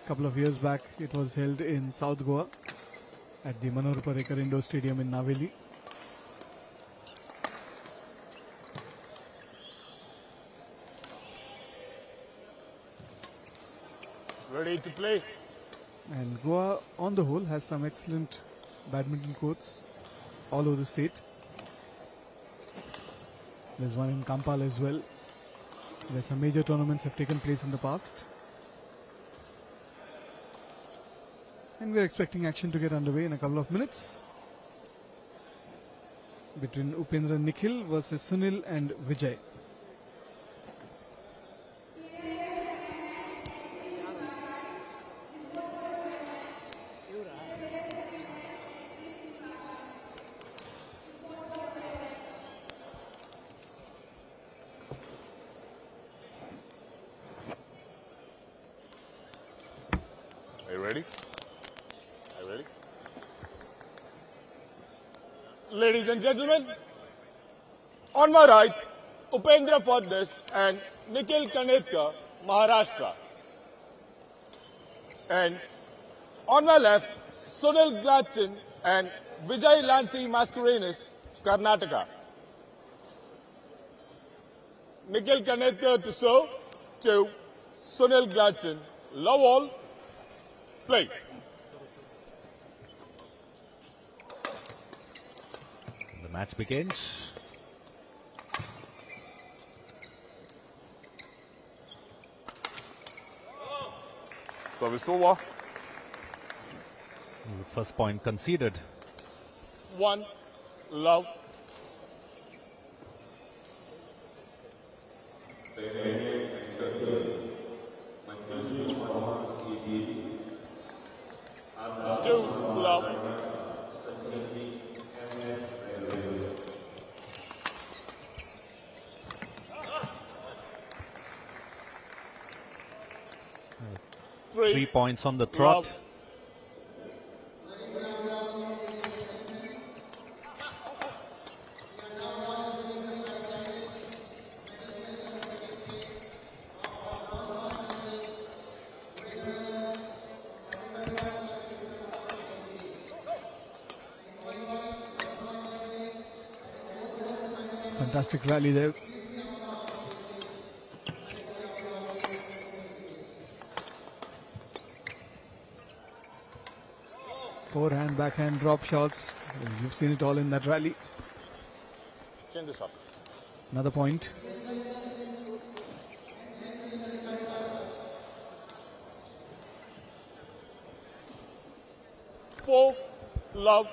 A couple of years back it was held in South Goa at the Manohar Parrikar Indoor Stadium in Naveli. Ready to play. And Goa on the whole has some excellent badminton courts all over the state. There's one in Kampala as well, where some major tournaments have taken place in the past. And we're expecting action to get underway in a couple of minutes between Upendra and Nikhil versus Sunil and Vijay. Are you ready? Are you ready? Ladies and gentlemen, on my right, Upendra Fadnavis and Nikhil Kanetkar, Maharashtra. And on my left, Sunil Gladson and Vijay Mascarenhas, Karnataka. Nikhil Kanetkar to serve to Sunil Gladson. Love all. Play. The match begins. Service over. The first point conceded. 1 love. Two love. Three points on the trot. Love. Fantastic rally there. Forehand, backhand, drop shots. You've seen it all in that rally. Change this up. Another point. Four love.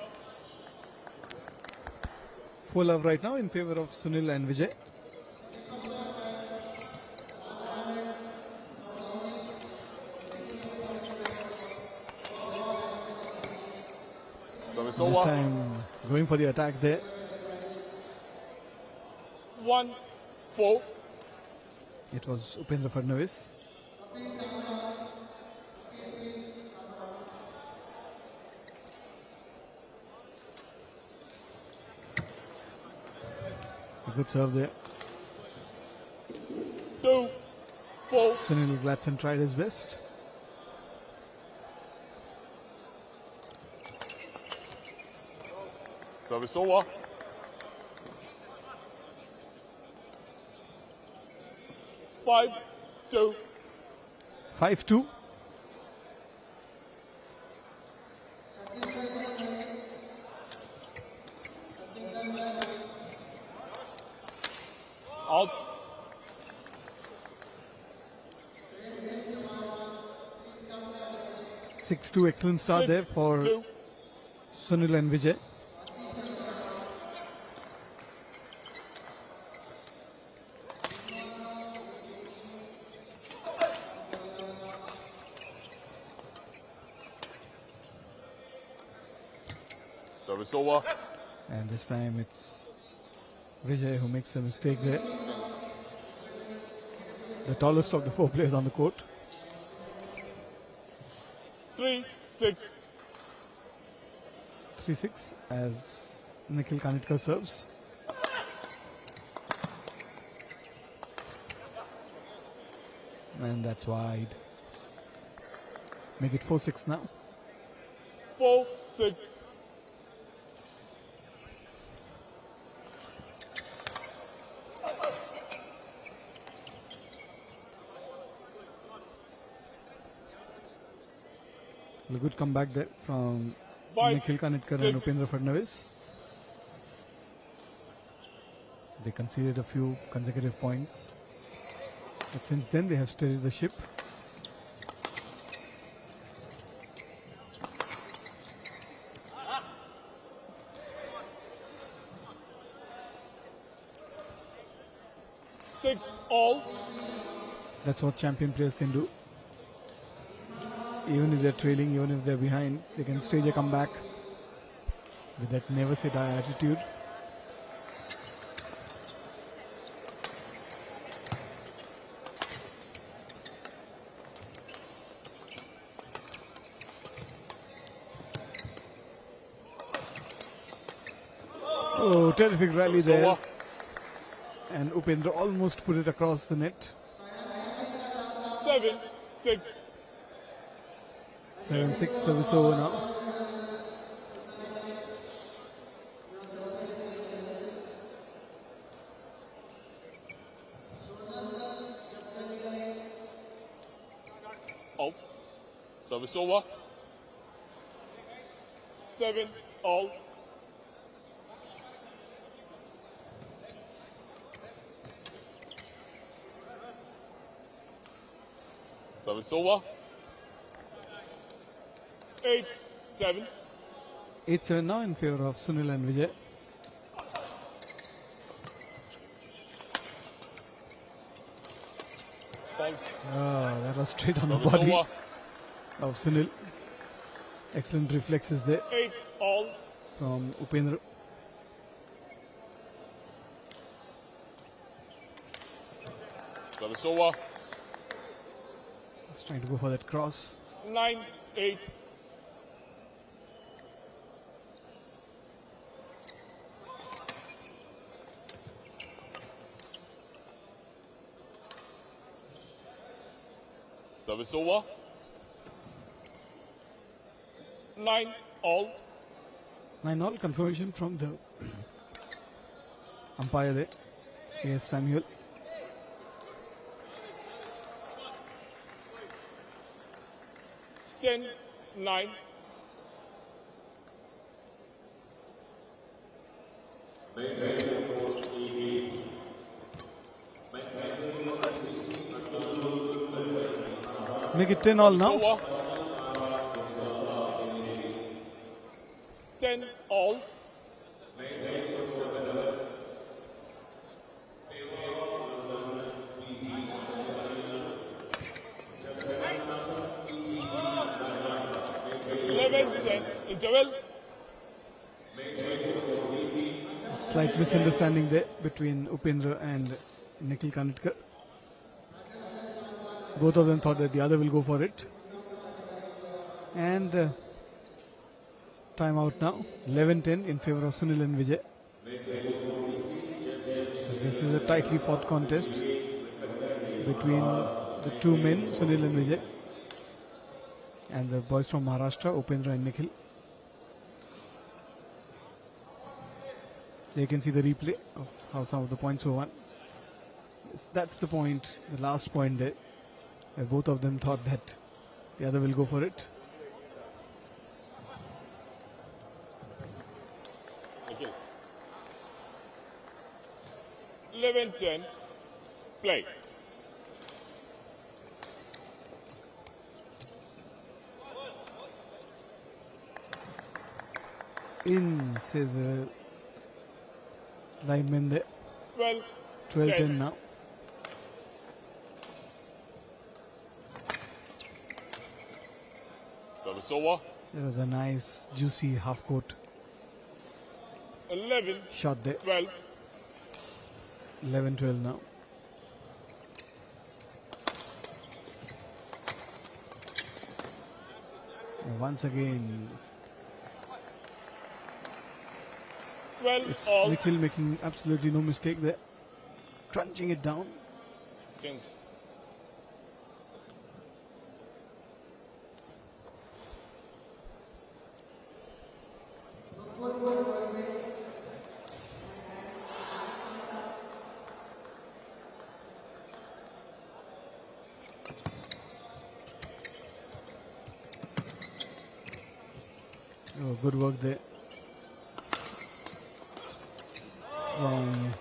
4 love right now in favor of Sunil and Vijay. Service This over. time going for the attack there. 1-4. It was Upendra Fadnavis. A good serve there. 2-4. Sunil Gladson tried his best. Service over. 5-2. 5-2. Out. 6-2, excellent start there for Sunil and Vijay. Service over. And this time it's Vijay who makes a mistake there. The tallest of the 4 players on the court. 3-6. 3-6 as Nikhil Kanitkar serves. And that's wide. Make it 4-6 now. 4-6. A good comeback there from 5, Nikhil Kanitkar 6. and Upendra Fadnavis. They conceded a few consecutive points, but since then they have steadied the ship. Six all. That's what champion players can do. Even if they're trailing, even if they're behind, they can stage a comeback with that never say die attitude. Oh, terrific rally there. And Upendra almost put it across the net. 7-6. 7-6, service over now. Out. Service over. 7 all. Service over. 8-7. 8-7 now in favor of Sunil and Vijay. That was straight on the Service body over. of Sunil. Excellent reflexes there 8 all. from Upendra. Service over. He's trying to go for that cross. 9-8. Service over. 9 all. 9 all, confirmation from the umpire there. Yes, Samuel. Ten, 9. Make it 10 all now. Over. 10 all. Interval. Slight misunderstanding there between Upendra and Nikhil Kanitkar. Both of them thought that the other will go for it. And time out now. 11-10 in favor of Sunil and Vijay. This is a tightly fought contest between the two men, Sunil and Vijay, and the boys from Maharashtra, Upendra and Nikhil. There you can see the replay of how some of the points were won. That's the point, the last point there, where both of them thought that the other will go for it. Okay. 11-10. Play. in, says the lineman there. 12-10 now. Service over. There was a nice, juicy half-court 11. shot there. 12. 11-12 now. And once again, 12 it's all. Nikhil making absolutely no mistake there. Crunching it down. Change. Oh, good work there from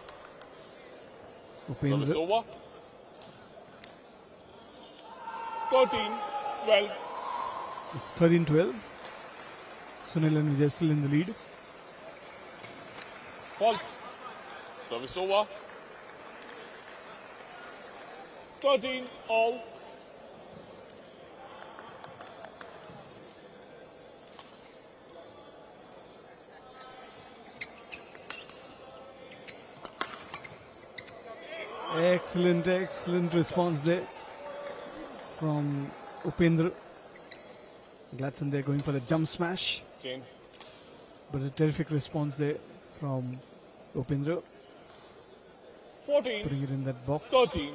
Service Upendra. over. 13. 12. It's 13-12. Sunil and Vijay still in the lead. Fault. Service over. 13 all. Excellent response there from Upendra. Gladson there going for the jump smash. Change. But a terrific response there from Upendra. 14. Putting it in that box. 13.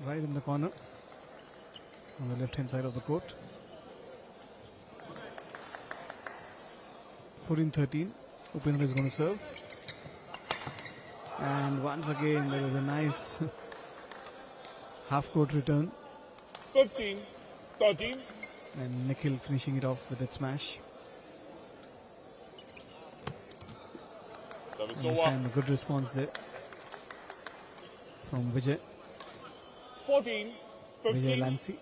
Right in the corner. On the left hand side of the court. 14-13. Upendra is going to serve. And once again there was a nice half-court return. 15. 13. And Nikhil finishing it off with that smash. Service And this over. time a good response there from Vijay. 14. Vijay 15. Lancy.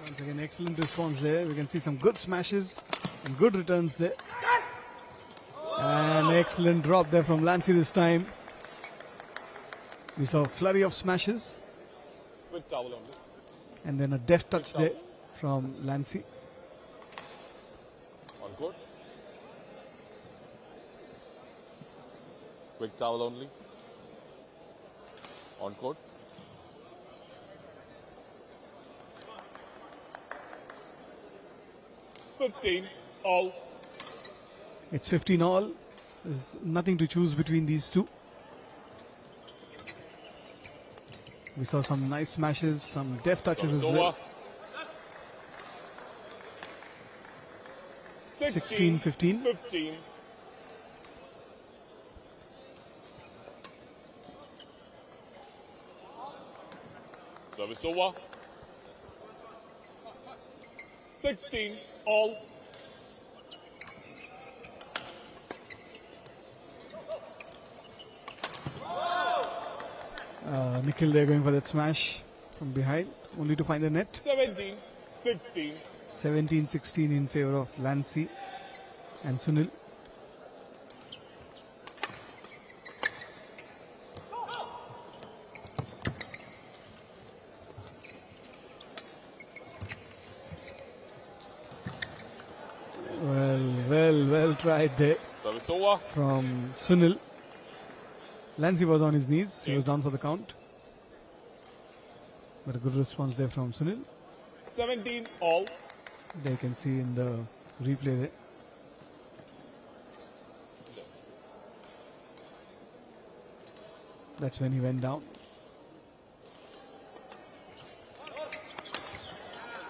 Once again, excellent response there. We can see some good smashes and good returns there. An excellent drop there from Lancy this time. We saw a flurry of smashes With towel only. and then a deft touch there from Lancy. On court. Quick towel only. On court. $15 all. It's 15 all. There's nothing to choose between these two. We saw some nice smashes, some deft touches as Service well. over. 16-15. 15. Service over. 16 all. Nikhil there going for that smash from behind, only to find the net. 17, 16. 17-16 in favor of Lancy and Sunil. Well tried there Service over. from Sunil. Lancy was on his knees. He was down for the count. But a good response there from Sunil. 17 all. There you can see in the replay there. That's when he went down.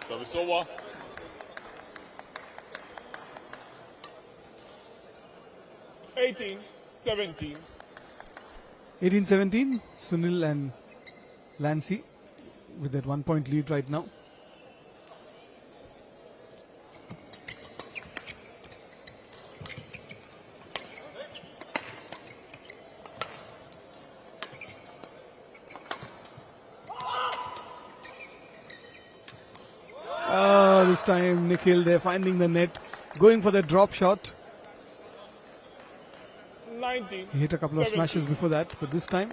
Service over. $18, 17. 18-17, Sunil and Lancy with that 1 point lead right now. this time Nikhil, they're finding the net, going for the drop shot. 19. He hit a couple of 17. smashes before that, but this time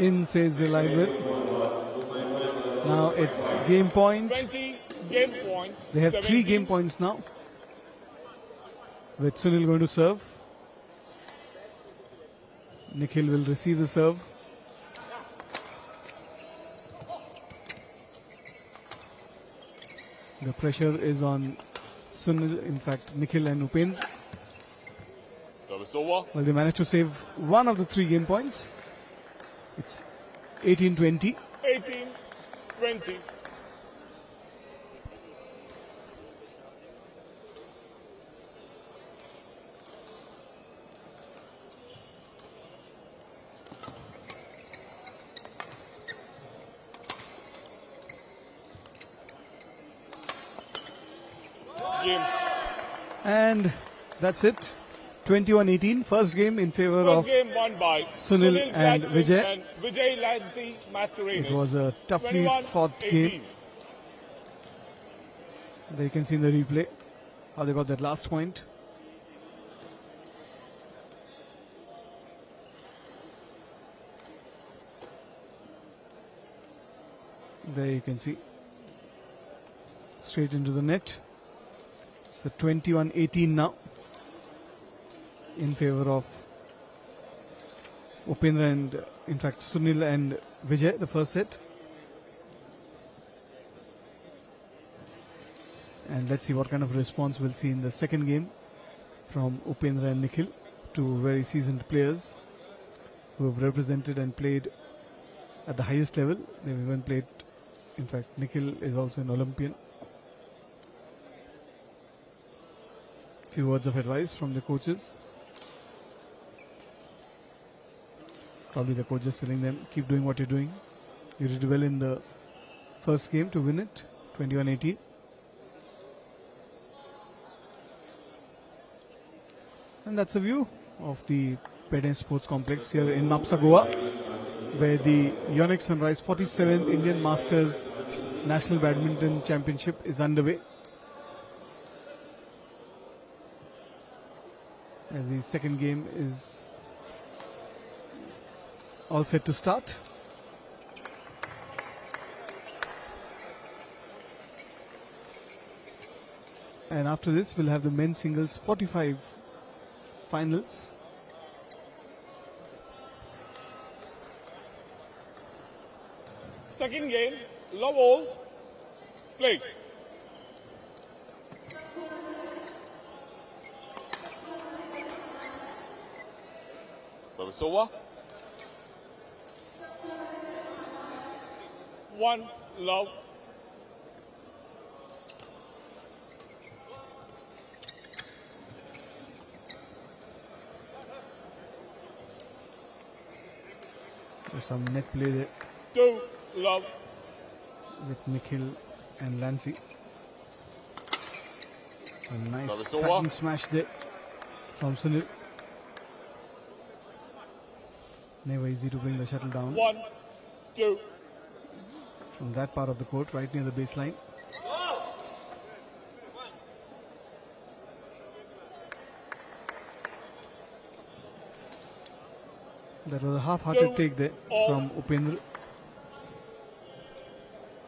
in says the lineman. Now it's game point. 20. Game point. They have 3 17. game points now. With Sunil going to serve. Nikhil will receive the serve. The pressure is on Sunil, in fact Nikhil and Upendra. Service over. Well, they managed to save one of the 3 game points. It's 18-20. 18. 20. Game. And that's it. 21-18. First game in favor First of game won by Sunil and Gladson Vijay. and Vijay Lancy Mascarenas. It was a toughly 21, fought 18. game. There you can see in the replay how they got that last point. There you can see. Straight into the net. So 21-18 now. In favor of Upendra and in fact Sunil and Vijay, the first set. And let's see what kind of response we'll see in the second game from Upendra and Nikhil, two very seasoned players who have represented and played at the highest level. They've even played, in fact Nikhil is also an Olympian. Few words of advice from the coaches. Probably the coach is telling them, keep doing what you're doing. You did well in the first game to win it, 21-18. And that's a view of the Peddem Sports Complex here in Mapusa, Goa, where the Yonex Sunrise 47th Indian Masters National Badminton Championship is underway. As the second game is all set to start. And after this, we'll have the men's singles 45 finals. Second game, love all. Play. Service over. 1 love. There's some net play there 2 love. with Nikhil and Lancy. A nice Service over. cracking smash there from Sunil. Never easy to bring the shuttle down 1 2. from that part of the court, right near the baseline. That was a half-hearted take there from Upendra.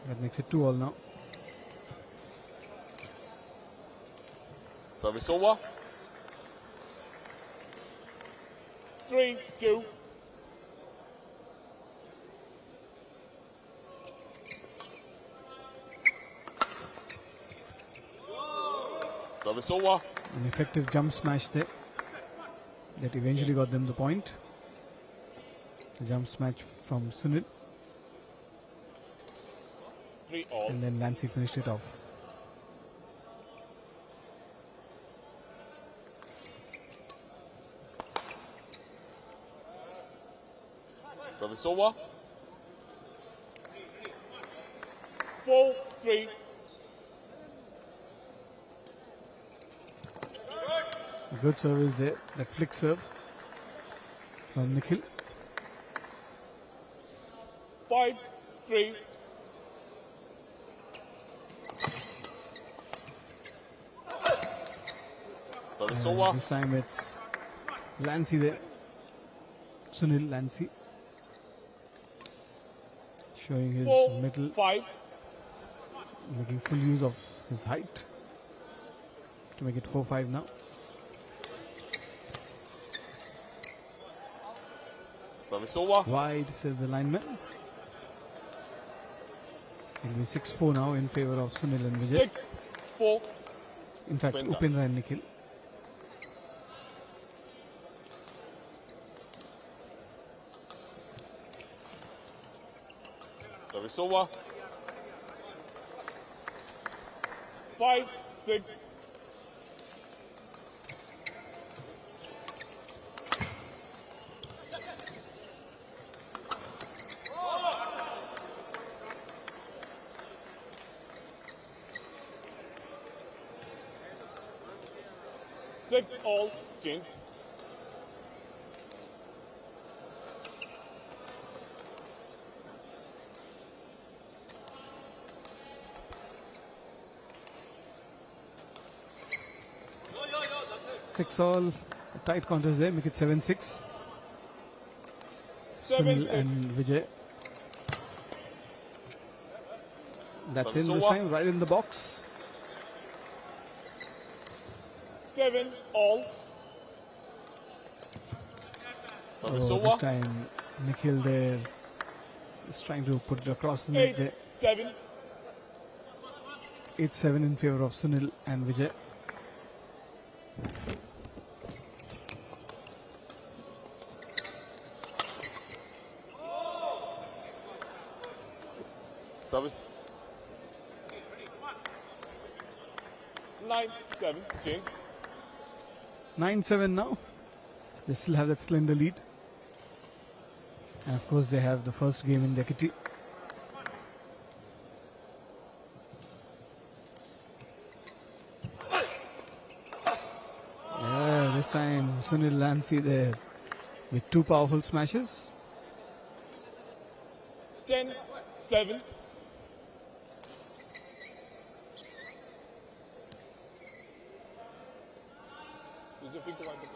That makes it 2-all now. Service over. 3 2. Service over. An effective jump smash there that eventually got them the point. The jump smash from Sunil, 3 all. and then Lancy finished it off. Service over. 4-3. Good service there. That flick serve from Nikhil. 5-3. Service over. This time it's Lancy there. Sunil Lancy. Showing his 4-5. Making full use of his height to make it 4-5 now. Service over. Wide, says the lineman. It'll be 6-4 now in favor of Sunil and Vijay. 6-4. In fact, Upendra and Nikhil. Service over. 5-6. Six all change. Six all, a tight contest there, make it 7-6. Sunil and Vijay. That's in this time, right in the box. 7 all. This time Nikhil there is trying to put it across the net there. 8-7. 8-7 in favor of Sunil and Vijay. Service. 9-7 change. 9-7 now. They still have that slender lead. And of course they have the first game in their kitty. Yeah, this time Sunil Lancy there with two powerful smashes. 10-7. Is it big to wind up?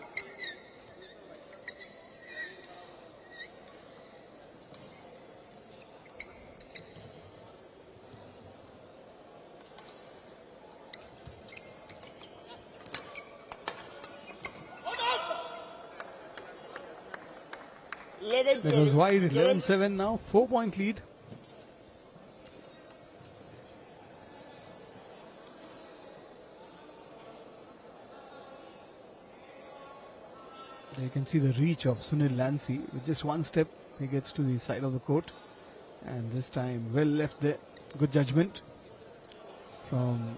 11-7. That was wide, 11-7 now, 4-point lead. There you can see the reach of Sunil Lancy. With just one step, he gets to the side of the court. And this time, well left there. Good judgment from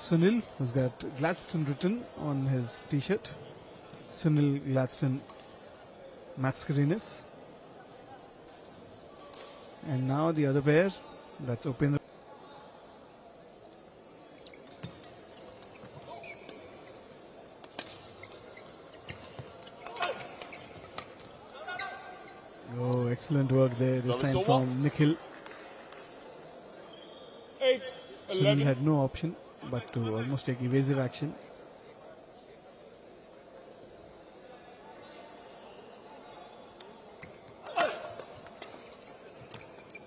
Sunil, who's got Gladstone written on his t-shirt. Sunil Gladstone Mascarenas. And now the other pair, that's open. Oh, excellent work there this time from Nikhil. 8-11. Sunil had no option but to almost take evasive action.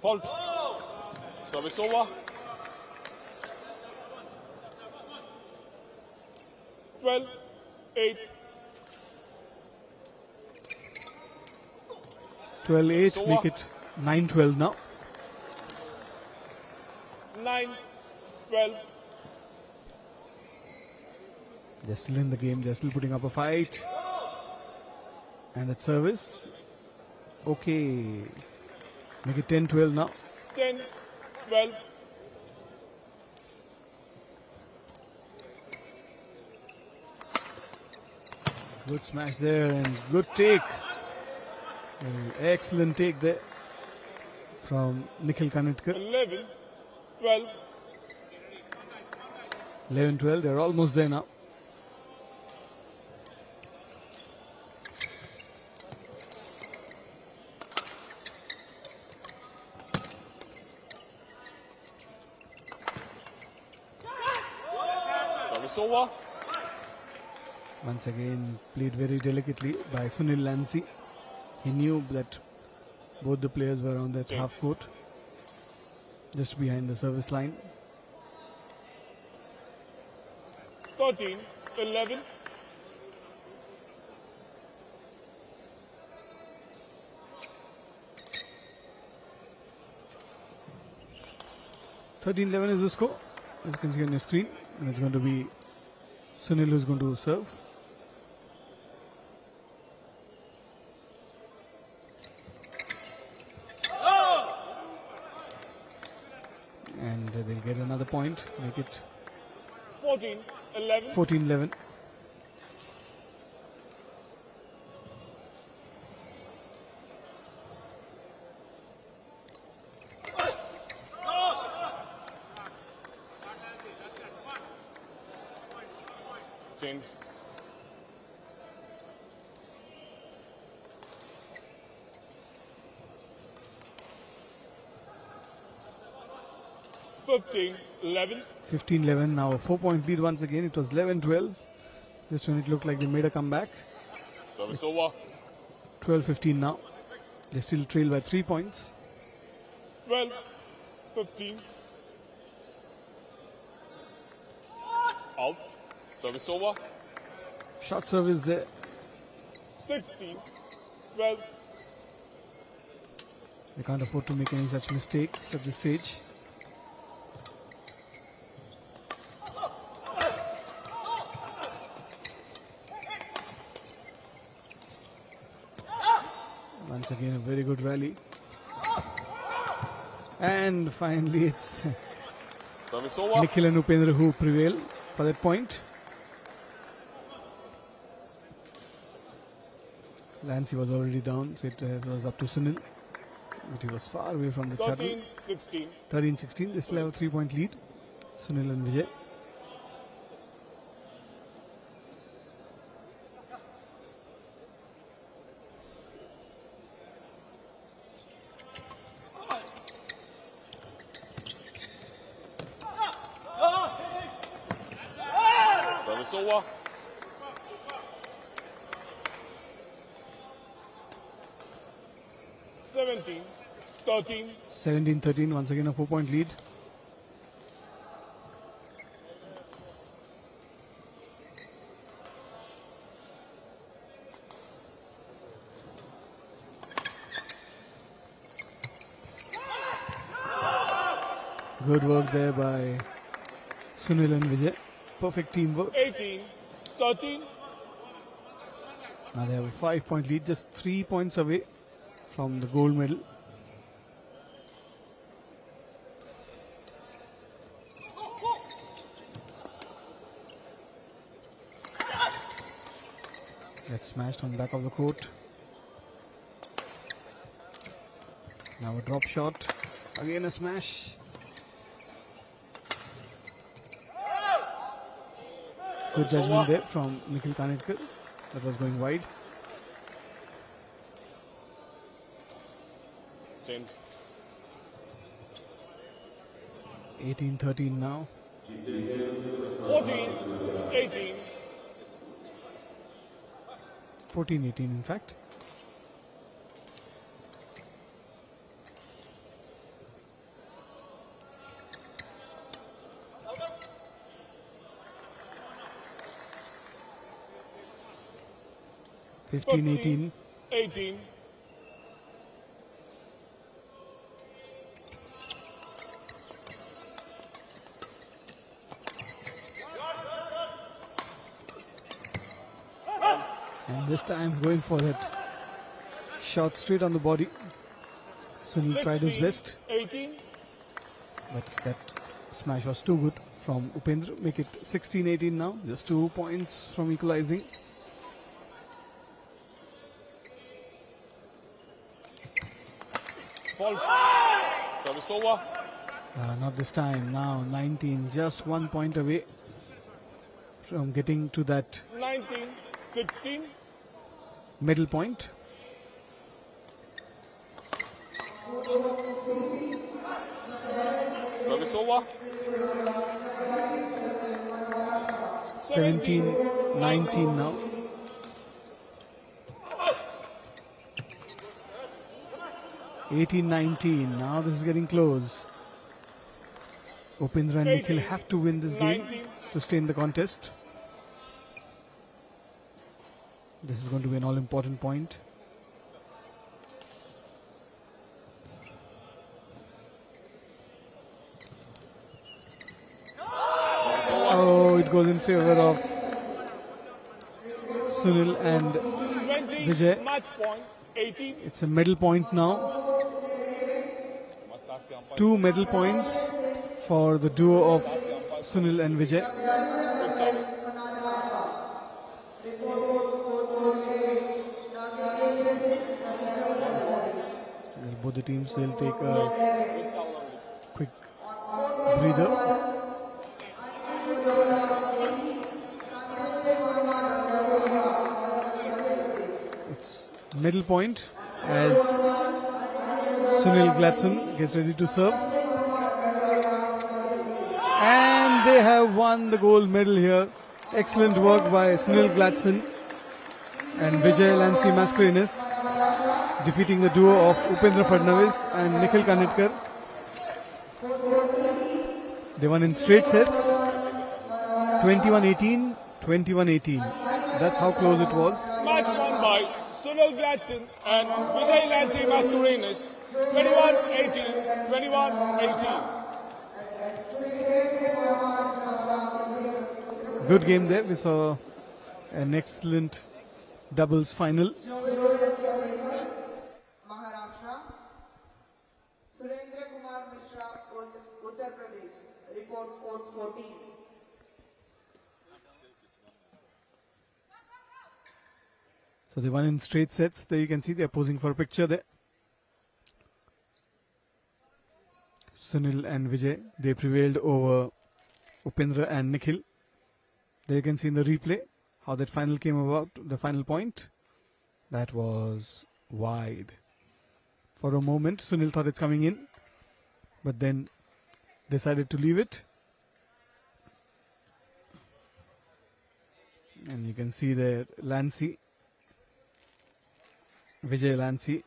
Fault. Service over. 12-8. 12-8, make it 9-12 now. 9-12. They're still in the game, they're still putting up a fight. And that service. Okay. Make it 10-12 now. 10-12. Good smash there and good take. Excellent take there from Nikhil Kanetkar. 11-12. 11-12, they're almost there now. Service over. Once again, played very delicately by Sunil Lansi. He knew that both the players were on that half court, just behind the service line. 13-11. (13-11) is the score, as you can see on your screen, and it's going to be Sunil who's going to serve. And they'll get another point, make it 14-11. 14-11. Change. (15-11). 15-11, now a 4-point lead once again. It was 11-12. Just when it looked like they made a comeback. Service over. 12-15 now. They still trail by 3 points. 12-15. Out. Service over. Short service there. 16-12. They can't afford to make any such mistakes at this stage. Once again, a very good rally. And finally, it's Service over. Nikhil and Upendra who prevail for that point. Lancy was already down, so it was up to Sunil. But he was far away from the shuttle. 13-16. 13-16, they still have a 3-point lead. Sunil and Vijay. Service over. (17-13). 17-13, once again a 4-point lead. Good work there by Sunil and Vijay. Perfect teamwork. 18-13. Now they have a 5-point lead, just 3 points away from the gold medal. Gets smashed on the back of the court. Now a drop shot. Again a smash. Good judgment there from Nikhil Kanetkar. That was going wide. Change. 18-13 now. 14-18. 14-18 in fact. (15-18). 18. And this time going for that shot straight on the body. Sunil tried his best. 18. But that smash was too good from Upendra. Make it 16-18 now. Just 2 points from equalizing. Fault. Service over. Not this time. Now 19, just 1 point away from getting to that 19, 16. middle point. Service over. 17, 19 now. (18-19). Now this is getting close. Upendra and Nikhil have to win this game to stay in the contest. This is going to be an all-important point. Oh, it goes in favor of Sunil and 20. Vijay. Match point. 18. It's a medal point now. 2 medal points for the duo of Sunil and Vijay. Both the teams will take a quick breather. It's middle point as Sunil Gladson gets ready to serve. And they have won the gold medal here. Excellent work by Sunil Gladson and Vijay Lansi Mascarenas, defeating the duo of Upendra Fadnavis and Nikhil Kanitkar. They won in straight sets, 21-18, 21-18. That's how close it was. Match won by Sunil Gladson and Vijay Lansi Mascarenas. 21-18, 21-18. Good game there. We saw an excellent doubles final. Maharashtra. Surendra Kumar Mishra, Uttar Pradesh. Report court 14. So they won in straight sets. There you can see they're posing for a picture there. Sunil and Vijay, they prevailed over Upendra and Nikhil. There you can see in the replay how that final came about, the final point. That was wide. For a moment, Sunil thought it's coming in, but then decided to leave it. And you can see there Lansi, Vijay Lansi,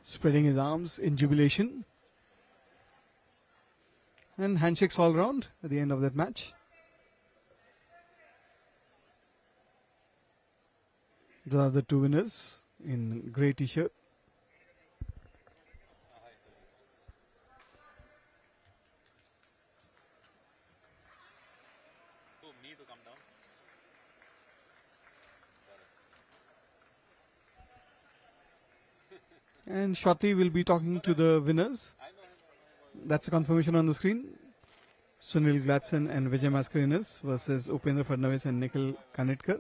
spreading his arms in jubilation. And handshakes all round at the end of that match. Those are the two winners in grey t-shirt. And shortly we'll be talking to the winners. That's a confirmation on the screen. Sunil Gladson and Vijay Mascarenas versus Upendra Fadnavis and Nikhil Kanitkar,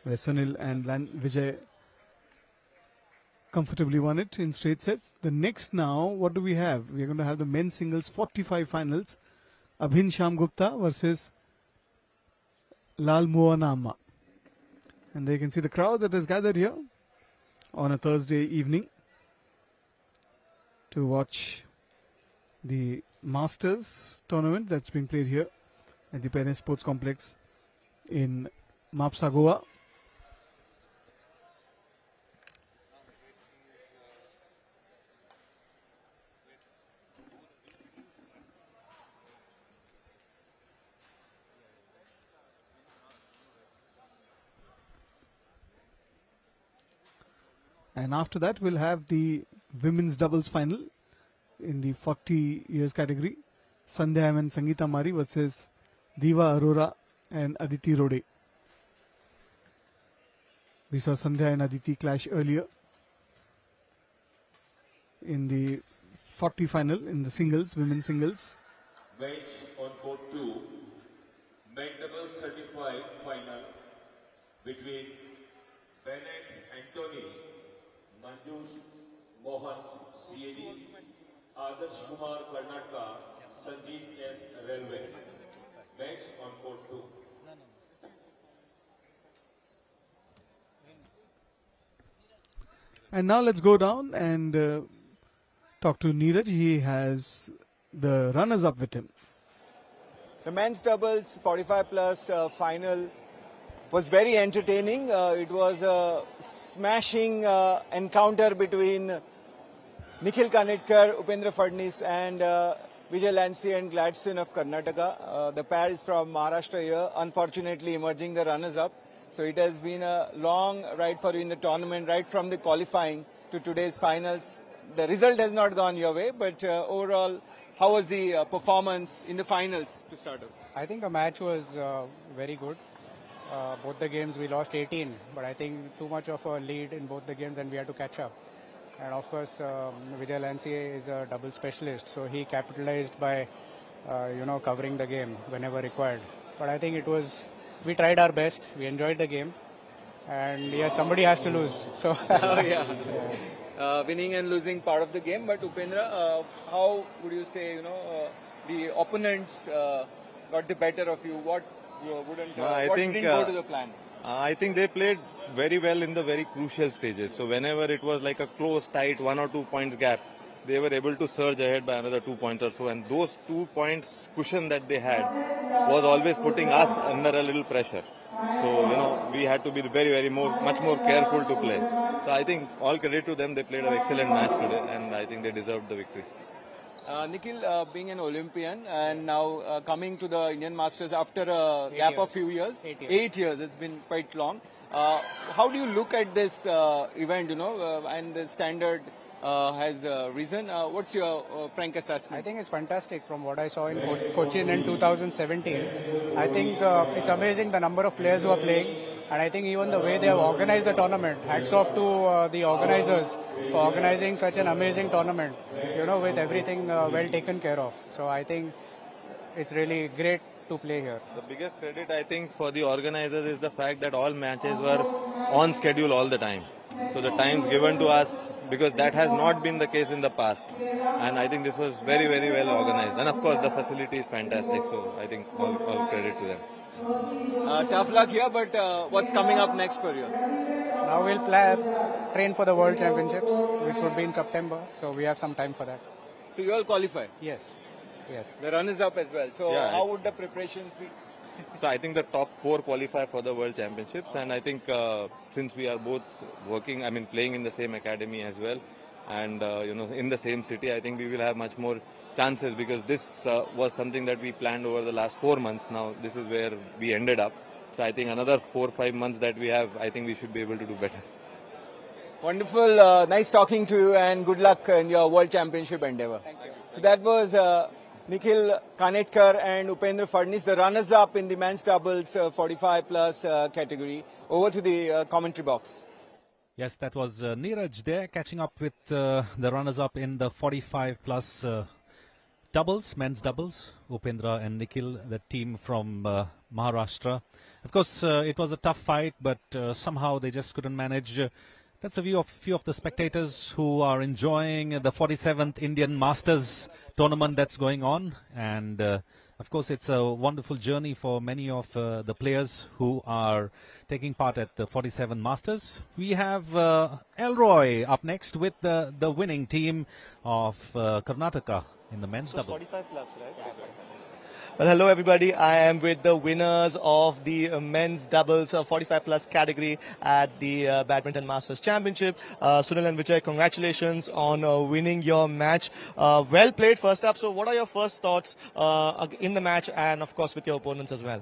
where Sunil and Vijay comfortably won it in straight sets. The next now, what do we have? We're going to have the men's singles 45 finals. Abhin Shyam Gupta versus Lal Muanama. And there you can see the crowd that has gathered here on a Thursday evening to watch the Masters tournament that's being played here at the Peddem Sports Complex in Mapusa, Goa. And after that, we'll have the women's doubles final in the 40 years category. Sandhya and Sangeeta Mari versus Diva Arora and Aditi Rode. We saw Sandhya and Aditi clash earlier in the 40 final in the singles, women's singles. Match on court 2, men doubles 35 final between Bennett Anthony, Manjush Mohan, CAD, Adarsh Kumar, Karnataka, Sanjeev S. Railway. Match on court 2. And now let's go down and talk to Neeraj. He has the runners up with him. The men's doubles 45 plus final was very entertaining. It was a smashing encounter between Nikhil Kanetkar, Upendra Fadnis and Vijay Lansi and Gladstone of Karnataka. The pair is from Maharashtra here, unfortunately emerging the runners-up. So it has been a long ride for you in the tournament, right from the qualifying to today's finals. The result has not gone your way, but overall, how was the performance in the finals to start off? I think the match was very good. Both the games we lost 18, but I think too much of a lead in both the games and we had to catch up. And of course, Vijay Lansi is a double specialist, so he capitalized by, covering the game whenever required. But I think we tried our best, we enjoyed the game, and yes, somebody has to lose. So winning and losing part of the game, but Upendra, how would you say, the opponents got the better of you? What didn't go to the plan? I think they played very well in the very crucial stages. So whenever it was like a close, tight 1 or 2 points gap, they were able to surge ahead by another 2 points or so. And those 2 points cushion that they had was always putting us under a little pressure. So, we had to be much more careful to play. So I think all credit to them. They played an excellent match today and I think they deserved the victory. Nikhil, being an Olympian and now coming to the Indian Masters after a gap of few years, 8 years, it's been quite long. How do you look at this event, and the standard has risen? What's your frank assessment? I think it's fantastic from what I saw in Cochin in 2017. I think it's amazing the number of players who are playing. And I think even the way they have organized the tournament, hats off to the organizers for organizing such an amazing tournament, with everything well taken care of. So I think it's really great to play here. The biggest credit I think for the organizers is the fact that all matches were on schedule all the time. So the times given to us, because that has not been the case in the past. And I think this was very, very well organized. And of course the facility is fantastic. So I think all credit to them. Tough luck here, but what's coming up next for you? Now we'll train for the World Championships, which would be in September. So we have some time for that. So you all qualify? Yes. The runners-up as well. So how would the preparations be? So I think the top 4 qualify for the World Championships, and I think since we are both playing in the same academy as well, and in the same city, I think we will have much more chances because this was something that we planned over the last 4 months. Now this is where we ended up. So I think another 4 or 5 months that we have, I think we should be able to do better. Wonderful, nice talking to you, and good luck in your World Championship endeavor. Thank you. So that was Nikhil Kanetkar and Upendra Fadnis, the runners-up in the men's doubles 45 plus category. Over to the commentary box. Yes, that was Neeraj there catching up with the runners-up in the 45 plus doubles, men's doubles. Upendra and Nikhil, the team from Maharashtra. Of course, it was a tough fight, but somehow they just couldn't manage. That's a view of few of the spectators who are enjoying the 47th Indian Masters tournament that's going on. And of course, it's a wonderful journey for many of the players who are taking part at the 47 Masters. We have Elroy up next with the winning team of Karnataka in the men's double. 45 plus, right? Well, hello everybody. I am with the winners of the men's doubles 45 plus category at the Badminton Masters Championship. Sunil and Vijay, congratulations on winning your match. Well played first up. So what are your first thoughts in the match and of course with your opponents as well?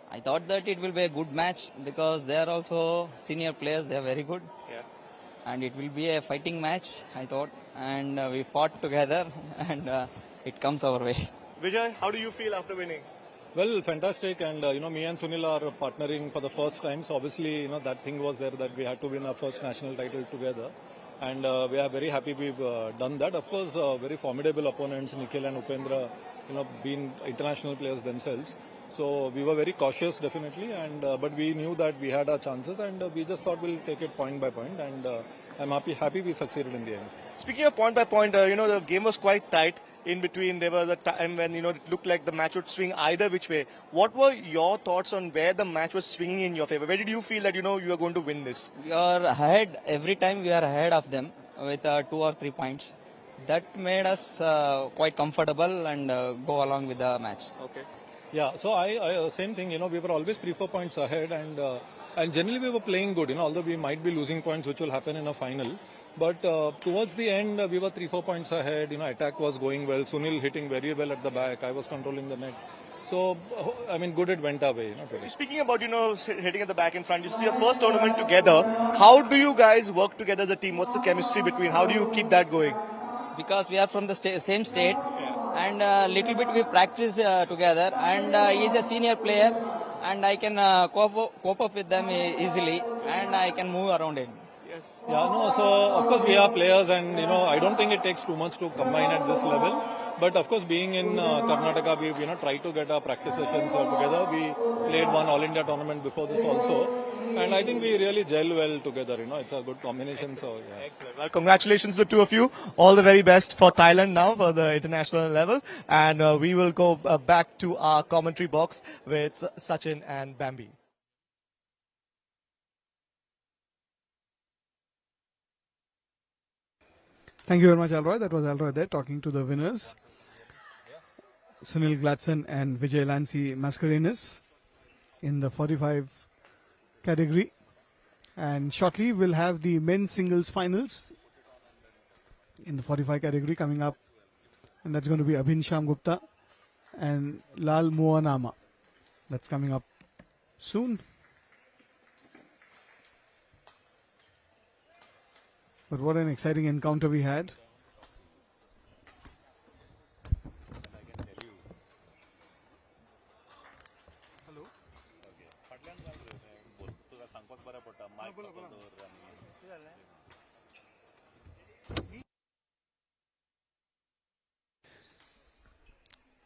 I thought that it will be a good match because they are also senior players. They are very good. Yeah. And it will be a fighting match, I thought. And we fought together and it comes our way. Vijay, how do you feel after winning? Well, fantastic, and me and Sunil are partnering for the first time, so obviously that thing was there that we had to win our first national title together, and we are very happy we've done that. Of course, very formidable opponents, Nikhil and Upendra, being international players themselves. So we were very cautious, definitely, and but we knew that we had our chances, and we just thought we'll take it point by point, and I'm happy we succeeded in the end. Speaking of point by point, the game was quite tight. In between, there was a time when, it looked like the match would swing either which way. What were your thoughts on where the match was swinging in your favor? Where did you feel that, you were going to win this? We are ahead every time. We are ahead of them with 2 or 3 points. That made us quite comfortable and go along with the match. Okay. Yeah, so I same thing, we were always 3-4 points ahead, and generally we were playing good, although we might be losing points, which will happen in a final. But towards the end, we were 3-4 points ahead, attack was going well, Sunil hitting very well at the back, I was controlling the net. So, good it went our way. Speaking about, hitting at the back in front, this is your first tournament together. How do you guys work together as a team? What's the chemistry between? How do you keep that going? Because we are from the same state, and a little bit we practice together, and he's a senior player, and I can cope up with them easily, and I can move around him. Yes. Yeah, no, so of course we are players, and I don't think it takes too much to combine at this level. But of course, being in Karnataka, we've tried to get our practice sessions all together. We played one All India tournament before this also, and I think we really gel well together. It's a good combination. Excellent. So yeah. Excellent. Well, congratulations to the two of you. All the very best for Thailand now for the international level, and we will go back to our commentary box with Sachin and Bambi. Thank you very much, Alroy. That was Alroy there talking to the winners, Sunil Gladson and Vijay Lansi Mascarenas in the 45 category. And shortly we'll have the men's singles finals in the 45 category coming up. And that's going to be Abhin Sham Gupta and Lal Moanama. That's coming up soon. But what an exciting encounter we had.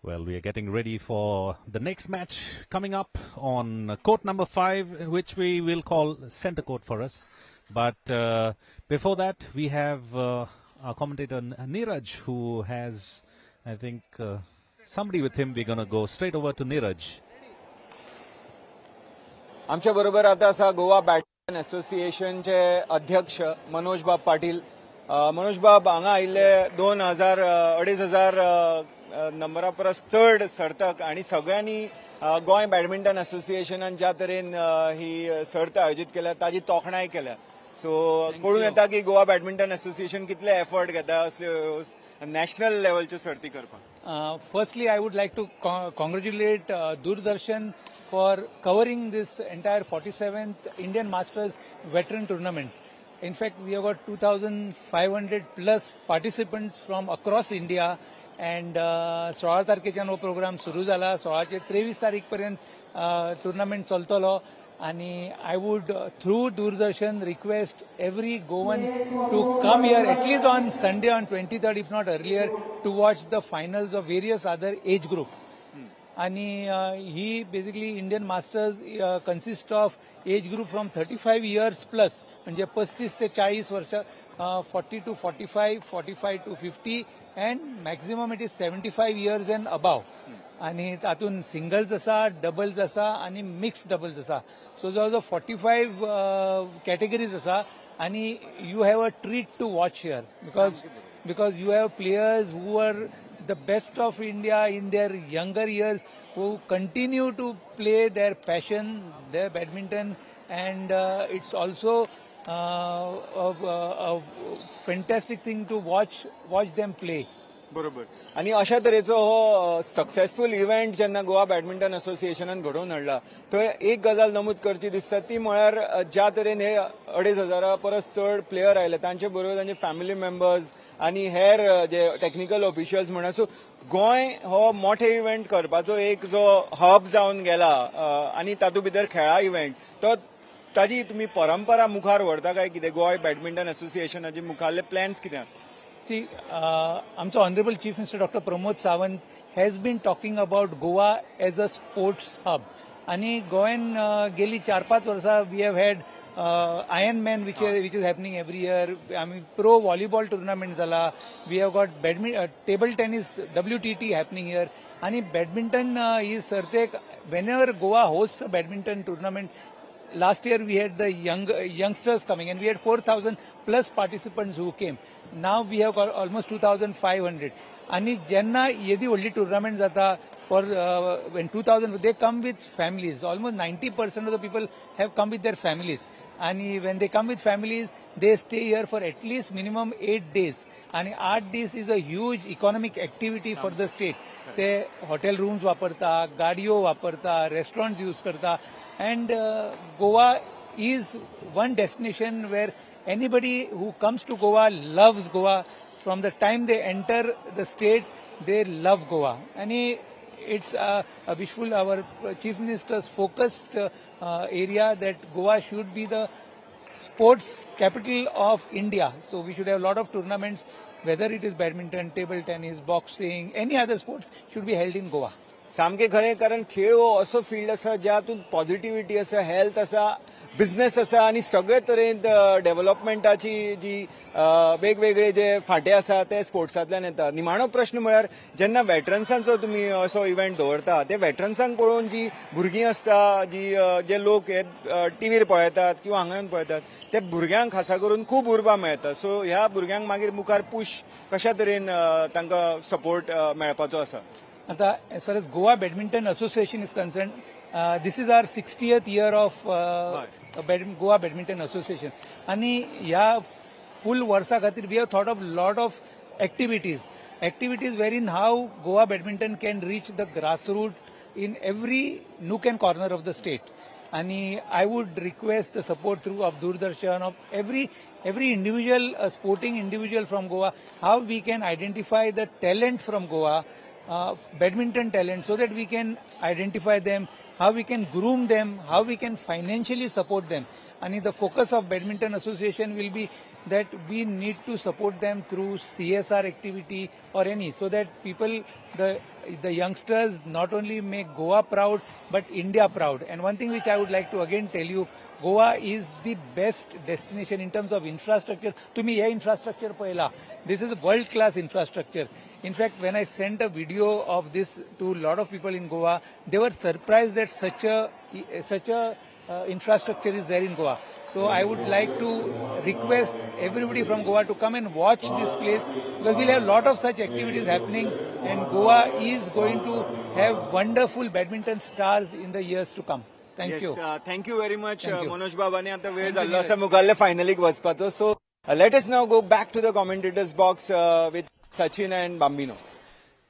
Well, we are getting ready for the next match coming up on court number 5, which we will call center court for us. But before that, we have our commentator Neeraj, who has, I think, somebody with him. We're going to go straight over to Neeraj. आमच्या बरोबर आता असा Goa badminton असोसिएशनचे अध्यक्ष मनोज बाब पाटील. मनोज बाब हांगा आयिल्ले 2,000-2,500 नंबरा परस चड सर्तक आनी सगळ्यांनी गोंय बॅडमिंटन असोसिएशनान ज्या तरेन ही सर्त आयोजीत केल्या ताजी तोखणाय केल्या. सो कळून येता की गोवा बॅडमिंटन असोसिएशन कितले एफर्ट घेता असल्यो नॅशनल लेवलच्यो सर्ती करपाक. Firstly, I would like to congratulate Doordarshan for covering this entire 47th Indian Masters veteran tournament. In fact, we have got 2,500 plus participants from across India, and 16 तारखेच्यान हो programme सुरू जाला. 16 ते 23 तारीख पर्यंत टुर्नामेंट चलतलो. आणि I would through Doordarshan request every Goan to come here at least on Sunday on 23rd, if not earlier, to watch the finals of various other age group. आणि ही basically Indian masters consist of age group from 35 years plus, म्हणजे 35 ते 40 वर्ष, 40 to 45, 45 to 50, and maximum it is 75 years and above. आणि तातून singles आसा, doubles आसा आणि मिक्स डबल्स आसा. सो जवळजवळ 45 कॅटेगरीज आसा. आणि you have a treat to watch here because you have players who are the best of India in their younger years, who continue to play their passion, their badminton, and it's also a fantastic thing to watch them play. बरोबर. आणि अशा तरेचो हो successful event जेन्ना Goa badminton असोसिएशनान घडोवन हाडला, थंय एक गजाल नमूद करची दिसता, ती म्हळ्यार ज्या तरेन हे 2,500 परस चड प्लेयर आयले, तांचे बरोबर तांचे फॅमिली मेंबर्स आनी हेर जे टेक्निकल ऑफिशियल्स म्हणा. सो गोंय हो मोठे इव्हेंट करपाचो एक जो हब जावन गेला, आनी तातूंत भितर खेळा इव्हेंट, तो ताजी तुमी परंपरा मुखार व्हरता काय कितें गोंय बॅडमिंटन असोसिएशनाचे मुखारले प्लॅन्स कितें आसा? See, आमचो Honorable Chief Minister Dr. Pramod Sawant has been talking about Goa as a sports hub. आणि गोयन गेली 4-5 वर्सां we have had Ironman which is happening every year. I mean, pro volleyball tournament zala. We have got badminton, table tennis, WTT happening here. And badminton is certain. Whenever Goa hosts a badminton tournament, last year we had the youngsters coming and we had 4,000 plus participants who came. Now we have got almost 2,500. And jenna yedi only tournament zata for when 2,000 they come with families. Almost 90% of the people have come with their families. And when they come with families, they stay here for at least minimum 8 days. And 8 days is a huge economic activity for the state. They hotel rooms vaparta, gadio vaparta, restaurants use karta. And Goa is one destination where anybody who comes to Goa loves Goa. From the time they enter the state, they love Goa. And it's a wishful, our Chief Minister's focused area that Goa should be the sports capital of India. So we should have a lot of tournaments, whether it is badminton, table tennis, boxing, any other sports should be held in Goa. सामके खरें कारण खेळ हो असो field आसा ज्यातून positivity आसा, health आसा, बिझनेस आसा आणि सगळे तरेन डेव्हलपमेंटाची जी वेगवेगळे जे फाटे आसा ते स्पोर्ट्सांतल्यान येता. निमाणो प्रश्न म्हळ्यार जेन्ना वेटरन्सांचो तुमी असो इव्हेंट दवरता ते वेटरन्सांक पळोवन जी भुरगीं आसता, जे लोक हे टीव्हीर पळयतात किंवा हांगा येवन पळयतात ते भुरग्यांक खासा करून खूब उर्बा मेळटा. सो ह्या भुरग्यांक मागीर मुखार पुश कशा तरेन तांकां सपोर्ट मेळपाचो आसा? As far as Goa Badminton Association is concerned, this is our 60th year of Goa Badminton Association. And yeah, full varsa khatir we have thought of lot of activities wherein how Goa Badminton can reach the grassroots in every nook and corner of the state. And I would request the support through of Doordarshan of every individual, sporting individual from Goa, how we can identify the talent from Goa. Badminton talent, so that we can identify them, how we can groom them, how we can financially support them. And the focus of Badminton Association will be that we need to support them through CSR activity or any, so that people, the youngsters not only make Goa proud, but India proud. And one thing which I would like to again tell you, Goa is the best destination in terms of infrastructure. To me, yeah, infrastructure pahela. This is world-class infrastructure. In fact, when I sent a video of this to a lot of people in Goa, they were surprised that such a infrastructure is there in Goa. So I would like to request everybody from Goa to come and watch this place, because we'll have a lot of such activities happening, and Goa is going to have wonderful badminton stars in the years to come. Thank you. Thank you very much, Manoj Babani. आता वेळ जाल्लो आसा मुखारले फायनलीक वचपाचो. So let us now go back to the commentators box with Sachin and Bambino.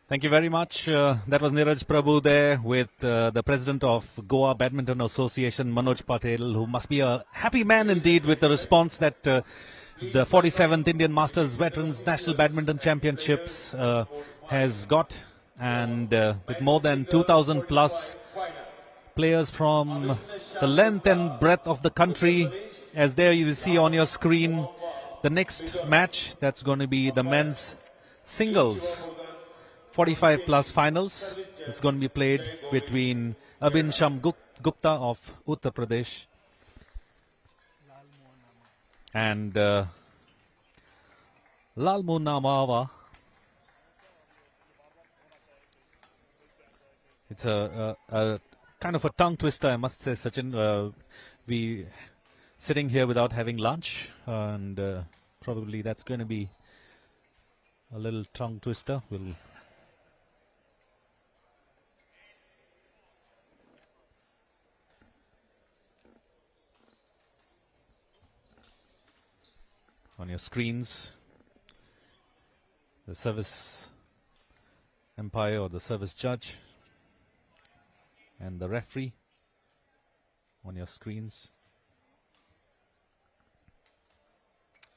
Thank you very much. That was Neeraj Prabhu there with the president of Goa Badminton Association, Manoj Patel, who must be a happy man indeed with the response that the 47th Indian Masters Veterans National Badminton Championships has got, and with more than 2,000 plus players from the length and breadth of the country. As there you will see on your screen the next match, that's going to be the men's singles 45 plus finals. It's going to be played between Abhin Sham Gupta of Uttar Pradesh and Lal Munamawa. It's a kind of a tongue twister, I must say, Sachin. We sitting here without having lunch, and probably that's going to be a little tongue twister. We'll on your screens the service umpire or the service judge and the referee on your screens.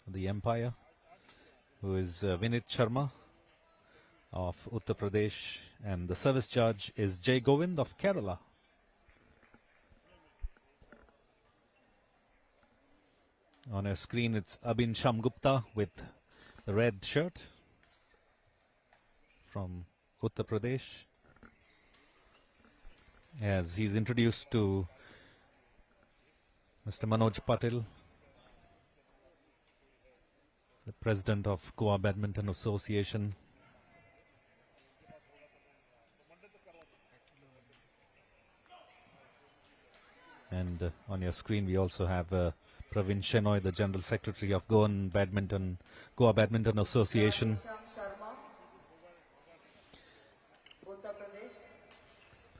The umpire, who is Vinit Sharma of Uttar Pradesh, and the service judge is Jay Govind of Kerala. On a screen, it's Abhin Shamgupta with the red shirt from Uttar Pradesh, as he's introduced to Mr. Manoj Patil, the president of Goa Badminton Association. And on your screen, we also have Praveen Shenoy, the General Secretary of Goa Badminton Association,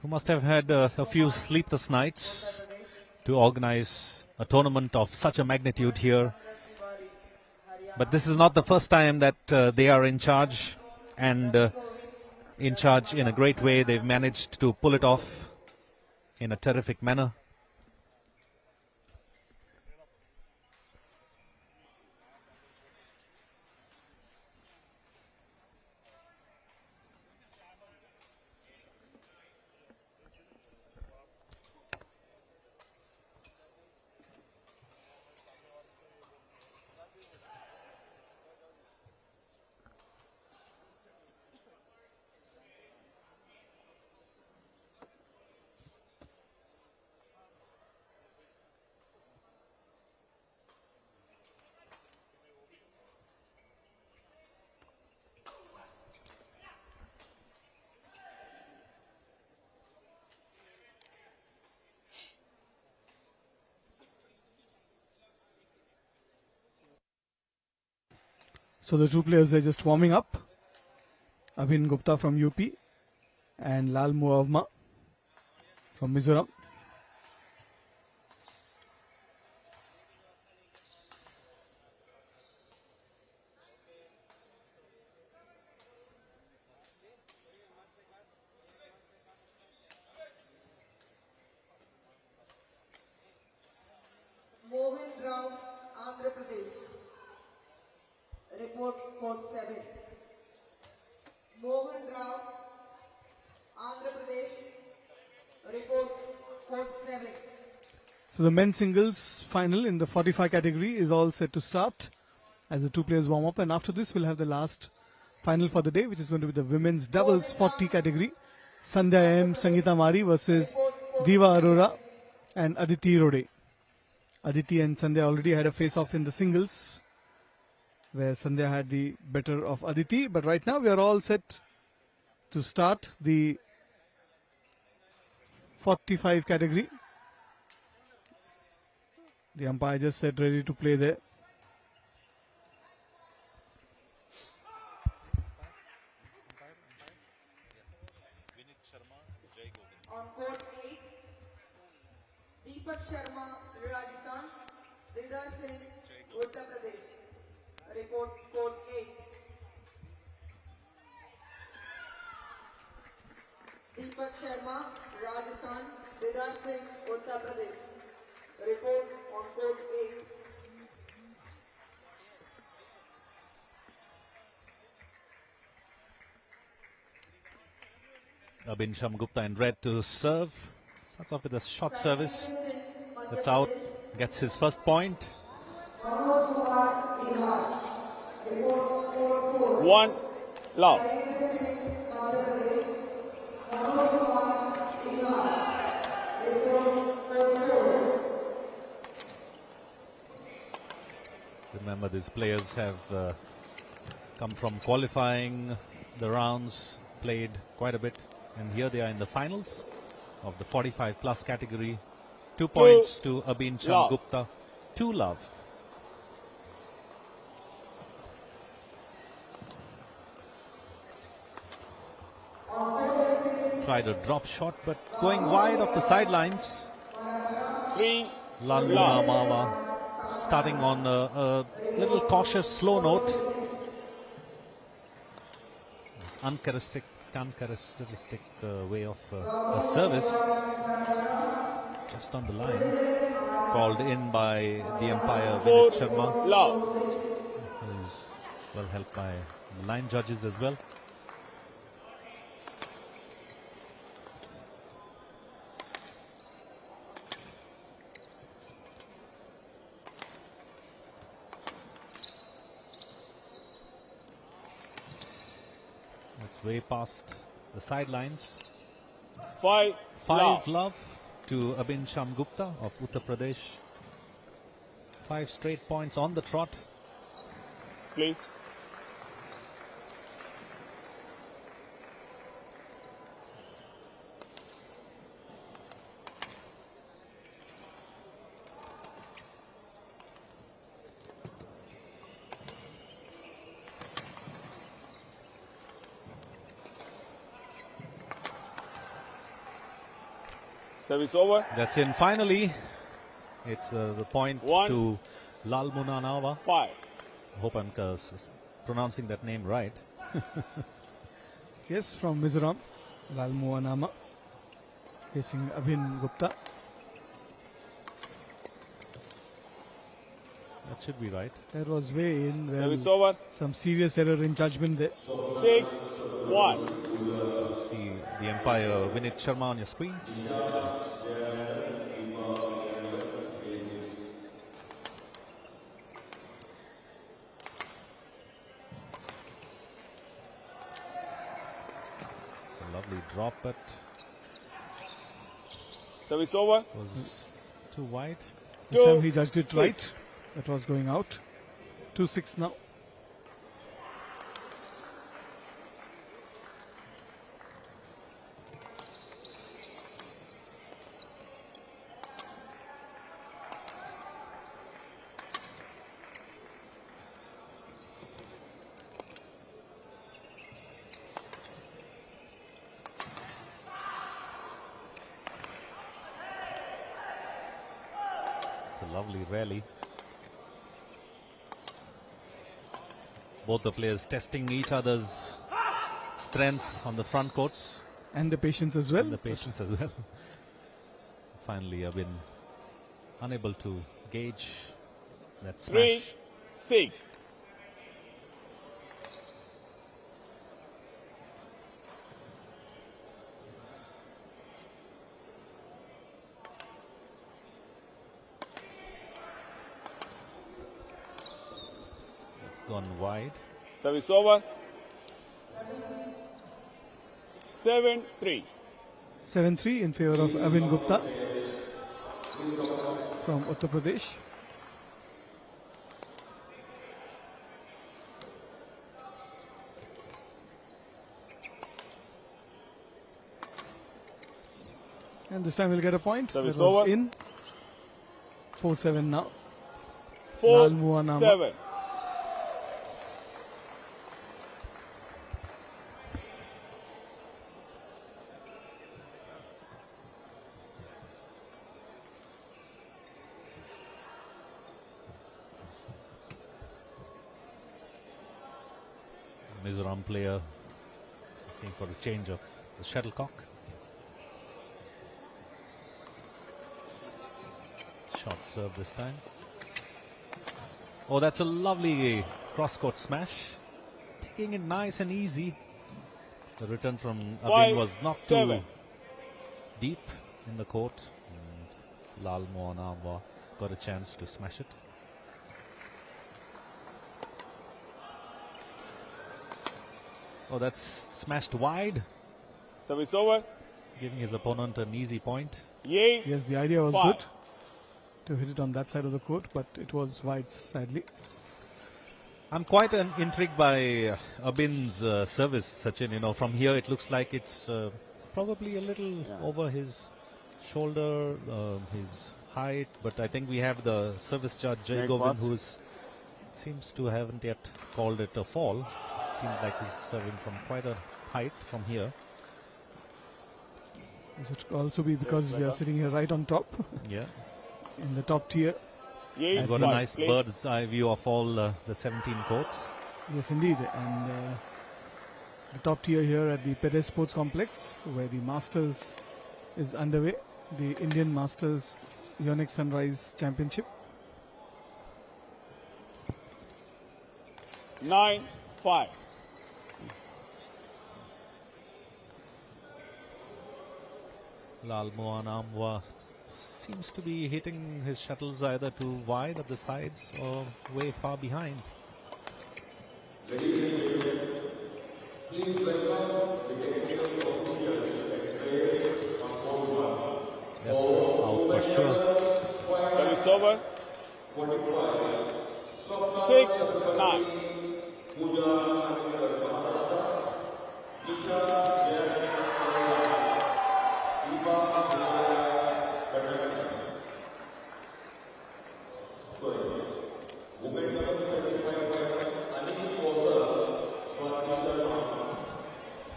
who must have had a few sleepless nights to organize a tournament of such a magnitude here. But this is not the first time that they are in charge, and in charge in a great way. They've managed to pull it off in a terrific manner. So the two players, they're just warming up. Abhin Gupta from UP and Lal Muavma from Mizoram. Mohan Rao, Andhra Pradesh. Report code 7. Mohan Rao, Andhra Pradesh. Report code 7. So the men's singles final in the 45 category is all set to start as the two players warm up, and after this we'll have the last final for the day, which is going to be the women's doubles 40 category. Sandhya M, Sangeeta Mari versus Diva Arora and Aditi Rode. Aditi and Sandhya already had a face-off in the singles, where Sandhya had the better of Aditi. But right now we are all set to start the 45 category. The umpire just said ready to play there. On court 8, Deepak Sharma, Rajasthan. Didar Singh, Uttar Pradesh. Report code 8. Deepak Sharma, Rajasthan. Didar Singh, Uttar Pradesh. Report on code 8. Abhin Shamgupta in red to serve. Starts off with a short service. That's out. Gets his first point. 1 love. Remember, these players have come from qualifying the rounds, played quite a bit, and here they are in the finals of the 45 plus category. 2 points to Abhin Shamgupta. 2 love. Tried a drop shot, but going wide of the sidelines. 3 Laluna Mama starting on a little cautious, slow note. This uncharacteristic way of a service. Just on the line. Called in by the umpire Vinit Sharma. Who's well helped by the line judges as well. way past the sidelines. 5 love to Abin Shamgupta of Uttar Pradesh. 5 straight points on the trot. Please. Service over. That's in finally. It's the point to Lal Munanawa. 5. Hope I'm pronouncing that name right. Yes, from Mizoram, Lal Munanawa facing Abhin Gupta. That should be right. That was way in. Service over. Some serious error in judgment there. 6-1. See the umpire Vinit Sharma on your screen. It's a lovely drop, but service over. Was too wide. This time he judged it right. That was going out. 2-6 now. It's a lovely rally. Both the players testing each other's strengths on the front courts. And the patience as well. And the patience as well. Finally, I've been unable to gauge that smash. 3-6. Gone wide. Service over. 7-3. 7-3 in favor of Abhin Gupta from Uttar Pradesh. And this time we'll get a point. Service that was over. In. 4-7 now. 4-7. Mizoram player asking for a change of the shuttlecock. Short serve this time. Oh, that's a lovely cross-court smash. Taking it nice and easy. The return from Abhin was not too deep in the court. And Lal Munanawa got a chance to smash it. Oh, that's smashed wide. Service over. Giving his opponent an easy point. Yes, the idea was good to hit it on that side of the court, but it was wide, sadly. I'm quite intrigued by Abhin's service, Sachin. You know, from here it looks like it's probably a little over his shoulder, his height, but I think we have the service judge, Jay Govind, who seems to haven't yet called it a fall. Seems like he's serving from quite a height from here. This would also be because we are sitting here right on top. Yeah. In the top tier. You've got a nice bird's eye view of all the 17 courts. Yes, indeed. And the top tier here at the Peddem Sports Complex, where the Masters is underway. The Indian Masters Yonex Sunrise Championship. 9-5. Lal Munanawa seems to be hitting his shuttles either too wide at the sides or way far behind. That's out for sure. Service over. 6-9.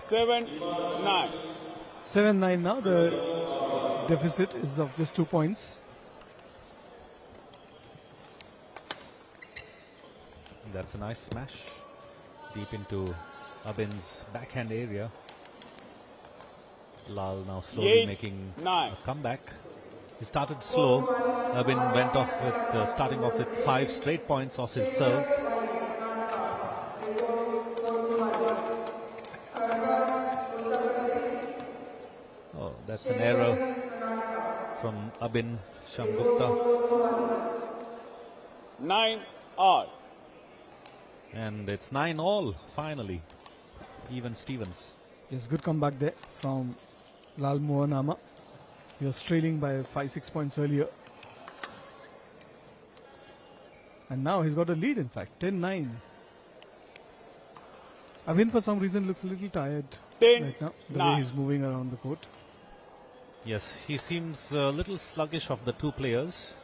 Seven, 9. 7-9 now. The deficit is of just 2 points. That's a nice smash deep into Abin's backhand area. Lal now slowly making a comeback. He started slow. Abin went off with starting off with 5 straight points off his serve. Oh, that's an error from Abin Shamgupta. 9-all. And it's 9-all finally. Even Stevens. Yes, good comeback there from Lal Mohanama. He was trailing by 5-6 points earlier. And now he's got a lead, in fact, 10-9. Abin, for some reason, looks a little tired right now, the way he's moving around the court. Yes, he seems a little sluggish of the two players.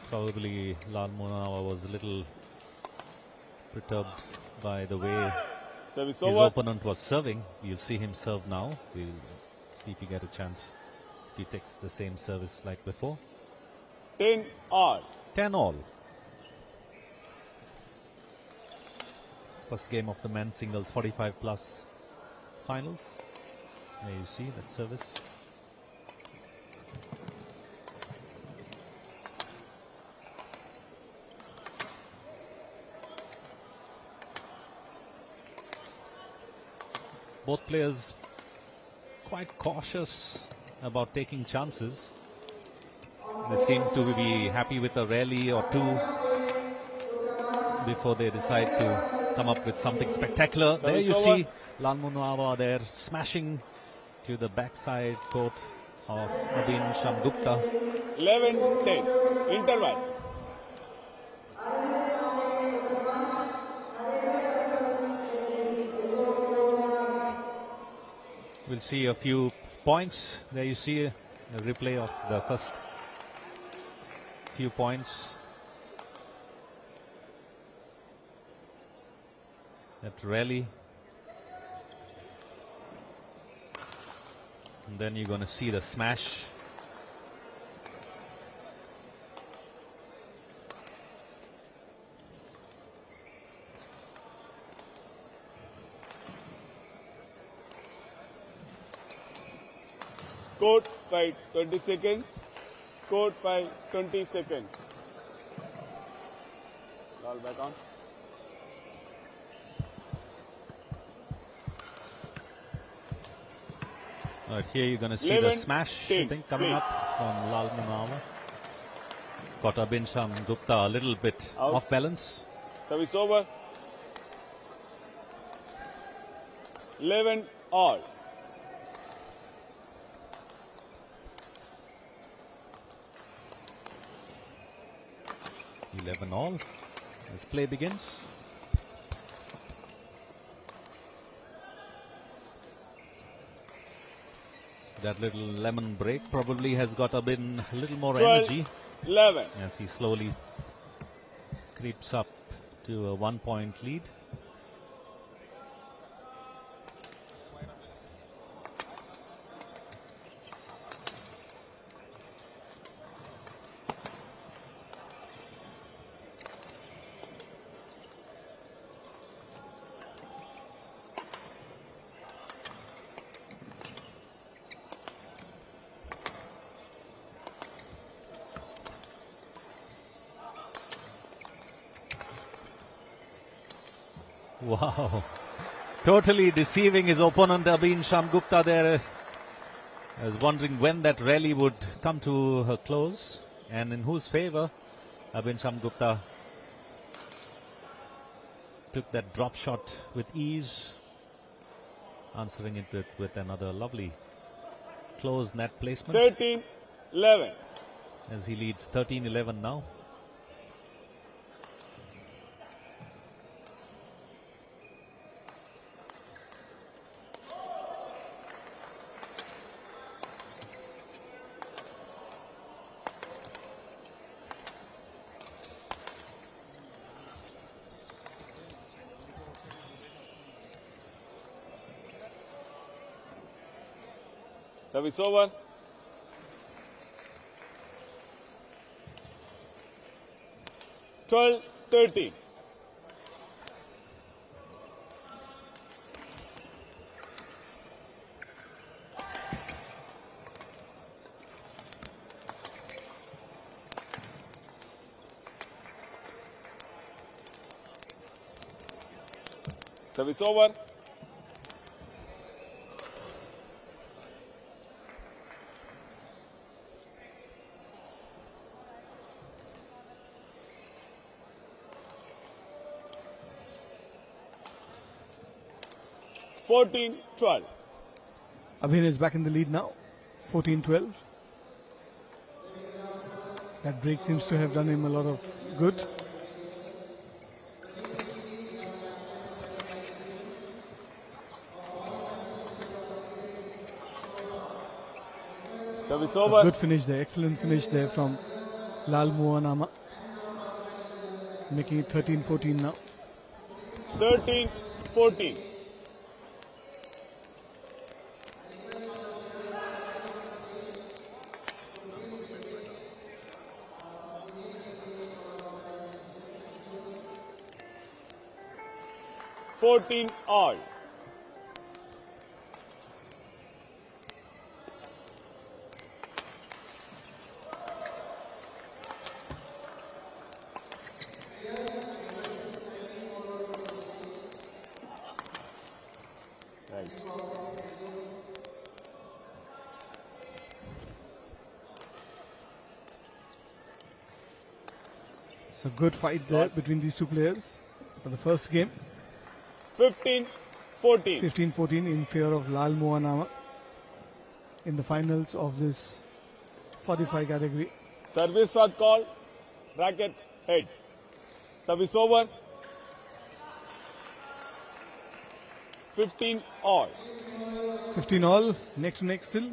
Probably Lal Mohanama was a little perturbed by the way his opponent was serving. You'll see him serve now. We'll see if he get a chance. If he takes the same service like before. 10-all. 10-all. First game of the men's singles 45 plus finals. There you see that service. Both players quite cautious about taking chances. They seem to be happy with a rally or two before they decide to come up with something spectacular. There you see Lal Mohanama there smashing to the backside court of Abin Shamgupta. 11-10. Interval. We'll see a few points. There you see a replay of the first few points. That rally. And then you're going to see the smash. Court fight 20 seconds. Court fight 20 seconds. All back on. Right, here you're going to see the smash, I think, coming up from Lal Mohanama. Got Abin Shamgupta a little bit off balance. Service over. 11-all. All as play begins. That little lemon break probably has got Abin a little more 12, energy 11. as he slowly creeps up to a 1-point lead. Wow, totally deceiving his opponent Abin Shamgupta there. I was wondering when that rally would come to a close and in whose favor. Abin Shamgupta took that drop shot with ease, answering it with another lovely close net placement. 13-11. As he leads 13-11 now. Service over. Twelve 13. Service over. Fourteen 12. Abhin is back in the lead now, 14-12. That break seems to have done him a lot of good. Service over. A good finish there, excellent finish there from Lal Mohanama. Making it 13-14 now. 13-14. All. Right. It's a good fight there between these two players for the first game. 15-14. 15-14 in favor of Lal Mohanama in the finals of this 45 category. Service was called. Racket head. Service over. 15 all. 15 all. Next to next still.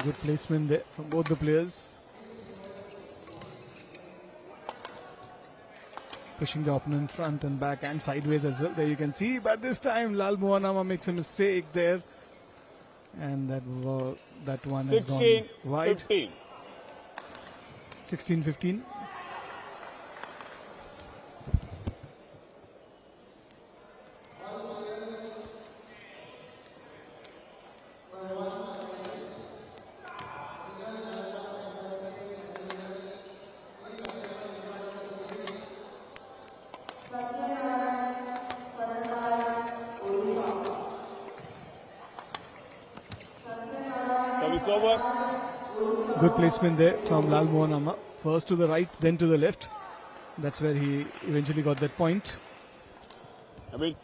Good placement there from both the players. Pushing the opponent front and back and sideways as well. There you can see. But this time Lal Mohanama makes a mistake there. And that one has gone wide. 16-15. Good placement there from Lal Mohanama. First to the right, then to the left. That's where he eventually got that point. Abhi.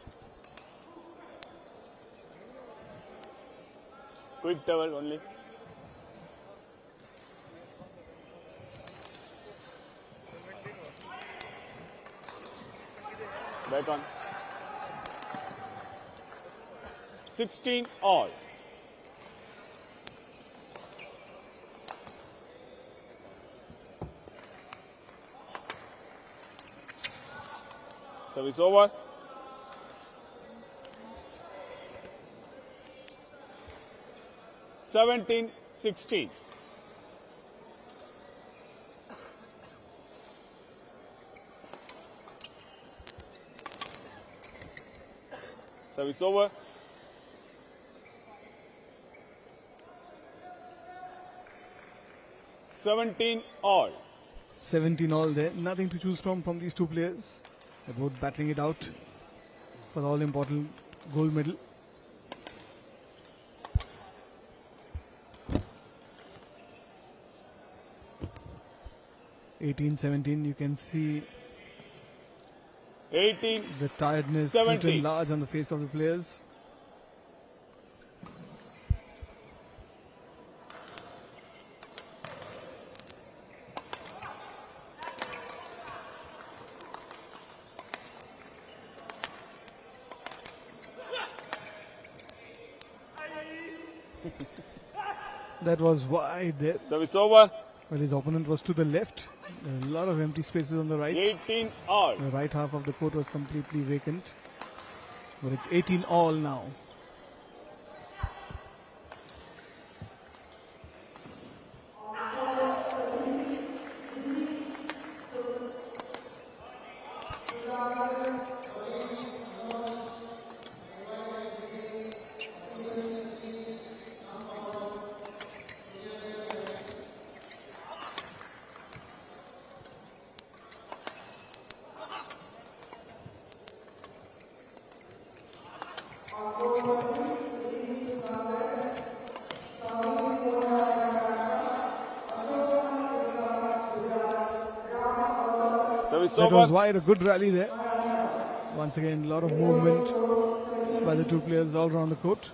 Quick towel only. Back on. 16 all. Service over. Seventeen 16. Service over. 17 all. 17 all there. Nothing to choose from these two players. They're both battling it out for the all-important gold medal. (18-17). You can see 18. the tiredness 70. written large on the face of the players. That was wide there. Service over. Well, his opponent was to the left. A lot of empty spaces on the right. 18 all. The right half of the court was completely vacant. But it's 18 all now. That was wide, a good rally there. Once again, a lot of movement by the two players all around the court.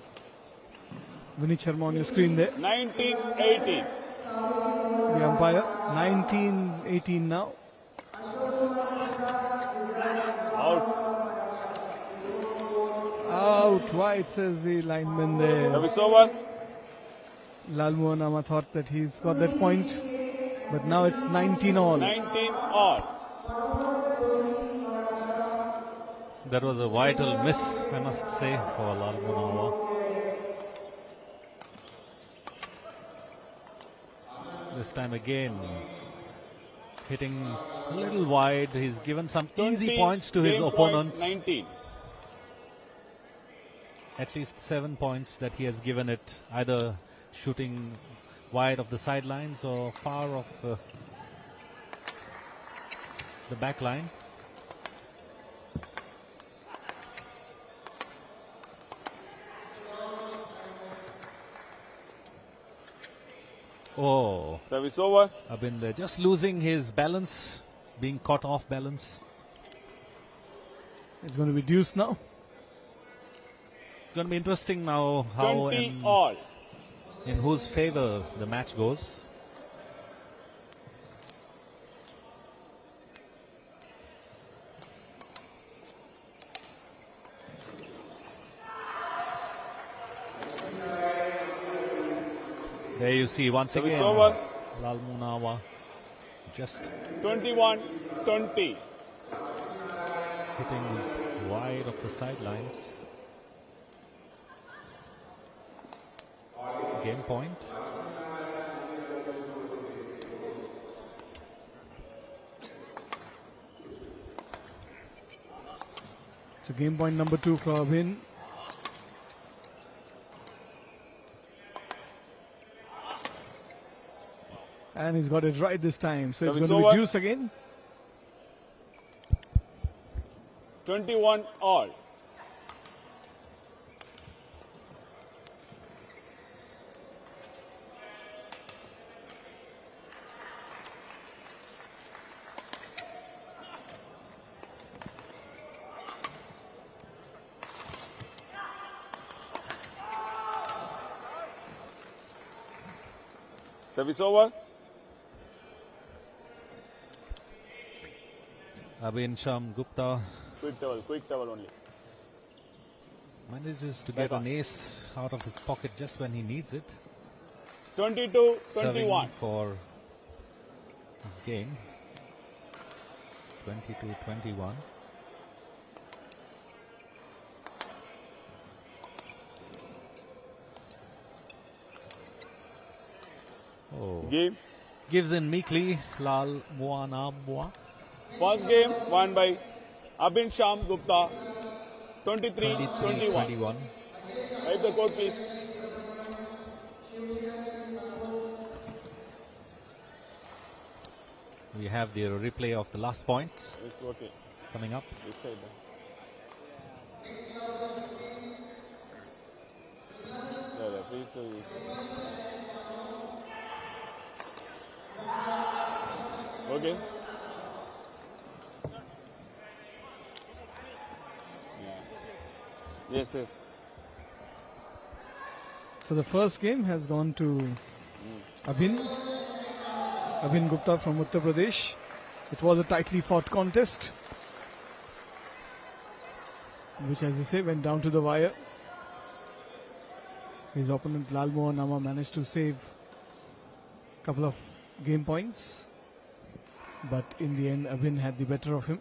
Vinit Sharma on your screen there. 19-18. The umpire, 19-18 now. Out, wide, says the lineman there. Service over. Lal Mohanama thought that he's got that point, but now it's 19 all. 19 all. That was a vital miss, I must say, for Lal Mohanama. This time again, hitting a little wide. He's given some easy points to his opponents. 19. At least 7 points that he has given it, either shooting wide of the sidelines or far off the back line. Oh, service over. Abinder just losing his balance, being caught off balance. It's going to be deuce now. It's going to be interesting now how 20 all. In whose favor the match goes. There you see once again over. Lal Mohanama just 21-20. hitting wide of the sidelines. Game point. So game point number 2 for Abhin. And he's got it right this time. So it's going to be deuce again. 21 all. Service over. Abhin Sham Gupta quick towel only. manages to get an ace out of his pocket just when he needs it. 22-21 for his game. 22-21. Oh. Game. Gives in meekly Lal Mohanama. First game won by Abhin Sham Gupta. 23-21. Wipe the court, please. We have the replay of the last point It's okay. coming up. This side. Okay. Yes, yes. So the first game has gone to Abhin Gupta from Uttar Pradesh. It was a tightly fought contest, which, as they say, went down to the wire. His opponent Lal Mohan Nama managed to save a couple of game points, but in the end Abhin had the better of him.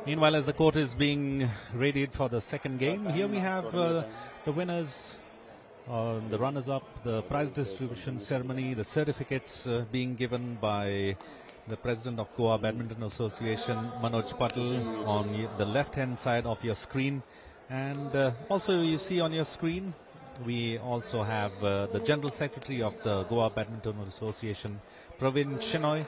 Meanwhile, as the court is being readied for the second game, here we have the winners, the runners-up, the prize distribution ceremony, the certificates being given by the president of Goa Badminton Association, Manoj Patel, on the left-hand side of your screen. And also you see on your screen, we also have the General Secretary of the Goa Badminton Association, Praveen Shenoy.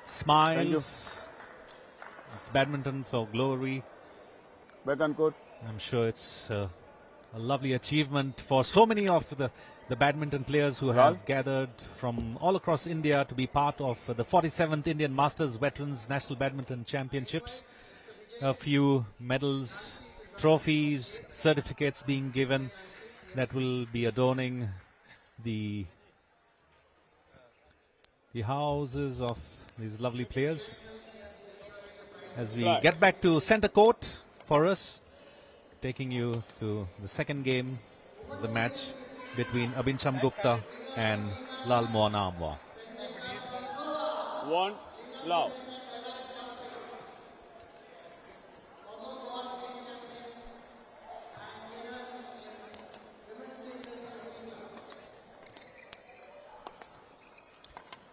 Smiles. It's badminton for glory. Back on court. I'm sure it's a lovely achievement for so many of the badminton players who have gathered from all across India to be part of the 47th Indian Masters Veterans National Badminton Championships. A few medals, trophies, certificates being given that will be adorning the houses of these lovely players. As we get back to center court for us, taking you to the second game of the match between Abhincham Gupta and Lal Mohan Amwa. One, love.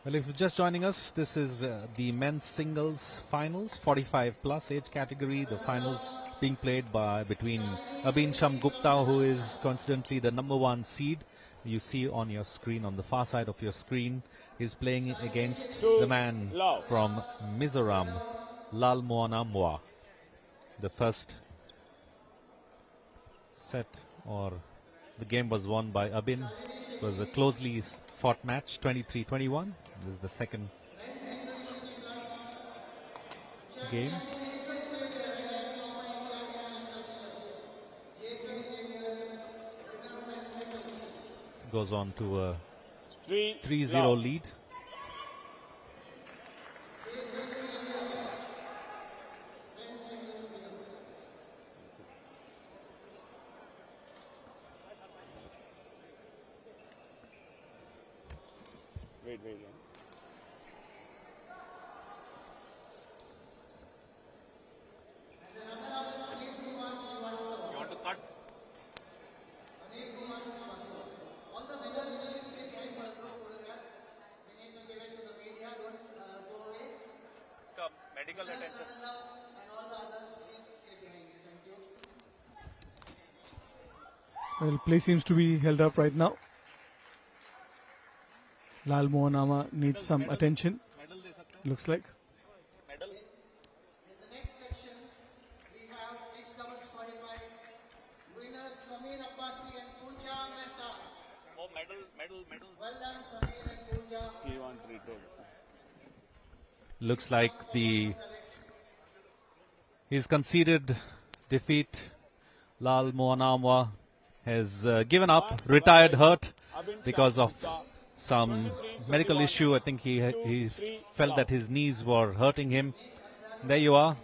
Well, if you're just joining us, this is the men's singles finals, 45 plus age category. The finals being played between Abhincham Gupta, who is coincidentally the #1 seed. You see on your screen, on the far side of your screen, is playing against the man from Mizoram, Lal Mohan Amwa. The first set, or the game, was won by Abhin. It was a closely fought match, 23-21. This is the second game. Goes on to a 3-0 lead. Wait. You want to cut? Medical attention. Well, play seems to be held up right now. Lal Mohan Amwa needs some attention, looks like. Looks like he's conceded defeat. Lal Mohan Amwa has given up, retired hurt because of some medical issue. I think he felt that his knees were hurting him. There you are.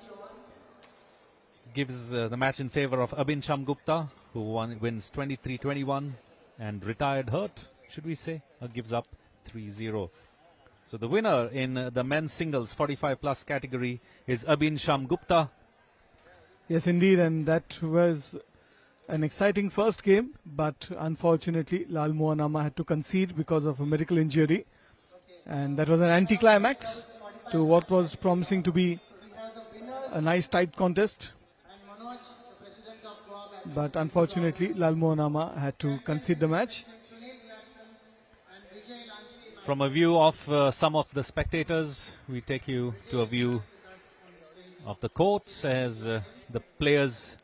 Gives the match in favor of Abhincham Gupta, who wins 23-21 and retired hurt, should we say, or gives up 3-0. So the winner in the men's singles 45 plus category is Abhincham Gupta. Yes, indeed, and that was an exciting first game, but unfortunately Lal Mohan Amwa had to concede because of a medical injury, And that was an anticlimax to what was promising to be a nice tight contest. But unfortunately, Lal Mohanama had to concede the match. From a view of some of the spectators, we take you to a view of the courts as the players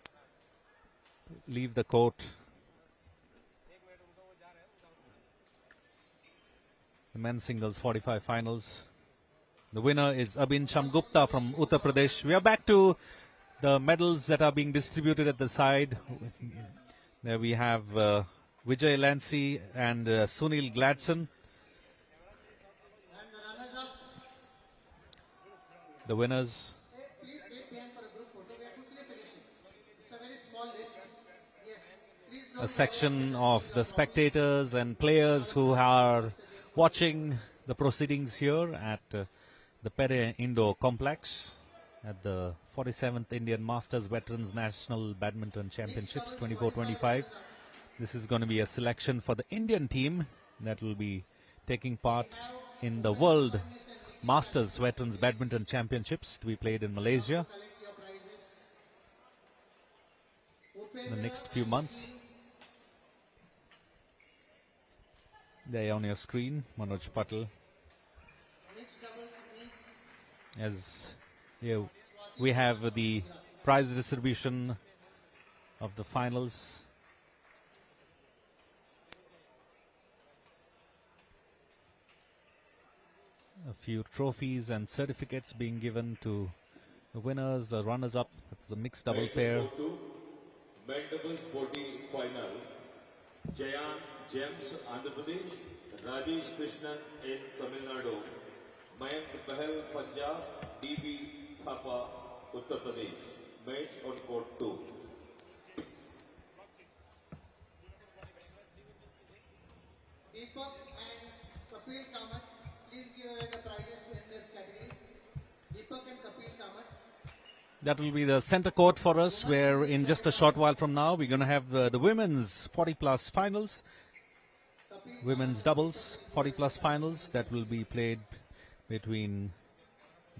leave the court. The men's singles 45 finals. The winner is Abhin Shamgupta from Uttar Pradesh. We are back to the medals that are being distributed at the side. There we have Vijay Lancy and Sunil Gladson. The winners. A section of the spectators and players who are watching the proceedings here at the Peddem Indoor Complex at the 47th Indian Masters Veterans National Badminton Championships 24-25. This is going to be a selection for the Indian team that will be taking part in the World Masters Veterans Badminton Championships to be played in Malaysia in the next few months. There on your screen, Manoj Patel. As we have the prize distribution of the finals. A few trophies and certificates being given to the winners, the runners-up. That's the mixed double pair. Men doubles 40 final. Jayan James, Andhra Pradesh. Rajesh Krishnan in Tamil Nadu. Mayank Pahal, Punjab. DB Thapa, Uttar Pradesh. Match on court 2. Deepak and Kapil Kamat, please give away the prizes in this category. Deepak and Kapil Kamat. That will be the center court for us, where in just a short while from now we're going to have the women's 40-plus finals, women's doubles 40-plus finals that will be played between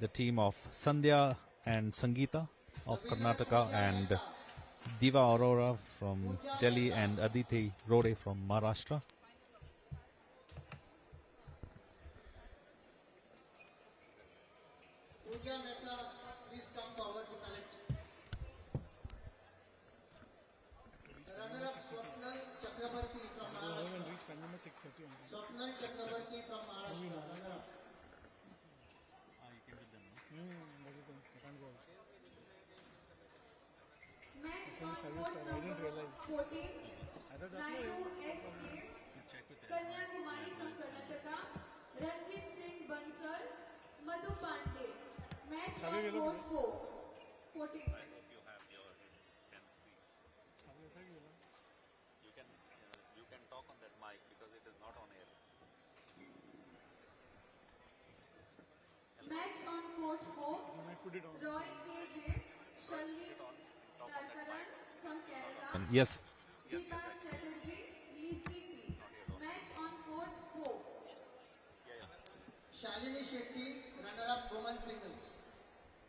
the team of Sandhya and Sangeeta of Karnataka and Diva Aurora from Delhi and Aditi Rode from Maharashtra. Pooja Mehta, please come forward to collect. Runner-up Swapnal Chakrabarti from Maharashtra. Swapnal Chakrabarti from Maharashtra. Runner-up. Match on court number 14. Naidu S.A. Kanyakumari from Karnataka. Ranjit Singh Bansal. Madhu Pandey. Match on court 14. You can talk on that mic because it is not on air. Match on court 4. Roy K.J. Shalini Darkaran from Kerala. Yes. Deepa Chatterjee leads the team. Match on court 4. Shalini Shetty, runner-up women's singles.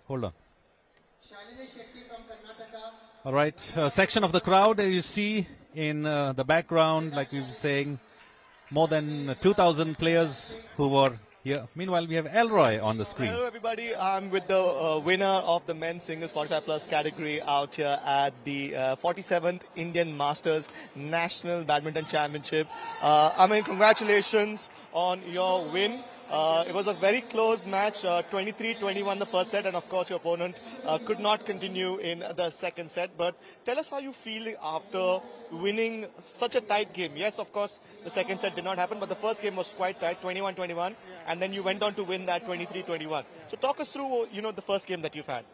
Hold on. Shalini Shetty from Karnataka. All right, a section of the crowd you see in the background, like we were saying, more than 2,000 players who were here. Meanwhile, we have Elroy on the screen. Hello everybody, I'm with the winner of the men's singles 45 plus category out here at the 47th Indian Masters National Badminton Championship. Congratulations on your win. It was a very close match, 23-21 the first set, and of course your opponent could not continue in the second set. But tell us how you feel after winning such a tight game. Yes, of course, the second set did not happen, but the first game was quite tight, 21-21, and then you went on to win that 23-21. So talk us through, the first game that you've had.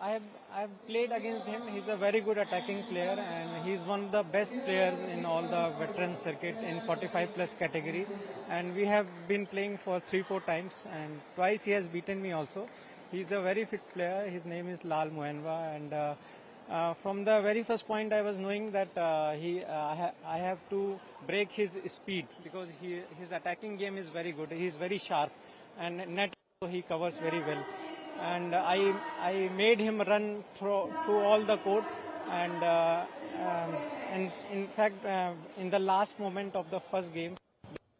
I've played against him. He's a very good attacking player, and he's one of the best players in all the veteran circuit in 45 plus category. And we have been playing for 3-4 times, and twice he has beaten me also. He's a very fit player. His name is Lal Mohanwa, and From the very first point, I was knowing that I have to break his speed because his attacking game is very good. He is very sharp, and net he covers very well. And I made him run through all the court, and in fact, in the last moment of the first game,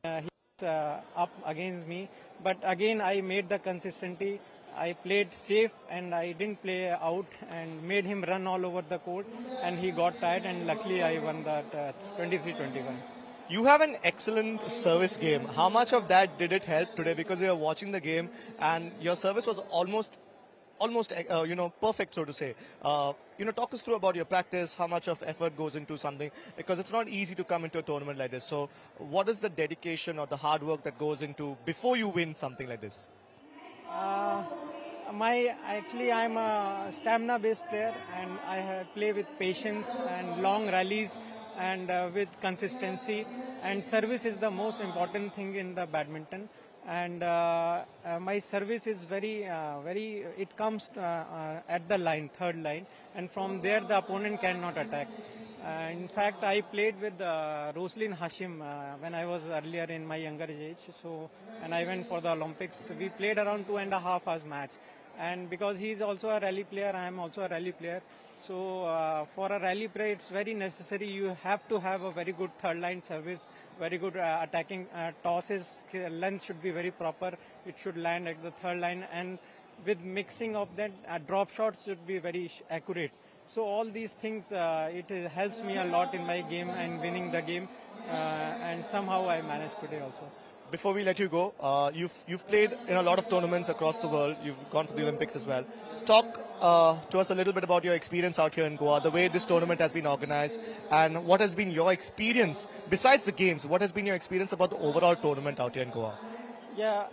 he was up against me. But again, I made the consistency. I played safe and I didn't play out and made him run all over the court, and he got tired, and luckily I won that 23-21. You have an excellent service game. How much of that did it help today? Because we were watching the game and your service was almost perfect, so to say. Talk us through about your practice, how much of effort goes into something, because it's not easy to come into a tournament like this. So what is the dedication or the hard work that goes into before you win something like this? I'm a stamina-based player, and I play with patience and long rallies and with consistency. And service is the most important thing in the badminton. And my service is it comes at the line, third line, and from there the opponent cannot attack. In fact, I played with Roslyn Hashim when I was earlier in my younger age. And I went for the Olympics. We played around 2.5 hours match. And because he is also a rally player, I am also a rally player. So for a rally player, it's very necessary. You have to have a very good third line service, very good attacking tosses. Length should be very proper. It should land at the third line, and with mixing of that, drop shots should be very accurate. So all these things, it helps me a lot in my game and winning the game, and somehow I managed today also. Before we let you go, you've played in a lot of tournaments across the world. You've gone for the Olympics as well. Talk to us a little bit about your experience out here in Goa, the way this tournament has been organized, and what has been your experience, besides the games, what has been your experience about the overall tournament out here in Goa? Yeah,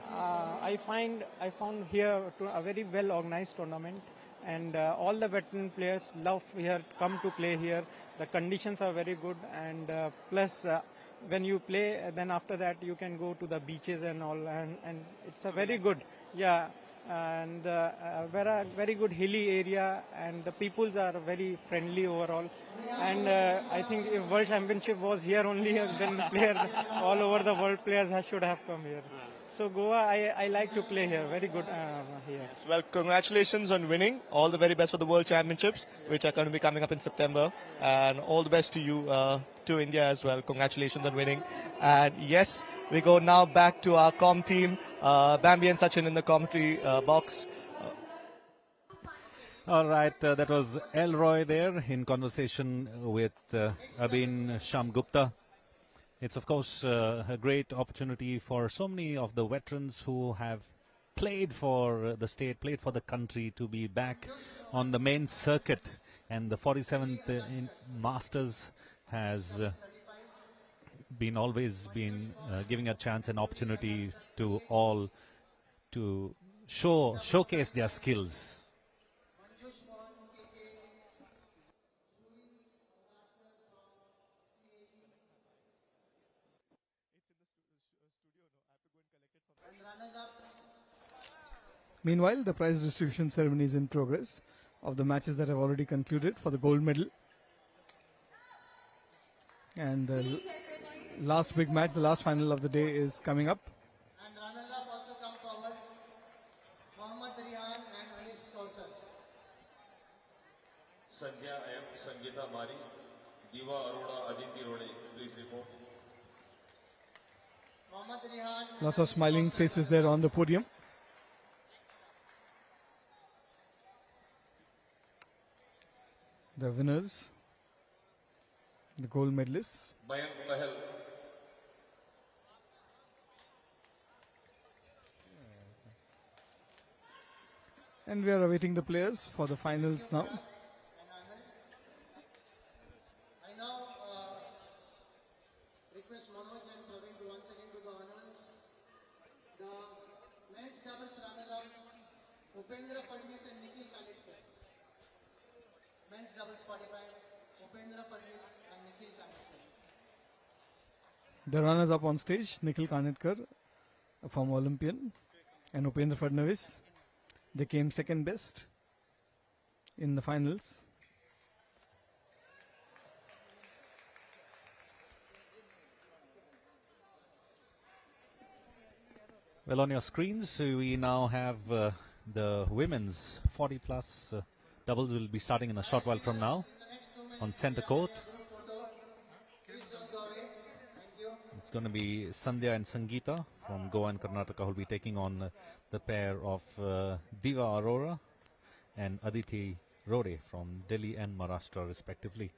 I found here a very well organized tournament, and all the veteran players love here, come to play here. The conditions are very good, and plus when you play, then after that you can go to the beaches and all, and it's a very good, and very good hilly area, and the peoples are very friendly overall. And I think if World Championship was here only, then players all over the world players should have come here. So Goa, I like to play here. Very good here. Well, congratulations on winning. All the very best for the World Championships, which are going to be coming up in September. And all the best to you, to India as well. Congratulations on winning. And yes, we go now back to our comm team. Bambi and Sachin in the commentary box. All right, that was Elroy there in conversation with Abin Shamgupta. It's, of course, a great opportunity for so many of the veterans who have played for the state, played for the country, to be back on the main circuit. And the 47th Masters has always been giving a chance and opportunity to all to showcase their skills. Meanwhile, the prize distribution ceremony is in progress of the matches that have already concluded for the gold medal. And the last big match, the last final of the day, is coming up. And runners-up also come forward. Mohammad Rihan and Anish Kausar. Sanjay M. Sangeeta Mari, Diva Arora Aditi Rode, please report. Mohammad Rihan. Lots of smiling faces there on the podium. The winners, the gold medalists. Mayank Pahel. And we are awaiting the players for the finals now. I now request Manoj and Praveen to once again do the honors. The men's doubles runner-up, Upendra Fadnis and Nikhil Kanetkar. Men's doubles 45, Upendra Fadnis and Nikhil Kanetkar. The runners up on stage, Nikhil Kanetkar, a former Olympian, and Upendra Fadnavis. They came second best in the finals. Well, on your screens, we now have the women's 40 plus doubles will be starting in a short while from now on center court. It's going to be Sandhya and Sangeeta from Goa and Karnataka who will be taking on the pair of Diva Arora and Aditi Rode from Delhi and Maharashtra respectively.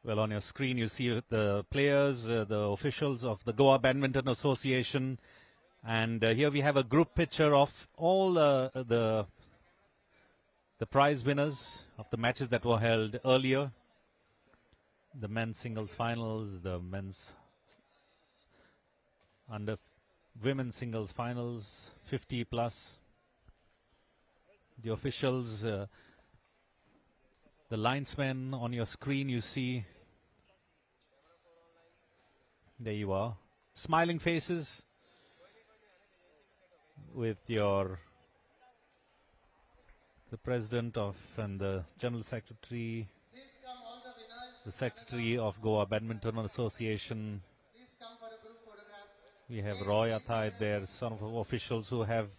Well, on your screen, you see the players, the officials of the Goa Badminton Association. And here we have a group picture of all the prize winners of the matches that were held earlier. The men's singles finals, the men's under women's singles finals, 50 plus. The officials, the linesmen on your screen, you see. There you are. Smiling faces with your the president of and the general secretary, the secretary of Goa Badminton Association. We have Roy Athai there, some of the officials who have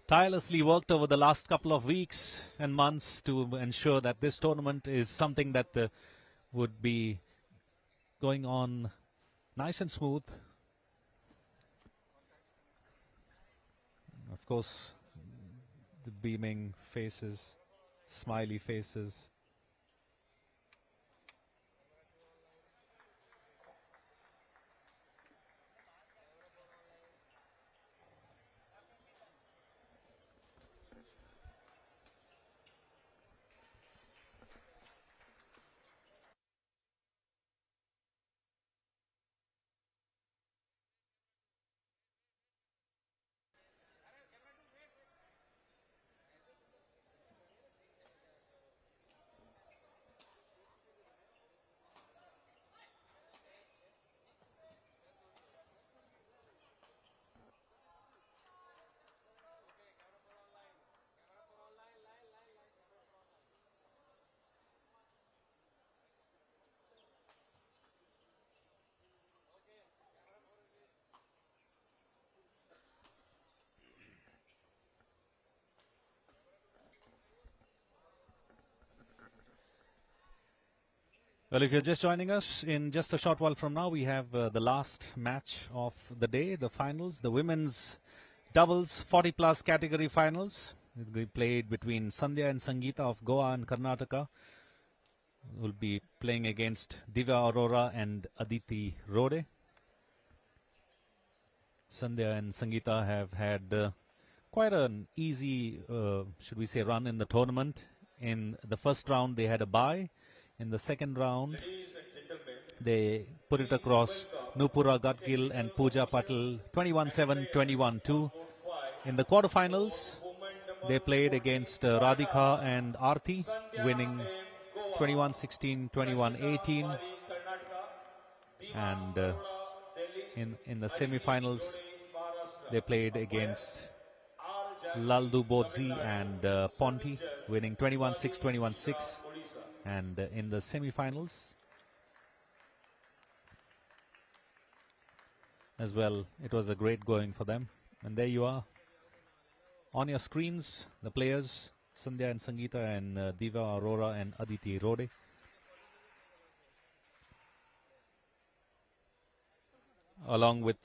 tirelessly worked over the last couple of weeks and months to ensure that this tournament is something that would be going on nice and smooth. Of course, the beaming faces, smiley faces. Well, if you're just joining us, in just a short while from now, we have the last match of the day, the finals, the women's doubles 40-plus category finals. It will be played between Sandhya and Sangeeta of Goa and Karnataka. Will be playing against Divya Arora and Aditi Rode. Sandhya and Sangeeta have had quite an easy, should we say, run in the tournament. In the first round, they had a bye. In the second round, they put it across Nupura Gatgil and Pooja Patel 21-7, 21-2. In the quarterfinals, they played against Radhika and Aarti, winning 21-16, 21-18. And in the semifinals, they played against Laldu Bodzi and Ponti, winning 21-6, 21-6. And in the semi-finals as well, it was a great going for them. And there you are on your screens, the players, Sandhya and Sangeeta and Diva Arora and Aditi Rode. Along with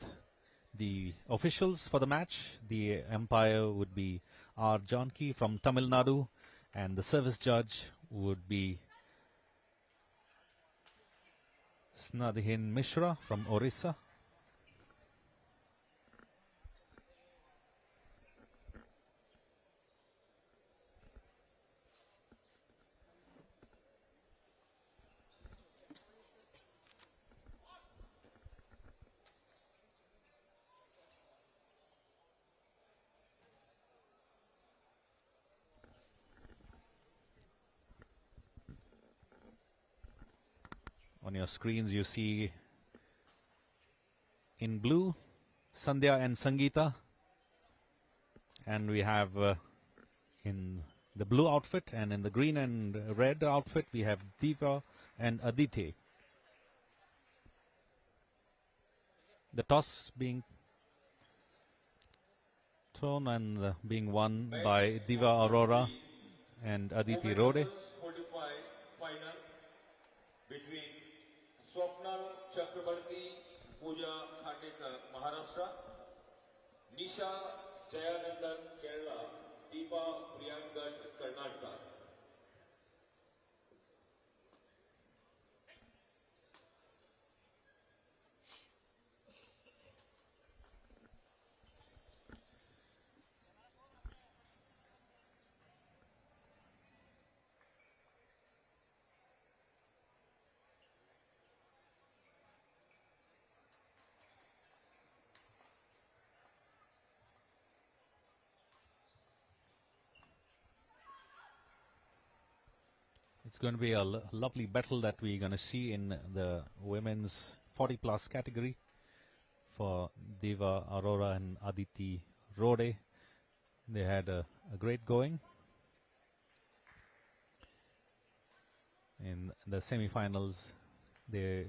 the officials for the match, the umpire would be R. Janki from Tamil Nadu, and the service judge would be Snadihin Mishra from Orissa. On your screens, you see in blue Sandhya and Sangeeta, and we have in the blue outfit, and in the green and red outfit we have Diva and Aditi. The toss being thrown and being won by Diva Arora and Aditi Rode. Between Swapnal Chakrabarti, Pooja Khandekar, Maharashtra, Nisha Jayanandan, Kerala, Deepa Priyankat, Karnataka. It's going to be a lovely battle that we're going to see in the women's 40-plus category for Diva Arora and Aditi Rode. They had a great going in the semi-finals. They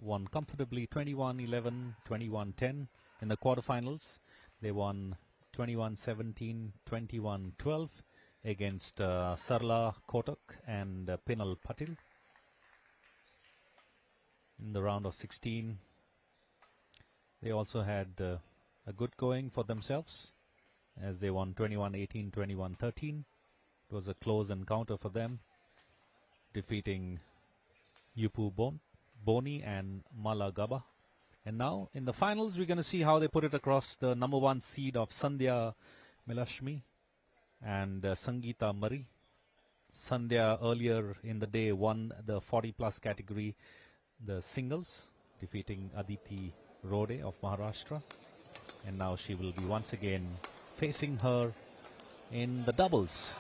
won comfortably 21-11, 21-10. In the quarterfinals, they won 21-17, 21-12 against Sarla Kotak and Pinal Patil. In the round of 16, they also had a good going for themselves as they won 21-18, 21-13. It was a close encounter for them, defeating Yupu Boni and Malagaba. And now in the finals, we're going to see how they put it across the number 1 seed of Sandhya Milashmi and Sangeeta Murray. Sandhya earlier in the day won the 40+ category, the singles, defeating Aditi Rode of Maharashtra. And now she will be once again facing her in the doubles.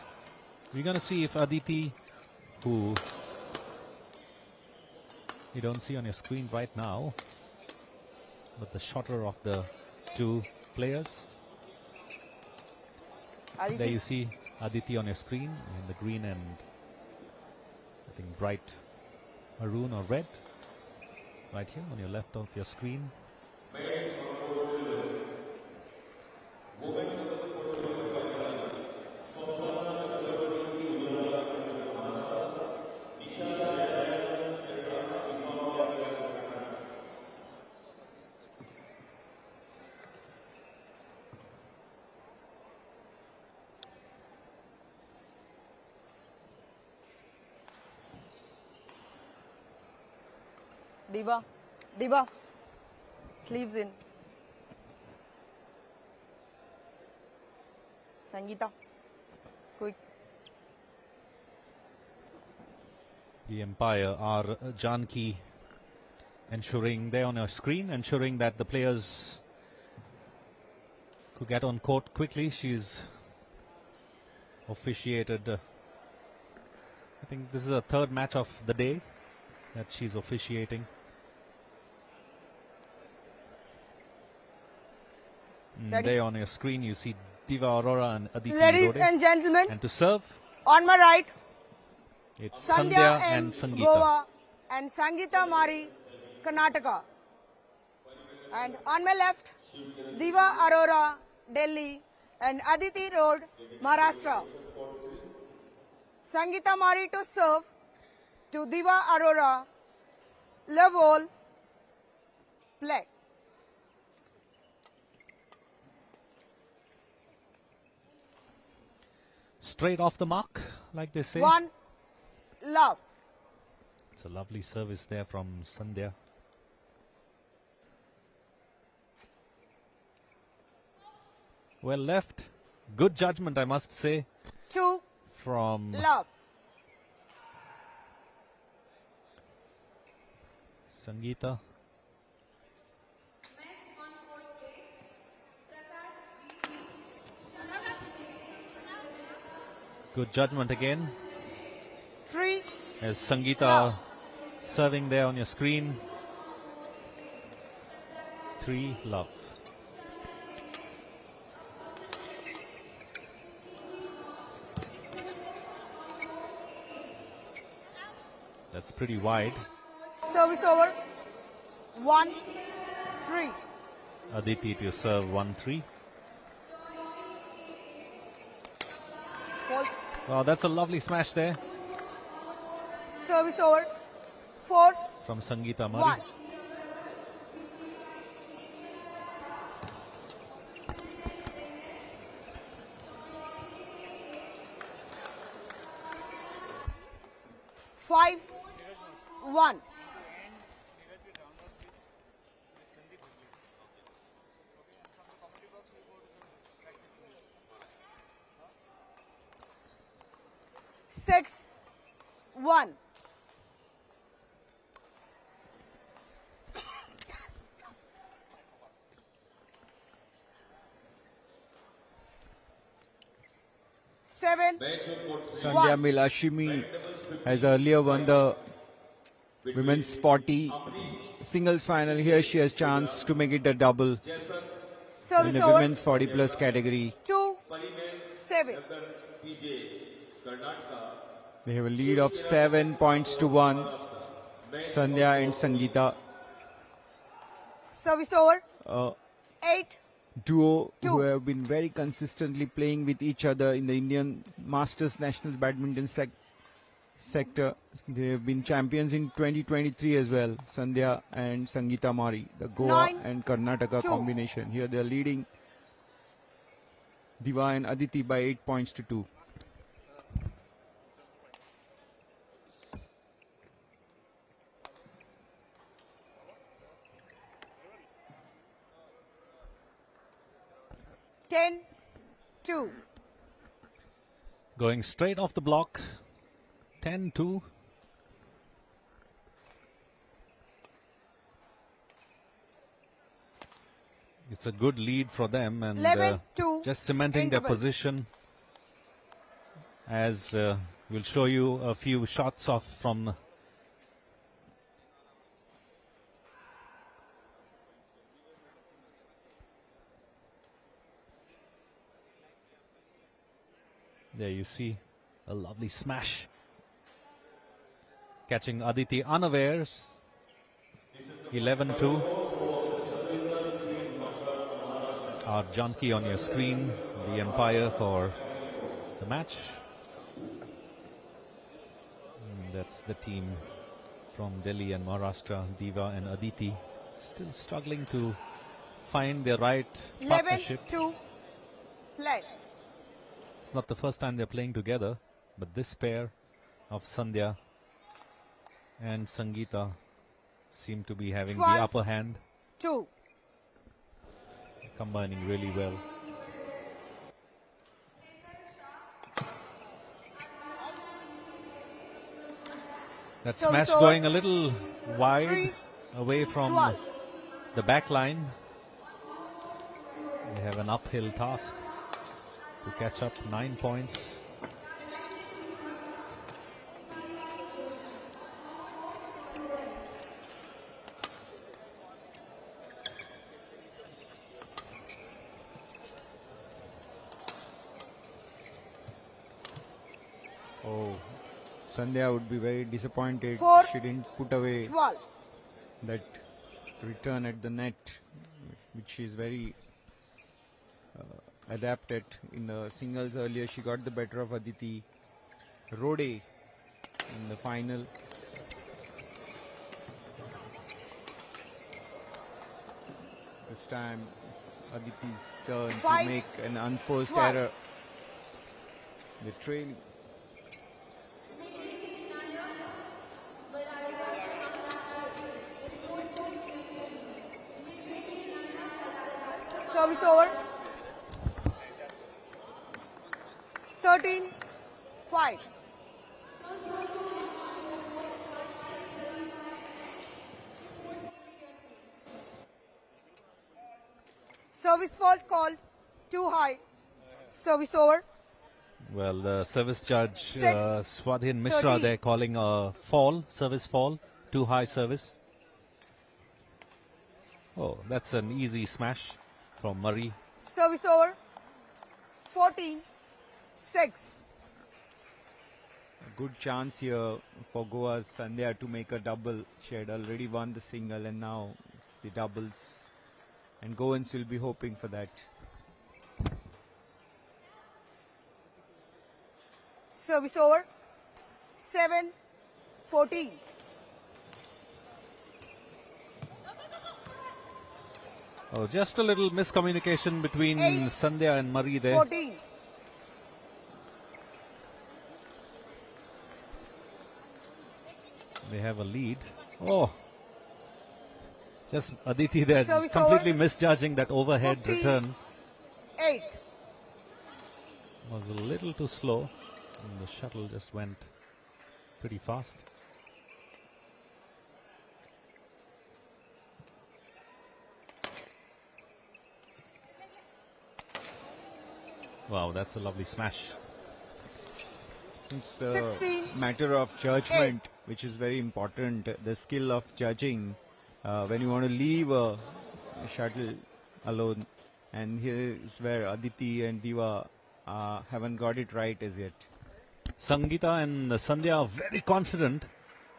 We're going to see if Aditi, who you don't see on your screen right now, but the shorter of the two players. Aditi. There you see Aditi on your screen in the green and I think bright maroon or red. Right here on your left of your screen. Diva, sleeves in. Sangeeta, quick. The umpire, R. Janki, ensuring there on your screen, ensuring that the players could get on court quickly. She's officiated, I think this is the third match of the day that she's officiating. There on your screen you see Diva Aurora and Aditi Ladies Rode. and gentlemen, and to serve, on my right, it's Sandhya Sandhya M. and Sangeeta. Goa and Sangeeta Mari, Karnataka. And on my left, Diva Aurora, Delhi and Aditi Rode, Maharashtra. Sangeeta Mari to serve to Diva Aurora. Love all. Play. Straight off the mark, like they say. One, love. It's a lovely service there from Sandhya. Well left. Good judgment, I must say. Two, from love. Sangeeta. Good judgment again. Three. As Sangeeta serving there on your screen. 3 love. That's pretty wide. Service over. 1-3. Aditi to serve 1-3. Wow, that's a lovely smash there Service over. 4. from Sangeeta Murray. 1. Five, 1. Six, 1. Seven, Sandhya Milashmi has earlier won the women's 40 singles final. Here she has chance to make it a double in service the over. women's 40+ category. 2, 7. PJ, Karnataka. They have a lead of 7 points to 1. Sandhya and Sangeeta. Service over. 8. Duo who have been very consistently playing with each other in the Indian Masters National Badminton sector. They have been champions in 2023 as well. Sandhya and Sangeeta Mari, the Goa and Karnataka combination. Here they are leading Diva and Aditi by 8 points to 2. Going straight off the block. 10-2. It's a good lead for them and just cementing their position, as we'll show you a few shots of from there. You see a lovely smash, catching Aditi unawares. 11-2. Our Janki on your screen, the umpire for the match. And that's the team from Delhi and Maharashtra, Diva and Aditi, still struggling to find their right partnership. 11-2. Play. It's not the first time they're playing together, but this pair of Sandhya and Sangeeta seem to be having the upper hand. 2. Combining really well. That smash going a little wide away from the back line. They have an uphill task to catch up. 9 points. Oh, Sandhya would be very disappointed. She didn't put away that return at the net, which is very adapted. In the singles earlier, she got the better of Aditi Rode in the final. This time it's Aditi's turn to make an unforced error. The trailing. Service over. 13-5. Service fault called too high. Service over. Well, the service judge Swadhin Mishra, they're calling a fall, service fall, too high service. Oh, that's an easy smash from Murray. Service over. 14-6. A good chance here for Goa's Sandhya to make a double. She had already won the single and now it's the doubles. And Goans will be hoping for that. Service over. 7-14. Oh, just a little miscommunication between Sandhya and Murray there. 14. They have a lead. Oh, just Aditi there, Service completely over. misjudging that overhead 15, return. 8. Was a little too slow, and the shuttle just went pretty fast. Wow, that's a lovely smash. It's a matter of judgment, which is very important. The skill of judging when you want to leave a shuttle alone. And here is where Aditi and Diva haven't got it right as yet. Sangeeta and Sandhya are very confident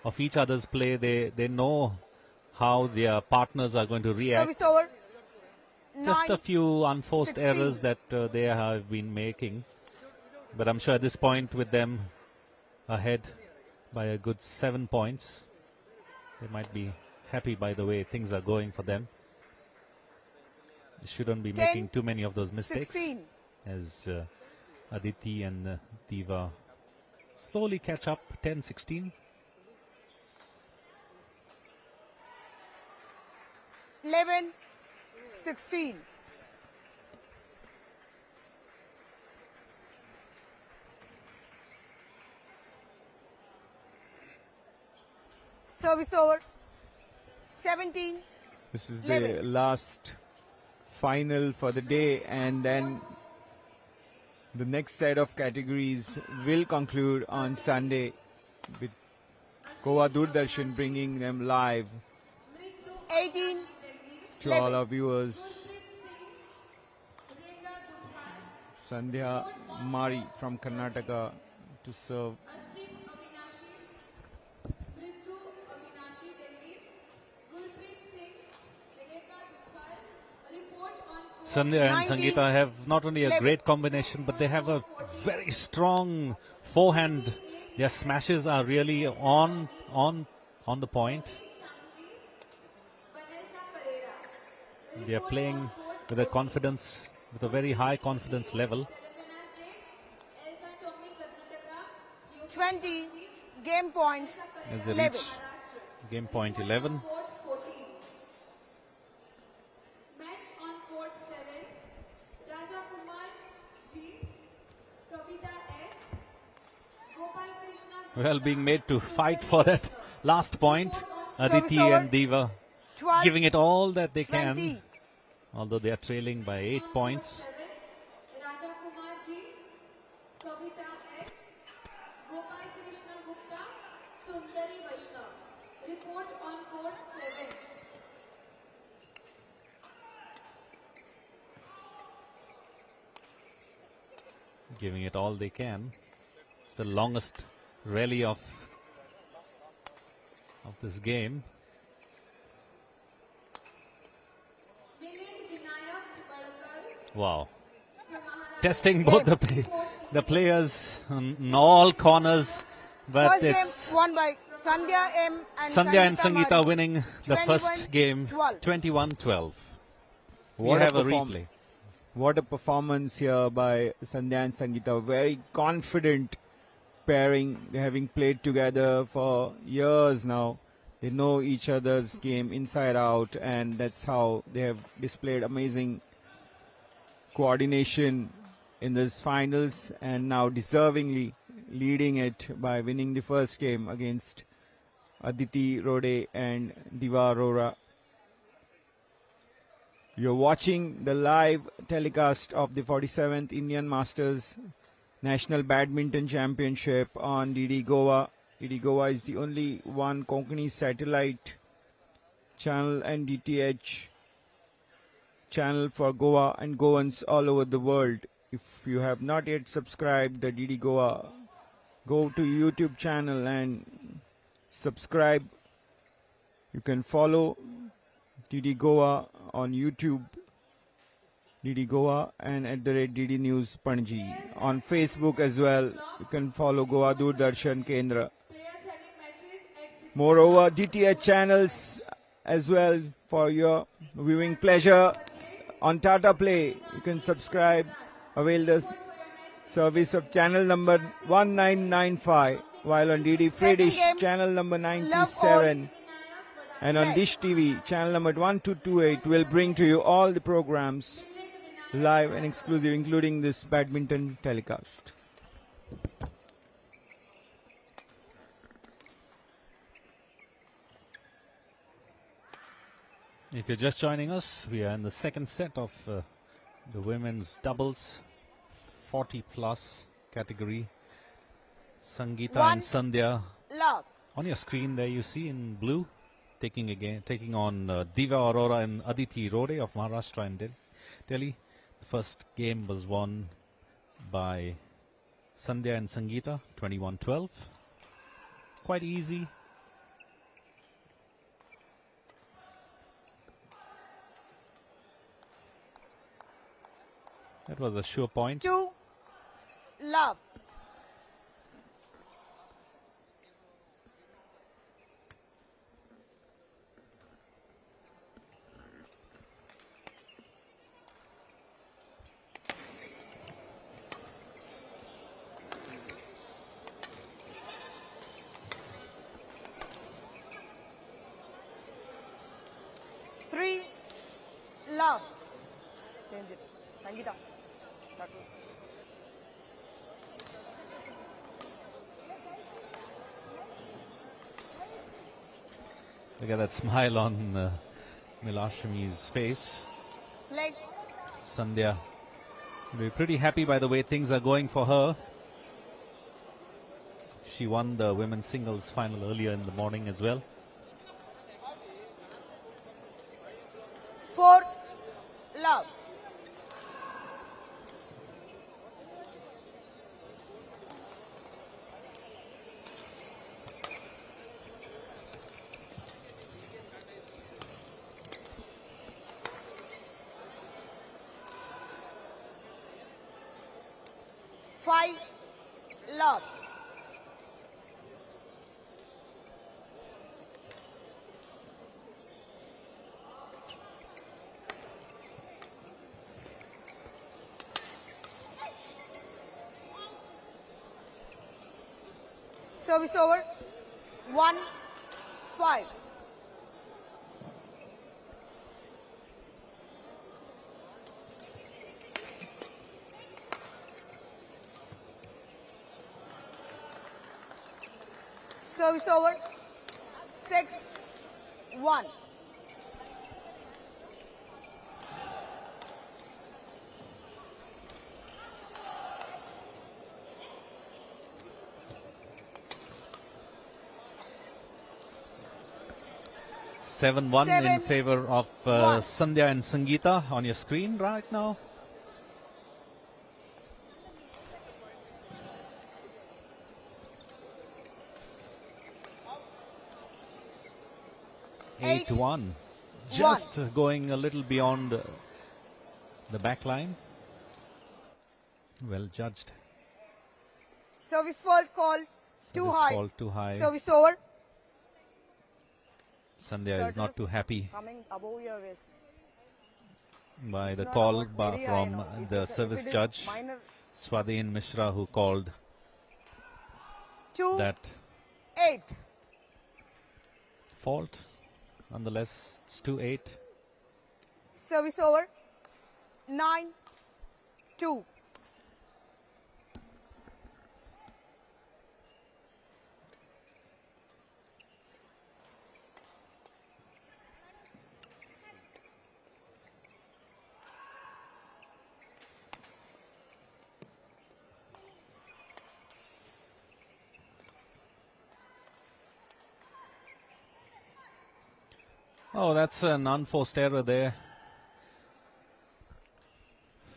of each other's play. They know how their partners are going to react. Service over. Just a 9, few unforced 16. errors that they have been making. But I'm sure at this point, with them ahead by a good 7 points, they might be happy by the way things are going for them. They shouldn't be 10, making too many of those mistakes 16. as Aditi and Diva slowly catch up. 10-16. 11, 16. Service over. 17. This is 11. the last final for the day, and then the next set of categories will conclude on Sunday with Goa Doordarshan bringing them live 18. to 11. all our viewers. Sandhya Mari from Karnataka to serve. Sandhya and 19, Sangeeta have not only a 11. great combination, but they have a very strong forehand. Their smashes are really on the point. They are playing with a confidence, with a very high confidence level. 20. Game point. As they 11. reach game point 11. Well, being made to fight for that last point. Aditi over. and Diva 12. giving it all that they 20. can, although they are trailing by 8 points. Giving it all they can. It's the longest rally of this game. Wow. Testing both the players in all corners, but First it's game won by Sandhya M and Sandhya and Sangeeta Sangeeta Mari. winning the first game 21-12. 21-12. We What have a perform- replay. What a performance here by Sandhya and Sangeeta. Very confident pairing, having played together for years now. They know each other's game inside out, and that's how they have displayed amazing coordination in this finals, and now deservingly leading it by winning the first game against Aditi Rode and Diva Arora. You're watching the live telecast of the 47th Indian Masters National Badminton Championship on DD Goa. DD Goa is the only one Konkani satellite channel and DTH channel for Goa and Goans all over the world. If you have not yet subscribed the DD Goa, go to YouTube channel and subscribe. You can follow DD Goa on YouTube, DD Goa, and at the rate DD News Panji. On Facebook as well, you can follow Goa Doordarshan Kendra. Moreover, DTH channels as well for your viewing pleasure. On Tata Play, you can subscribe, avail the service of channel number 1995, while on DD Free Dish, channel number 97, and on Dish TV, channel number 1228 will bring to you all the programs live and exclusive, including this badminton telecast. If you're just joining us, we are in the second set of the women's doubles 40 plus category. Sangeeta One and Sandhya love. on your screen there you see in blue taking on Diva Arora and Aditi Rode of Maharashtra and Delhi. The first game was won by Sandhya and Sangeeta, 21-12. Quite easy. That was a sure point. 2 love. Three love. Change it. Sangeeta. Look at that smile on Milashami's face. Leg. Sandhya will be pretty happy by the way things are going for her. She won the women's singles final earlier in the morning as well. 4 love. Five love. Service over. 1-5. Service over. 6-1. Seven one in 7-1. favor of Sandhya and Sangeeta on your screen right now. Eight one, just going a little beyond the back line. Well judged. Service fault call. Too Service high. fault too high. Service over. Sandhya is not too happy Coming above your wrist. by the not call about very high from now. the If service it is judge minor. Swadhin Mishra, who called 2-8. that fault. Nonetheless, it's 2-8. Service over. 9-2. Oh, that's an unforced error there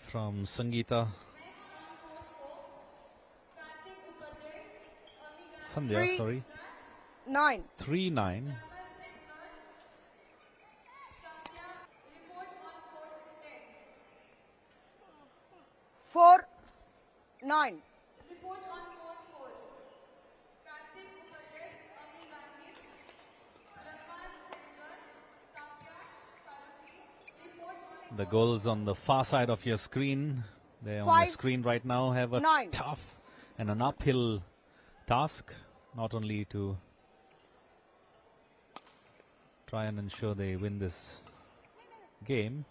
from Sangeeta. Sandhya, sorry. 9. 3-9. Four, 9. The goals on the far side of your screen, they're on the 5, screen right now, have a 9. tough and an uphill task, not only to try and ensure they win this game,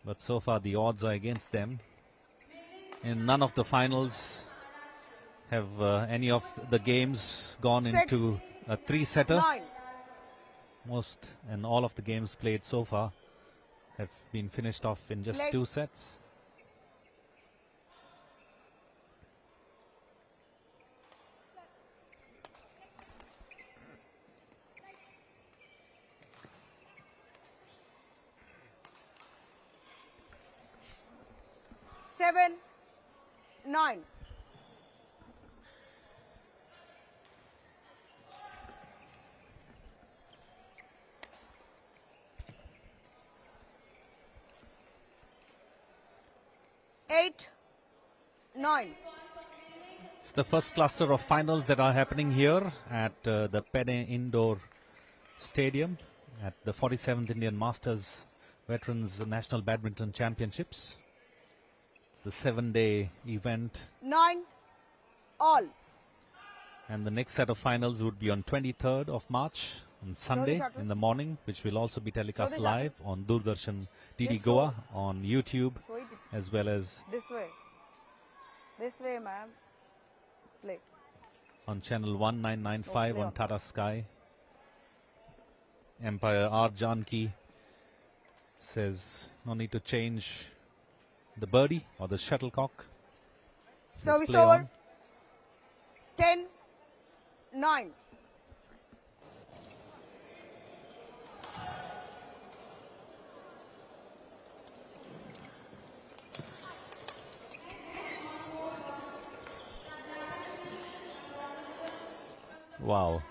but so far the odds are against them. In none of the finals have any of the games gone 6, into a three-setter. 9. Most and all of the games played so far have been finished off in just Leg. 2 sets. 7-9. Eight, 9. It's the first cluster of finals that are happening here at the Peddem Indoor Stadium at the 47th Indian Masters Veterans National Badminton Championships. It's a 7-day event. 9 all. And the next set of finals would be on 23rd of March on Sunday in the morning, which will also be telecast live on Doordarshan DD Goa, on YouTube, as well as This way. This way, ma'am. Play. on channel 1995 on Tata Sky. Empire R. Janki says no need to change the birdie or the shuttlecock. Service over. 10-9. Wow.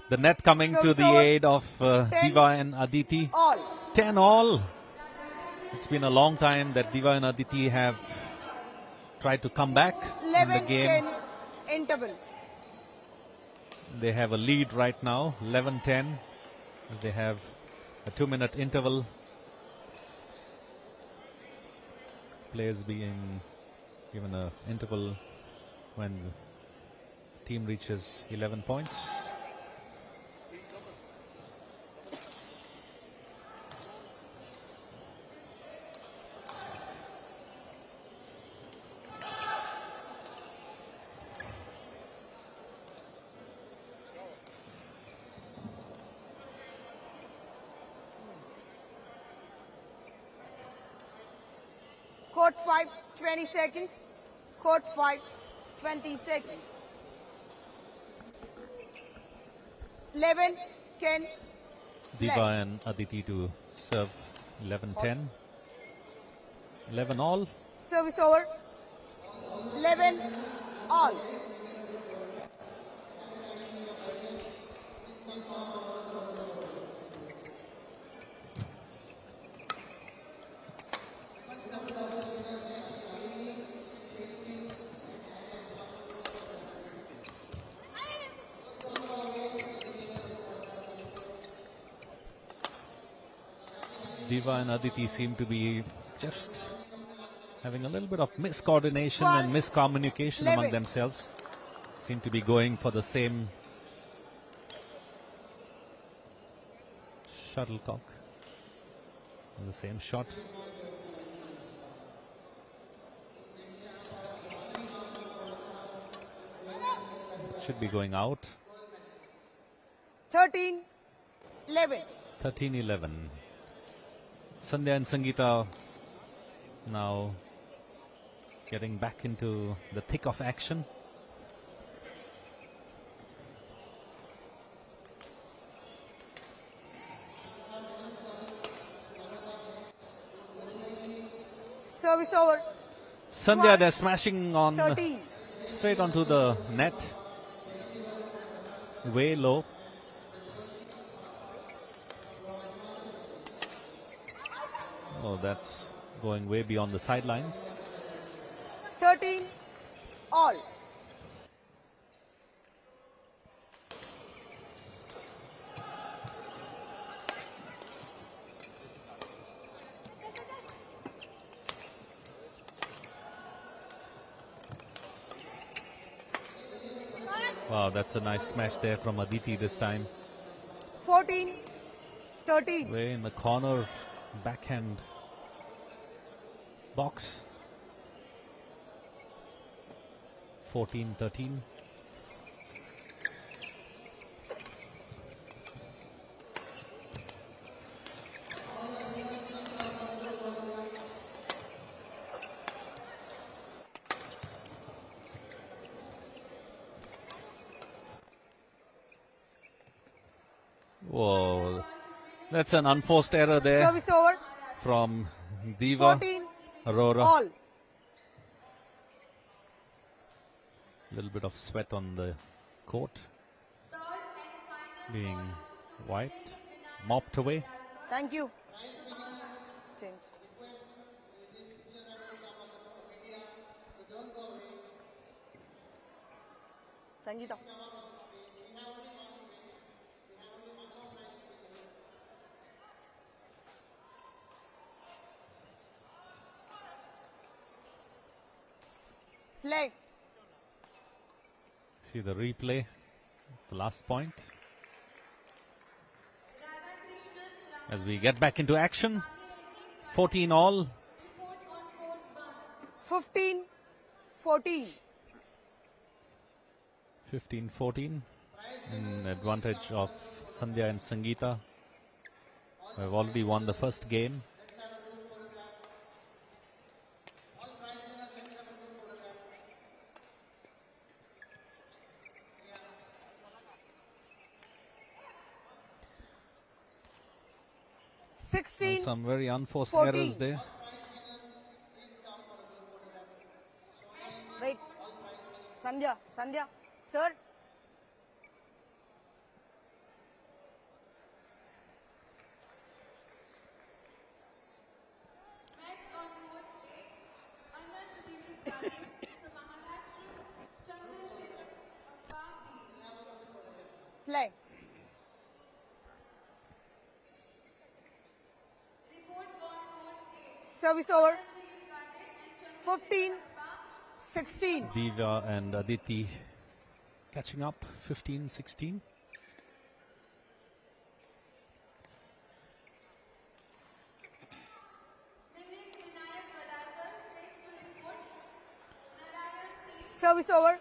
The net coming to the aid of Diva and Aditi. All. 10 all. It's been a long time that Diva and Aditi have tried to come back in the game. 11-10 interval. They have a lead right now, 11-10. They have a 2-minute interval. Players being given an interval when the team reaches 11 points. Court 5, 20 seconds. Court 5, 20 seconds. 11-10. Diva and Aditi to serve 11-10. 11 all. Service over. 11 all. Diva and Aditi seem to be just having a little bit of miscoordination and miscommunication among themselves. Seem to be going for the same shuttlecock, the same shot. Should be going out. 13-11. 13-11. Sandhya and Sangeeta now getting back into the thick of action. Service over. Sandhya, they're smashing on 13. straight onto the net, way low. Oh, that's going way beyond the sidelines. 13 all. Wow, that's a nice smash there from Aditi this time. 14-13. Way in the corner, backhand box. 14-13. Whoa, that's an unforced error there Service over. from Diva 14 Aurora. all. A little bit of sweat on the court, being wiped, mopped away. Thank you. Change. Sangeeta. Play. See the replay, the last point. As we get back into action, 14 all. 15-14. 15-14. In advantage of Sandhya and Sangeeta, who have already won the first game. And some very unforced 14. errors there. Wait. Sandhya, sir. Play. Service over. 15-16. Diva and Aditi catching up, 15-16. Service over.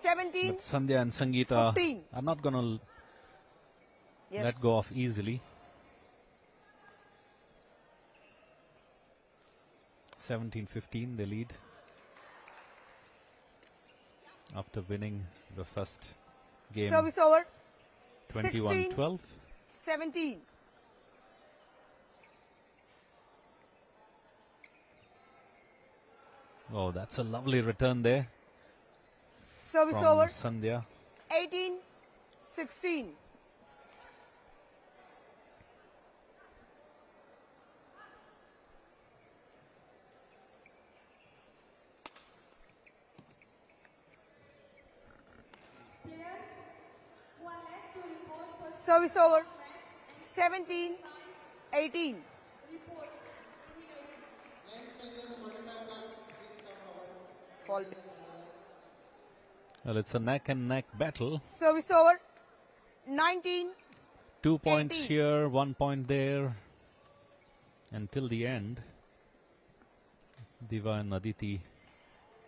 17. But Sandhya and Sangeeta 15. are not going to let go of easily. 17-15 they lead after winning the first game. Service over. 21-12. 17. Oh, that's a lovely return there. Service from over. Sandhya. 18-16. Service over. 17-18. Ball. Well, it's a neck and neck battle. Service over. 19. 2 points here, 1 point there. Until the end. Diva and Aditi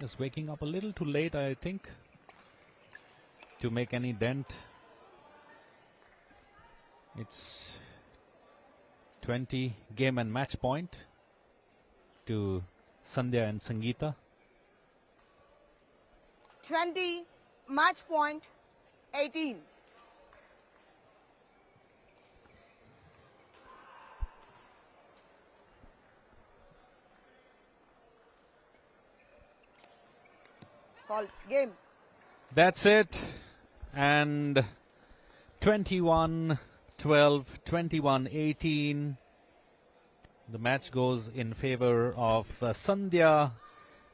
just waking up a little too late, I think, to make any dent. It's 20 game and match point to Sandhya and Sangeeta. 20. Match point. 18. Called game. That's it. And 21-12, 21-18. The match goes in favor of Sandhya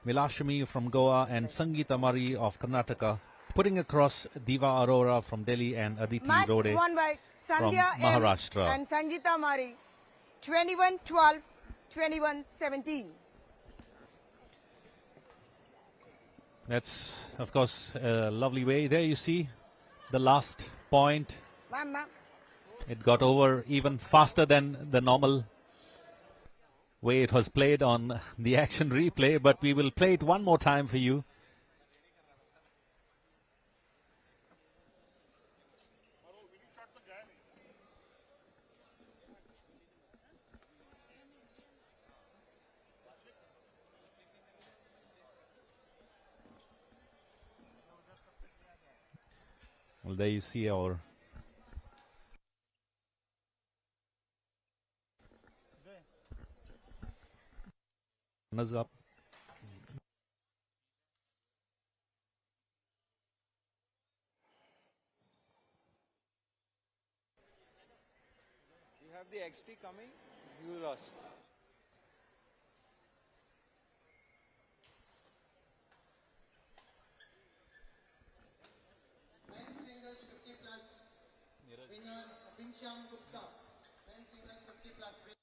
Milashami from Goa and Sangeeta Mari of Karnataka, putting across Diva Arora from Delhi and Aditi Match Rode won by from Sandhya M Maharashtra. and Sangeeta Mari. 21-12, 21-17. That's, of course, a lovely way. There you see the last point. Ma'am. It got over even faster than the normal way it was played on the action replay, but we will play it one more time for you. Well, there you see our runners up. XT coming? You lost. Men's singles 50 plus winner Abhinsham Gupta. Men's singles 50 plus winner.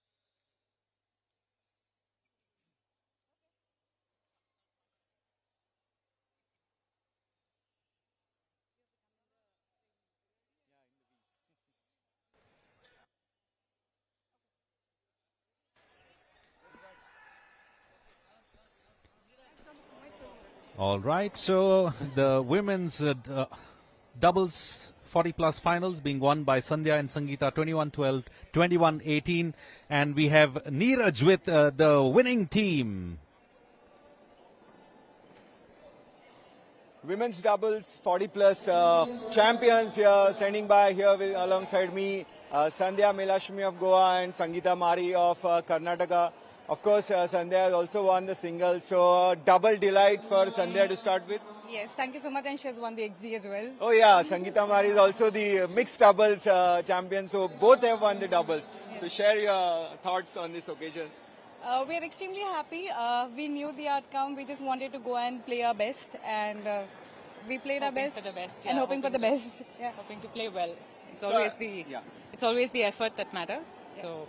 All right, so the women's doubles 40 plus finals being won by Sandhya and Sangeeta 21-12, 21-18, and we have Neeraj with the winning team. Women's doubles 40 plus champions here, standing by here alongside me, Sandhya Melashmi of Goa and Sangeeta Mari of Karnataka. Of course, Sandhya has also won the singles, so double delight for Sandhya to start with. Yes, thank you so much, and she has won the XD as well. Oh yeah, Sangeeta Mari is also the mixed doubles champion, so both have won the doubles. Yes. So share your thoughts on this occasion. We are extremely happy. We knew the outcome. We just wanted to go and play our best, and we played our best, for the best, and hoping for the best. Yeah. Hoping to play well. It's always the effort that matters. Yeah. So,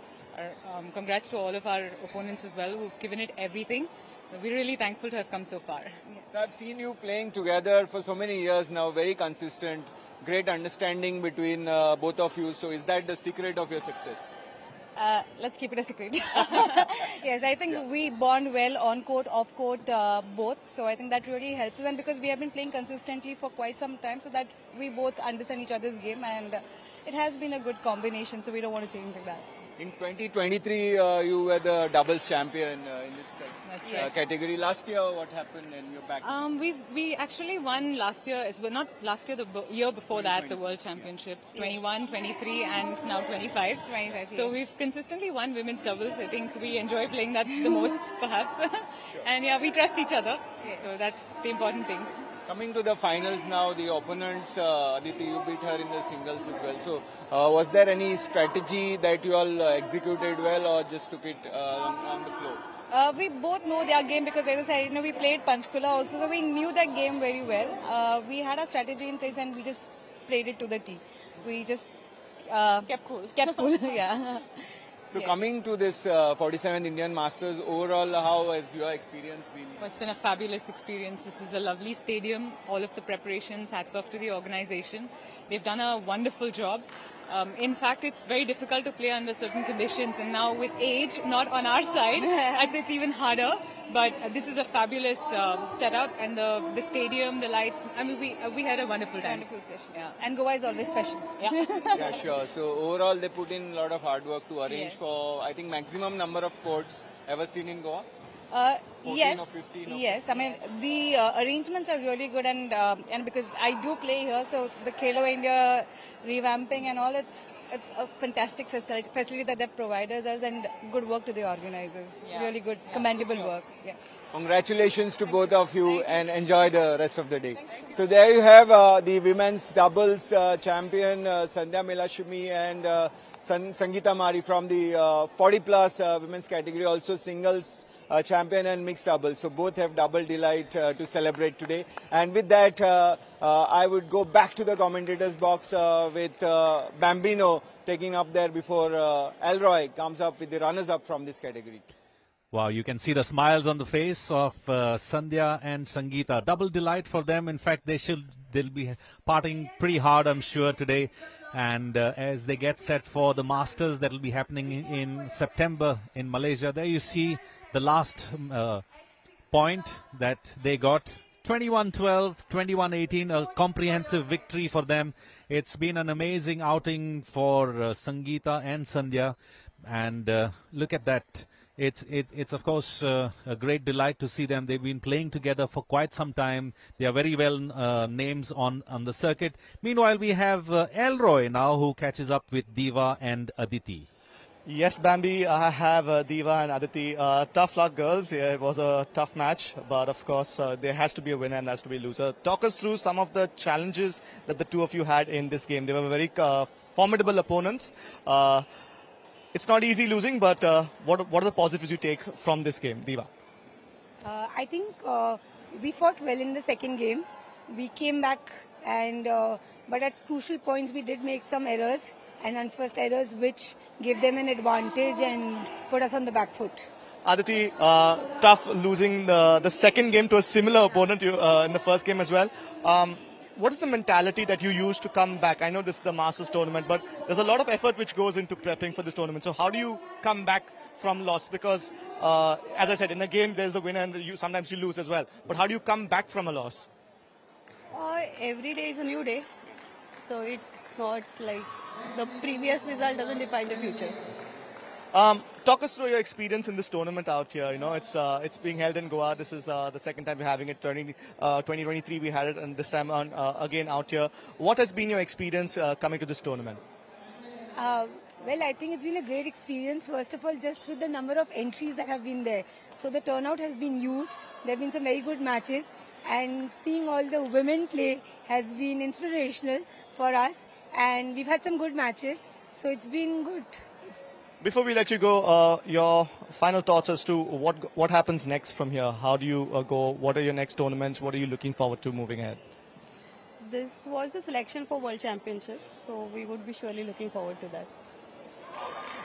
congrats to all of our opponents as well who've given it everything. We're really thankful to have come so far. Yes. So I've seen you playing together for so many years now, very consistent, great understanding between both of you. So is that the secret of your success? Let's keep it a secret. Yes, I think we bond well on court, off court, both. So I think that really helps us. And because we have been playing consistently for quite some time, so that we both understand each other's game, and it has been a good combination. So we don't want to change that. In 2023, you were the doubles champion in this category. Last year, what happened and you're back? We actually won last year, not last year, the year before that, the World Championships, 21, 23 and now 25. So we've consistently won women's doubles. I think we enjoy playing that the most, perhaps. And yeah, we trust each other. So that's the important thing. Coming to the finals now, the opponents, Aditi, you beat her in the singles as well. So was there any strategy that you all executed well or just took it on the floor? We both know their game because, as I said, we played Panchkula also, so we knew their game very well. We had a strategy in place and we just played it to the T. We just kept cool. Yeah. So coming to this 47th Indian Masters, overall, how has your experience been? Well, it's been a fabulous experience. This is a lovely stadium. All of the preparations, hats off to the organization. They've done a wonderful job. In fact, it's very difficult to play under certain conditions, and now with age not on our side, it's even harder. But this is a fabulous setup, and the stadium, the lights. I mean, we had a wonderful time. Wonderful session. Yeah. And Goa is always special. Yeah. Yeah, sure. So overall, they put in a lot of hard work to arrange for, I think, maximum number of courts ever seen in Goa. Yes, or 15 or yes. I mean, the arrangements are really good, and because I do play here, so the Khelo India revamping and all, it's a fantastic facility that they provided us, and good work to the organizers. Yeah. Really good, commendable work. Yeah. Congratulations to both of you and enjoy the rest of the day. So there you have the women's doubles champion Sandhya Melashmi and Sangeeta Mari from the 40 plus women's category, also singles champion and mixed doubles. So both have double delight to celebrate today. And with that, I would go back to the commentators box with Bambino taking up there before Elroy comes up with the runners up from this category. Wow, you can see the smiles on the face of Sandhya and Sangeeta. Double delight for them. In fact, they'll be partying pretty hard, I'm sure, today. And as they get set for the Masters that will be happening in September in Malaysia, there you see the last point that they got. 21-12, 21-18, a comprehensive victory for them. It's been an amazing outing for Sangeeta and Sandhya. And look at that. It's of course a great delight to see them. They've been playing together for quite some time. They are very well names on the circuit. Meanwhile, we have Elroy now, who catches up with Diva and Aditi. Yes, Bambi, I have Diva and Aditi. Tough luck, girls. Yeah, it was a tough match, but of course, there has to be a winner and has to be a loser. Talk us through some of the challenges that the two of you had in this game. They were very formidable opponents. it's not easy losing, but what are the positives you take from this game, Diva? I think we fought well in the second game. We came back and but at crucial points we did make some errors and unforced errors which gave them an advantage and put us on the back foot. Aditi, tough losing the second game to a similar opponent in the first game as well. What is the mentality that you use to come back? I know this is the Masters tournament, but there's a lot of effort which goes into prepping for this tournament. So how do you come back from loss? Because, as I said, in a game there's a winner and sometimes you lose as well. But how do you come back from a loss? Every day is a new day. So it's not like the previous result doesn't define the future. Talk us through your experience in this tournament out here. You know, it's being held in Goa. This is the second time we're having it. 2023 we had it, and this time on again out here. What has been your experience coming to this tournament? Well, I think it's been a great experience. First of all, just with the number of entries that have been there. So the turnout has been huge. There have been some very good matches. And seeing all the women play has been inspirational for us. And we've had some good matches. So it's been good. Before we let you go, your final thoughts as to what happens next from here. How do you go? What are your next tournaments? What are you looking forward to moving ahead? This was the selection for World Championship, so we would be surely looking forward to that.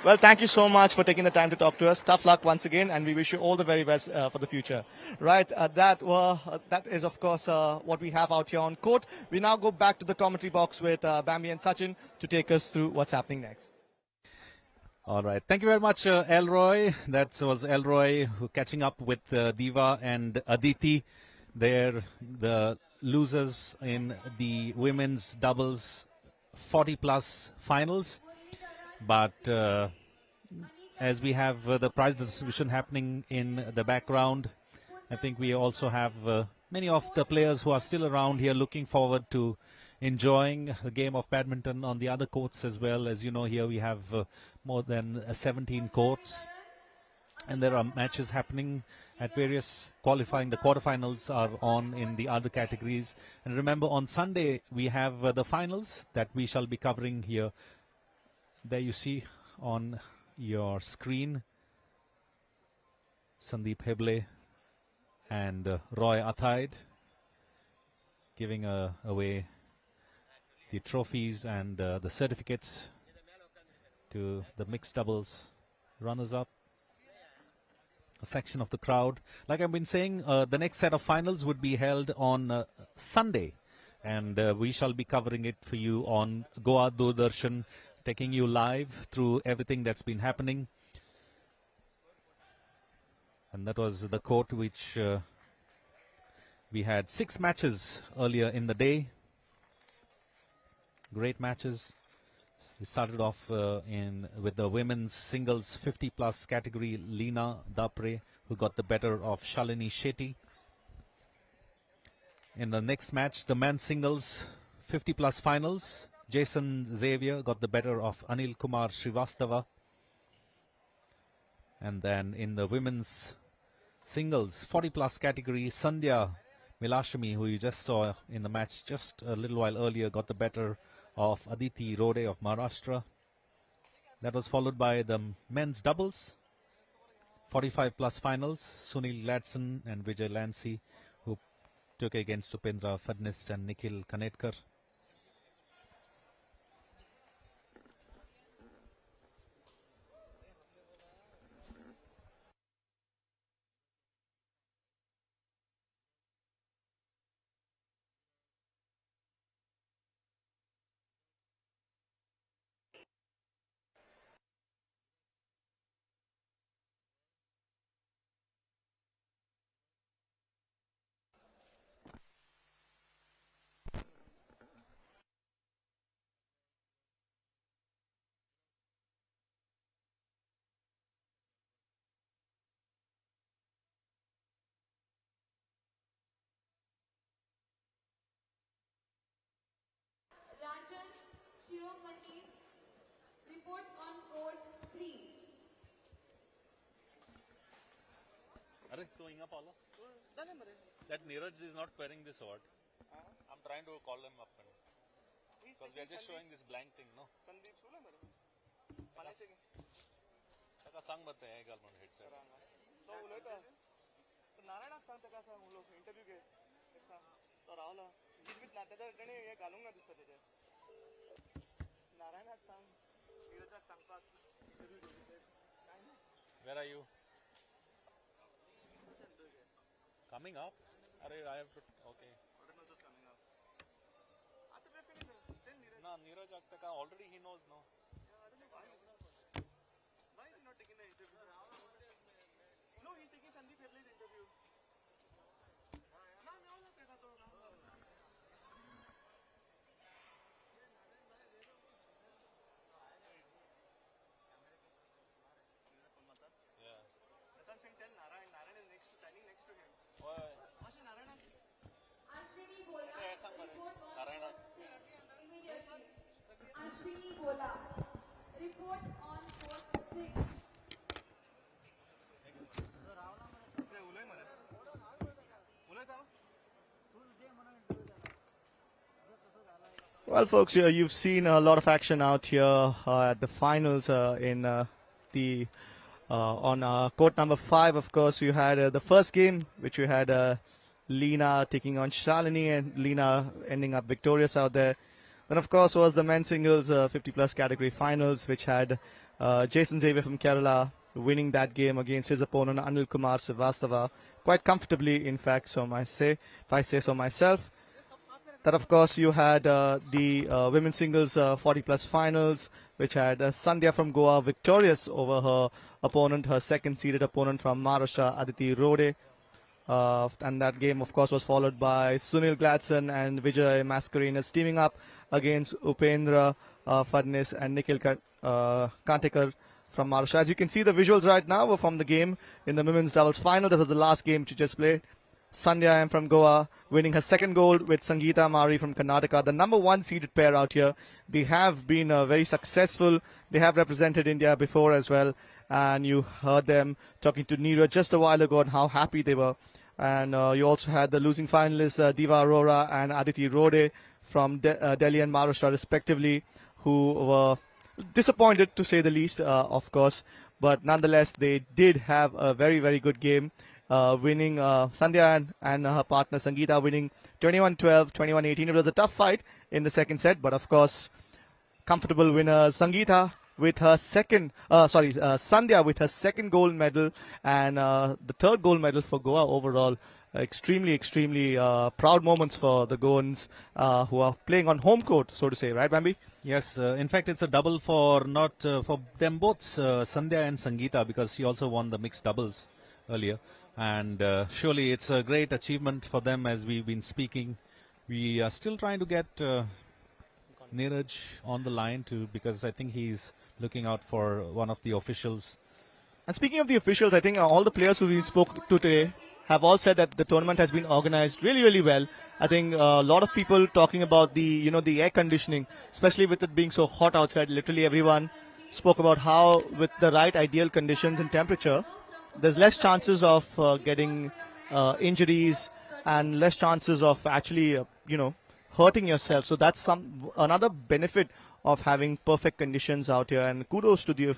Well, thank you so much for taking the time to talk to us. Tough luck once again, and we wish you all the very best for the future. Right, that is, of course, what we have out here on court. We now go back to the commentary box with Bambi and Sachin to take us through what's happening next. All right. Thank you very much, Elroy. That was Elroy catching up with Diva and Aditi. They're the losers in the women's doubles 40-plus finals. But as we have the prize distribution happening in the background, I think we also have many of the players who are still around here looking forward to enjoying the game of badminton on the other courts as well. As you know, here we have more than 17 courts, and there are matches happening at various qualifying. The quarterfinals are on in the other categories. And remember, on Sunday we have the finals that we shall be covering here. There you see on your screen Sandeep Heble and Roy Athaid giving away the trophies and the certificates to the mixed doubles runners-up. A section of the crowd. Like I've been saying, the next set of finals would be held on Sunday, and we shall be covering it for you on Goa Doordarshan, taking you live through everything that's been happening. And that was the court which we had 6 matches earlier in the day. Great matches. We started off with the women's singles 50-plus category. Leena Dapre, who got the better of Shalini Shetty. In the next match, the men's singles 50-plus finals, Jason Xavier got the better of Anil Kumar Srivastava. And then in the women's singles 40-plus category, Sandhya Milashami, who you just saw in the match just a little while earlier, got the better of Aditi Rode of Maharashtra. That was followed by the men's doubles 45-plus finals, Sunil Gladson and Vijay Lancy, who took against Upendra Fadnis and Nikhil Kanetkar. Rajan Shiromati, report on court 3. Are you going up, Allah? That Neeraj is not wearing this sword. I'm trying to call him up. Because we are just showing this blank thing, no? ताका सांग मत हे घाल म्हणून headset तो उलयता नारायणाक सांग ताका सांग उलोवंक इंटरव्यू घे ताका सांग तो रावला गीत ना ताका तेणे हे घालूंक ना दिसता तेजे नारायणाक सांग नीरजाक सांगपाक इंटरव्यू घे काय नाही Where are you? Coming up? Arey, I have to. Okay. just coming up. After referee, tell Neeraj. No, Neeraj Aktaka already he knows no. Yeah, I don't know why. Why is he not taking the interview? No, he's taking Sandeep Heble's interview. No, no, tega to. Yeah. That's what I'm saying. Tell Narayan. Narayan is standing next to him. Why? Narayan. Ashwini Bola, ऐसा करे. report on Narayana. court 6 immediately. Ashwini Bola, report on court 6. Well, folks, here you've seen a lot of action out here at the finals in on court number 5. Of course, you had the first game, which you had Lena taking on Shalini, and Lena ending up victorious out there. Then, of course, was the men's singles 50-plus category finals, which had Jason Xavier from Kerala winning that game against his opponent Anil Kumar Srivastava quite comfortably, in fact, so if I say so myself. That, of course, you had the women's singles 40-plus finals, which had Sandhya from Goa victorious over her opponent, her second-seeded opponent from Maharashtra, Aditi Rode. And that game, of course, was followed by Sunil Gladson and Vijay Mascarenas teaming up against Upendra Fadnis and Nikhil Kantekar from Maharashtra. As you can see, the visuals right now were from the game in the women's doubles final. That was the last game she just played. Sandhya M from Goa winning her second gold with Sangeeta Mari from Karnataka. The number 1 seeded pair out here. They have been very successful. They have represented India before as well. And you heard them talking to Neeraj just a while ago on how happy they were. And you also had the losing finalists, Diva Arora and Aditi Rode from Delhi and Maharashtra respectively, who were disappointed to say the least, of course. But nonetheless, they did have a very, very good game. Winning Sandhya and her partner Sangeeta winning 21-12, 21-18. It was a tough fight in the second set, but of course, comfortable winner Sangeeta with her Sandhya with her second gold medal and the third gold medal for Goa overall. Extremely proud moments for the Goans who are playing on home court, so to say, right, Bambi? Yes, in fact, it's a double for for them both, Sandhya and Sangeeta, because she also won the mixed doubles earlier. And surely it's a great achievement for them, as we've been speaking. We are still trying to get Neeraj on the line because I think he's looking out for one of the officials. And speaking of the officials, I think all the players who we spoke to today have all said that the tournament has been organized really well. I think a lot of people talking about the the air conditioning, especially with it being so hot outside. Literally everyone spoke about how with the right ideal conditions and temperature, there's less chances of getting injuries and less chances of actually hurting yourself. So that's another benefit of having perfect conditions out here. And kudos to the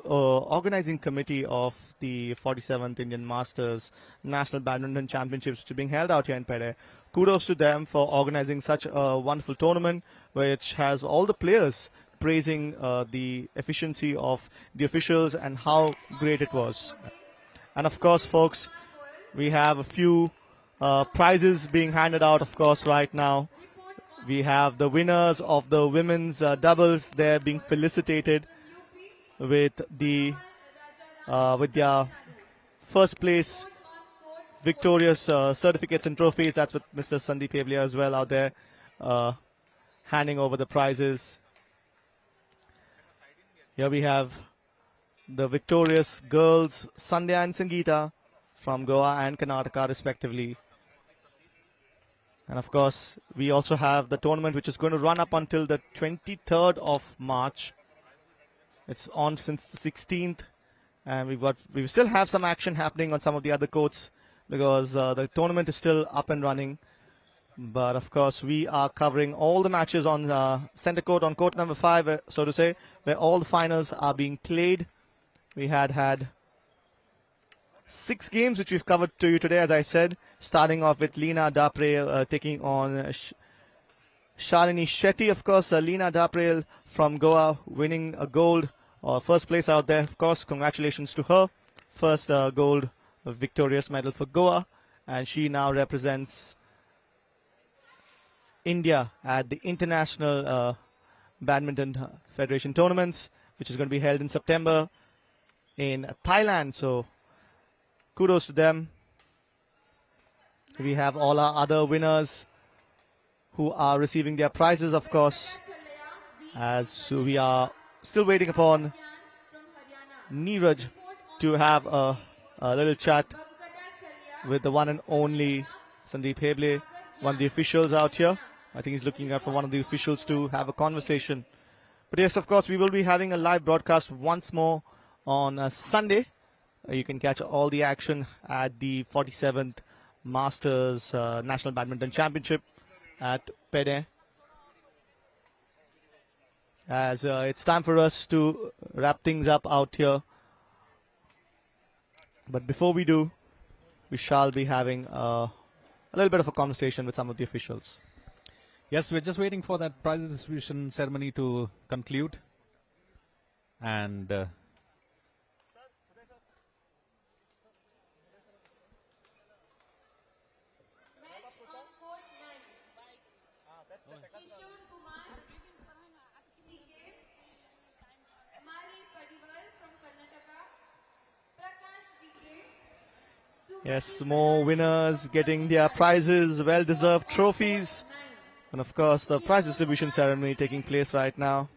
organizing committee of the 47th Indian Masters National Badminton Championships, which are being held out here in Peddem. Kudos to them for organizing such a wonderful tournament, which has all the players praising the efficiency of the officials and how great it was. And of course, folks, we have a few prizes being handed out, of course, right now. We have the winners of the women's doubles. They're being felicitated with their first place victorious certificates and trophies. That's with Mr. Sandeep Heblia as well out there handing over the prizes. Here we have the victorious girls, Sandhya and Sangeeta from Goa and Karnataka respectively. And of course, we also have the tournament which is going to run up until the 23rd of March. It's on since the 16th, and we still have some action happening on some of the other courts because the tournament is still up and running. But of course, we are covering all the matches on center court, on court number 5, so to say, where all the finals are being played. We had 6 games which we've covered to you today, as I said, starting off with Lina Dapre taking on Shalini Shetty. Of course, Lina Dapre from Goa winning a gold, first place out there. Of course, congratulations to her. First gold victorious medal for Goa, and she now represents India at the International Badminton Federation tournaments, which is going to be held in September in Thailand. So kudos to them. We have all our other winners who are receiving their prizes, of course, as we are still waiting upon Neeraj to have a little chat with the one and only Sandeep Heble, one of the officials out here. I think he's looking out for one of the officials to have a conversation. But yes, of course, we will be having a live broadcast once more on Sunday. You can catch all the action at the 47th Masters National Badminton Championship at Peddem. As it's time for us to wrap things up out here. But before we do, we shall be having a little bit of a conversation with some of the officials. Yes, we're just waiting for that prize distribution ceremony to conclude. And yes, more winners getting their prizes, well-deserved trophies. And of course, the prize distribution ceremony taking place right now.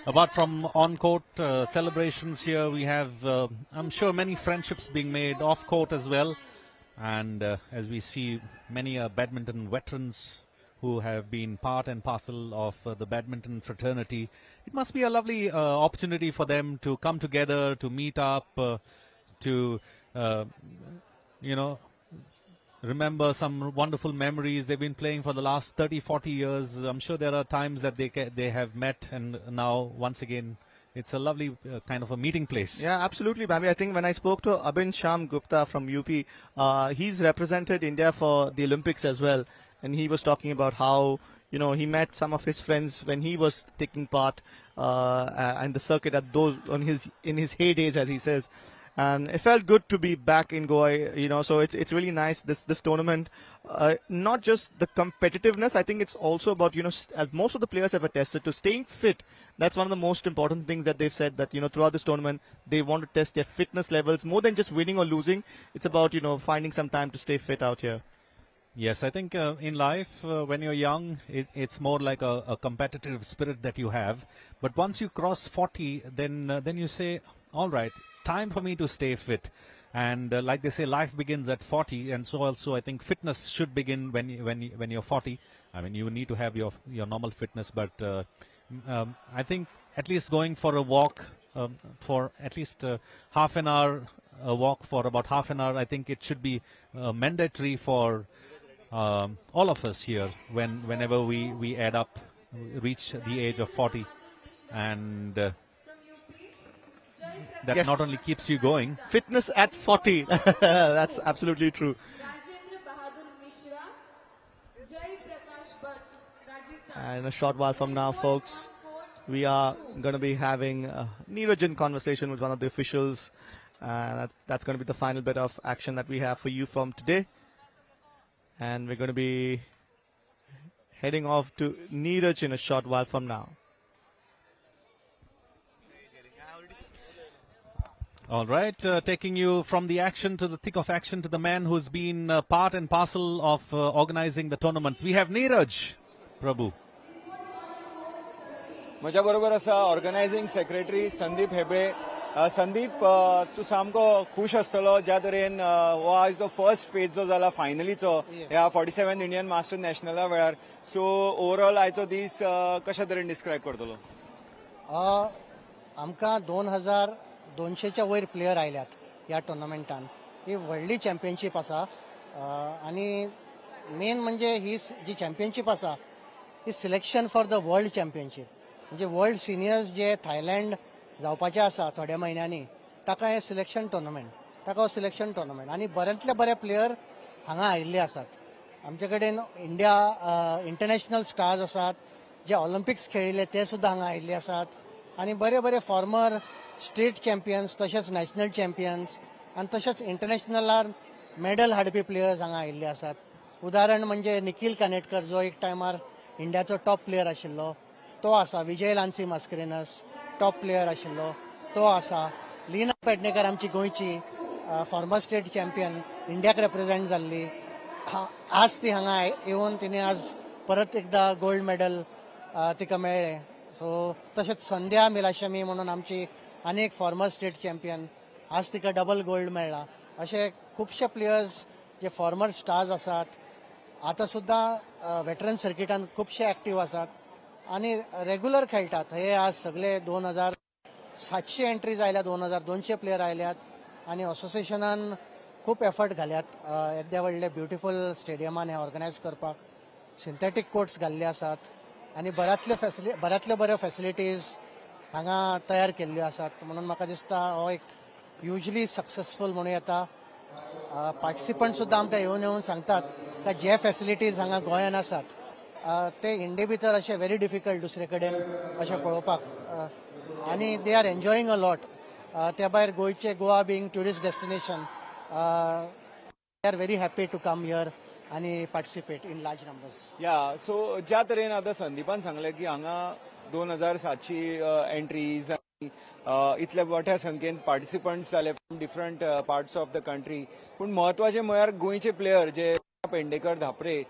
apart from on-court celebrations here, we have, I'm sure, many friendships being made off-court as well. And as we see many badminton veterans who have been part and parcel of the badminton fraternity, it must be a lovely opportunity for them to come together, to meet up, to, remember some wonderful memories. They've been playing for the last 30, 40 years. I'm sure there are times that they have met, and now once again it's a lovely kind of a meeting place. Yeah, absolutely, Bambi. I think when I spoke to Abhin Sham Gupta from UP, he's represented India for the Olympics as well, and he was talking about how he met some of his friends when he was taking part in the circuit at those in his heydays, as he says. And it felt good to be back in Goa, so it's really nice, this tournament. Not just the competitiveness, I think it's also about, as most of the players have attested to, staying fit. That's one of the most important things that they've said, that, throughout this tournament, they want to test their fitness levels. More than just winning or losing, it's about, finding some time to stay fit out here. Yes, I think in life, when you're young, it's more like a competitive spirit that you have. But once you cross 40, then you say, all right, time for me to stay fit. And like they say, life begins at 40, and so also I think fitness should begin when you're 40. I mean, you need to have your normal fitness, but I think at least going for a walk for at least half an hour, a walk for about half an hour, I think it should be mandatory for all of us here whenever we reach the age of 40, and that Yes. not only keeps you going. Fitness at 40. That's absolutely true. And in a short while from now, folks, we are going to be having a Neeraj conversation with one of the officials. That's going to be the final bit of action that we have for you from today. And we're going to be heading off to Neeraj in a short while from now. All right, taking you from the action to the thick of action to the man who's been part and parcel of organizing the tournaments. We have Neeraj, Prabhu. म्हज्या बरोबर आसा organising secretary Sandeep Heble. Sandeep, तूं सामको खूश आसतलो ज्या तरेन हो आज जो फर्स्ट फेज जो जाला फायनलीचो ह्या 47 इंडियन मास्टर नॅशनला वेळार. सो ओवरऑल आयचो दीस कशा तरेन डिस्क्रायब करतलो? आमकां 2200च्या वयर प्लेयर आयल्यात ह्या टुर्नामेंटान. ही व्हडली चॅम्पियनशीप आसा आनी मेन म्हणजे ही जी चॅम्पियनशीप आसा ही selection for the world championship. म्हणजे वर्ल्ड सिनियर्स जे थायलंड जावपाचें आसा थोड्या म्हयन्यांनी ताका हें सिलेक्शन टुर्नामेंट आनी बऱ्यांतले बरे प्लेयर हांगा आयिल्ले आसात आमचे कडेन इंडिया इंटरनॅशनल स्टार्स आसात जे ऑलिंपिक्स खेळिल्ले ते सुद्दां हांगा आयिल्ले आसात आनी बरे बरे फॉर्मर स्टेट चॅम्पियन्स तशेंच नॅशनल चॅम्पियन्स आनी तशेंच इंटरनॅशनलार मेडल हाडपी प्लेयर्स हांगा आयिल्ले आसात उदाहरण म्हणजे निखिल कानेटकर जो एक टायमार इंडियाचो टॉप प्लेयर आशिल्लो तो आसा विजय लान्सी मास्करेनस टॉप प्लेयर आशिल्लो तो आसा लीना पेडणेकर आमची गोंयची फॉर्मर स्टेट चॅम्पियन इंडियाक रिप्रेझेंट जाल्ली आज ती हांगा येवन तिने आज परत एकदा गोल्ड मेडल तिका मेळ्ळें सो तशेंच संध्या मिलाशमी म्हणून आमची आनी एक फॉर्मर स्टेट चॅम्पियन आज तिका डबल गोल्ड मेळ्ळा अशे खुबशे प्लेयर्स जे फॉर्मर स्टार्स आसात आतां सुद्दां वेटरन सर्किटान खुबशे एक्टीव आसात आनी रेग्युलर खेळटात हे आज सगळे 2700 एंट्रीज आयल्या 2200 प्लेयर आयल्यात आनी असोसिएशनान खूब एफर्ट घाल्यात येद्या व्हडले ब्युटिफूल स्टेडियमान हे ऑर्गनायज करपाक सिंथेटीक कोर्ट्स घाल्ले आसात आनी बऱ्यांतल्यो बऱ्यो फॅसिलिटीज हांगा तयार केल्ल्यो आसात म्हणून म्हाका दिसता हो एक युजली सक्सेसफूल म्हणून येता पार्टिसिपंट सुद्दां आमकां येवन सांगतात की जे फॅसिलिटीज हांगा गोंयान आसात ते इंडिये भितर अशें व्हेरी डिफिकल्ट दुसरे कडेन अशें पळोवपाक आनी they are enjoying a lot त्या भायर गोंयचे Goa being tourist destination they are very happy to come here आनी participate in large numbers so ज्या तरेन आतां संदीपान सांगलें की हांगा 2700 एंट्रीज इतले मोठ्या संख्येन पार्टिसिपंट्स जाले from different parts of the country पूण महत्वाचें म्हळ्यार गोंयचे प्लेयर जे पेडणेकर धापरे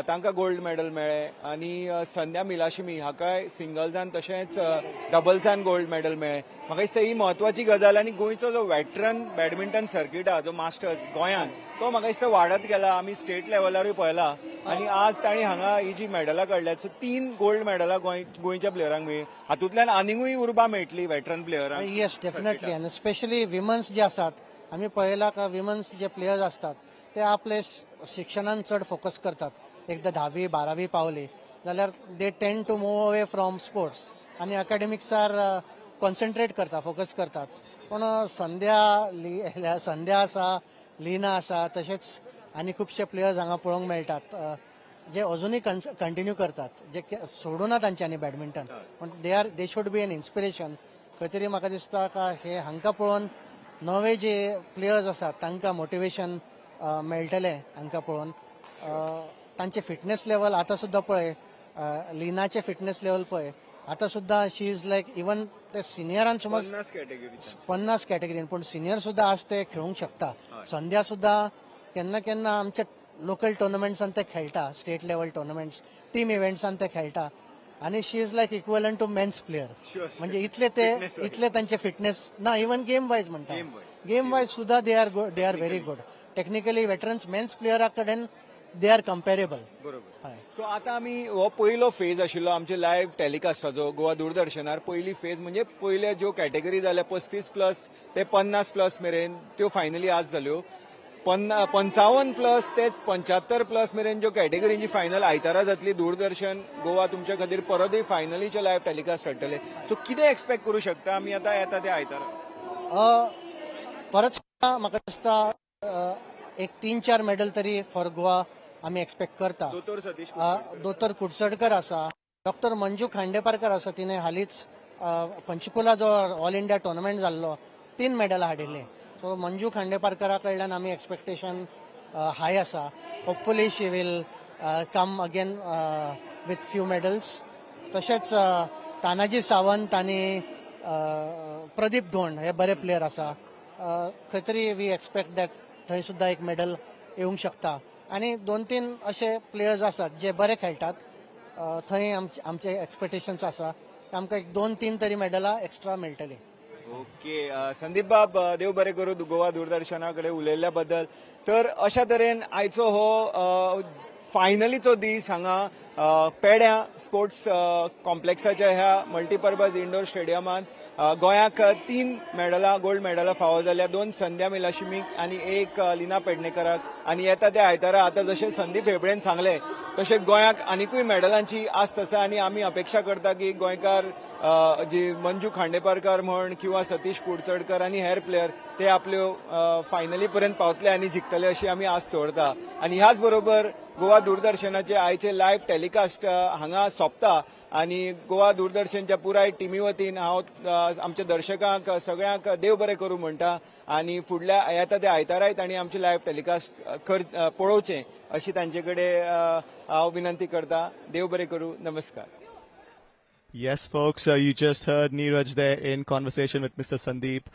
तांकां गोल्ड मेडल मेळ्ळें आनी संध्या मिलाशिमी हाकाय सिंगल्सान तशेंच डबल्सान गोल्ड मेडल मेळ्ळें म्हाका दिसता ही महत्वाची गजाल आनी गोंयचो जो वेटरन बॅडमिंटन सर्कीट आहा जो मास्टर्स गोंयान तो म्हाका दिसता वाडत गेला आमी स्टेट लेवलारूय पळयला आनी आज तांणी हांगा ही जी मेडलां काडल्यात सो 3 गोल्ड मेडलां गोंयच्या प्लेयरांक मेळ्ळी हातूंतल्यान आनिकूय उर्बा मेळटली वेटरन प्लेयरांक येस डेफिनेटली आनी स्पेशली विमन्स जे आसात आमी पळयला का विमन्स जे प्लेयर्स आसतात ते आपले शिक्षणान चड फोकस करतात एकदा 10वी 12वी पावली जाल्यार they tend to move away from sports आनी अकॅडमिक्सार कॉन्सन्ट्रेट करता फोकस करतात पूण संध्या आसा लीना आसा तशेंच आनी खुबशे प्लेयर्स हांगा पळोवंक मेळटात जे अजुनूय कंटिन्यू करतात जे सोडूना तांच्यांनी बॅडमिंटन पूण they should be an inspiration खंय तरी म्हाका दिसता का हे हांकां पळोवन नवे जे प्लेयर्स आसात तांकां मोटिवेशन मेळटले हांकां पळोवन तांचे फिटनेस लेवल आतां सुद्दां पळय लिनाचे फिटनेस लेवल पळय आतां सुद्दां शी इज लायक इवन ते सिनियरान समज 50 कॅटेगरीन पूण सिनियर सुद्दां आज ते खेळूंक शकता संध्या सुद्दां केन्ना केन्ना आमच्या लोकल टुर्नामेंट्सान ते खेळटा स्टेट लेवल टुर्नामेंट्स टीम इव्हेंट्सान ते खेळटा आनी she is like equivalent to men's player म्हणजे इतले तांचे फिटनेस ना इवन गेम वायज म्हणटा गेम वायज सुद्दां they are very good technically veterans men's प्लेयरा कडेन दे आर कंपेरेबल बरोबर सो आतां आमी हो पयलो फेज आशिल्लो आमचे लायव्ह टॅलिकास्टाचो गोवा दूरदर्शनार पयली फेज म्हणजे पयले ज्यो कॅटेगरी जाल्या 35+ ते 50+ मेरेन त्यो फायनली आज जाल्यो 55+ ते 75+ मेरेन ज्यो कॅटेगरींची फायनल आयतारा जातली दूरदर्शन गोवा तुमच्या खातीर परतूय फायनलीचे लायव्ह टॅलिकास्ट हाडटले सो कितें एक्सपेक्ट करूं शकता आमी आतां येता त्या आयतारा परत म्हाका दिसता एक 3-4 मेडल तरी फॉर गोवा आमी एक्सपेक्ट करता दोतोर कुडचडकर आसा डॉक्टर मंजू खांडेपारकर आसा तिने हालींच पंचकुला जो ऑल इंडिया टुर्नामेंट जाल्लो 3 मेडलां हाडिल्ली सो मंजू खांडेपारकरा कडल्यान आमी एक्सपेक्टेशन हाय आसा hopefully she will come again with few medals तशेंच तानाजी सावंत आनी प्रदीप धोंड हे बरे प्लेयर आसा खंय तरी वी एक्सपेक्ट दॅट थंय सुद्दां एक मेडल येवंक शकता आनी 2-3 अशे प्लेयर्स आसात जे बरे खेळटात थंय आमचे एक्सपेक्टेशन्स आसा आमकां एक 2-3 तरी मेडलां एक्स्ट्रा मेळटली ओके संदीप बाब देव बरें करूं गोवा दूरदर्शना कडेन उलयल्ल्या बद्दल तर अशा तरेन आयचो हो फायनलीचो दीस हांगा पेड्या स्पोर्ट्स कॉम्प्लेक्साच्या ह्या मल्टीपर्पज इंडोर स्टेडियमांत गोंयाक 3 मेडलां गोल्ड मेडलां फावो जाल्या 2 संध्या मिलाशिमीक आनी 1 लिना पेडणेकराक आनी येता त्या आयतारा आतां जशें संदीप हेबळेन सांगलें तशें गोंयाक आनिकूय मेडलांची आस्त आसा आनी आमी अपेक्षा करता की गोंयकार जी मंजू खांडेपारकार म्हण किंवा सतीश कुडचडकर आनी हेर प्लेयर ते आपल्यो फायनली पर्यंत पावतले आनी जिखतले अशी आमी आस दवरता. आनी ह्याच बरोबर गोवा दूरदर्शनाचे आयचे लायव्ह टेलिकास्ट हांगा सोंपता आनी गोवा दूरदर्शनच्या पुराय टिमी वतीन हांव आमच्या दर्शकांक सगळ्यांक देव बरें करूं म्हणटा आनी फुडल्या येता त्या आयताराय तांणी आमचे लायव्ह टेलिकास्ट पळोवचें अशी तांचे कडेन हांव विनंती करता. देव बरें करूं. नमस्कार. Yes, folks, you just heard Neeraj there in conversation with Mr. Sandeep,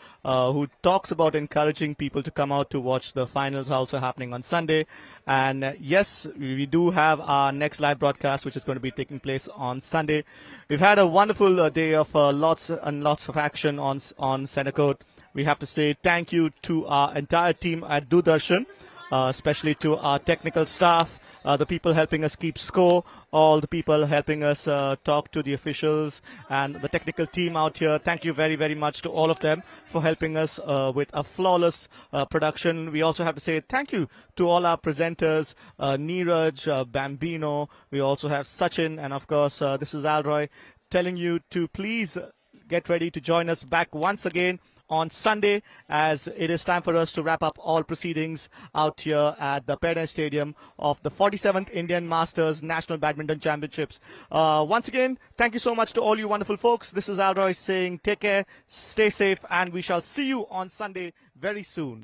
who talks about encouraging people to come out to watch the finals also happening on Sunday. And yes, we do have our next live broadcast, which is going to be taking place on Sunday. We've had a wonderful day of lots and lots of action on Centre Court. We have to say thank you to our entire team at Doordarshan, especially to our technical staff, the people helping us keep score, all the people helping us talk to the officials and the technical team out here. Thank you very, very much to all of them for helping us with a flawless production. We also have to say thank you to all our presenters, Neeraj, Bambino. We also have Sachin, and of course, this is Alroy telling you to please get ready to join us back once again on Sunday, as it is time for us to wrap up all proceedings out here at the Peddem Stadium of the 47th Indian Masters National Badminton Championships. Once again, thank you so much to all you wonderful folks. This is Alroy saying take care, stay safe, and we shall see you on Sunday very soon.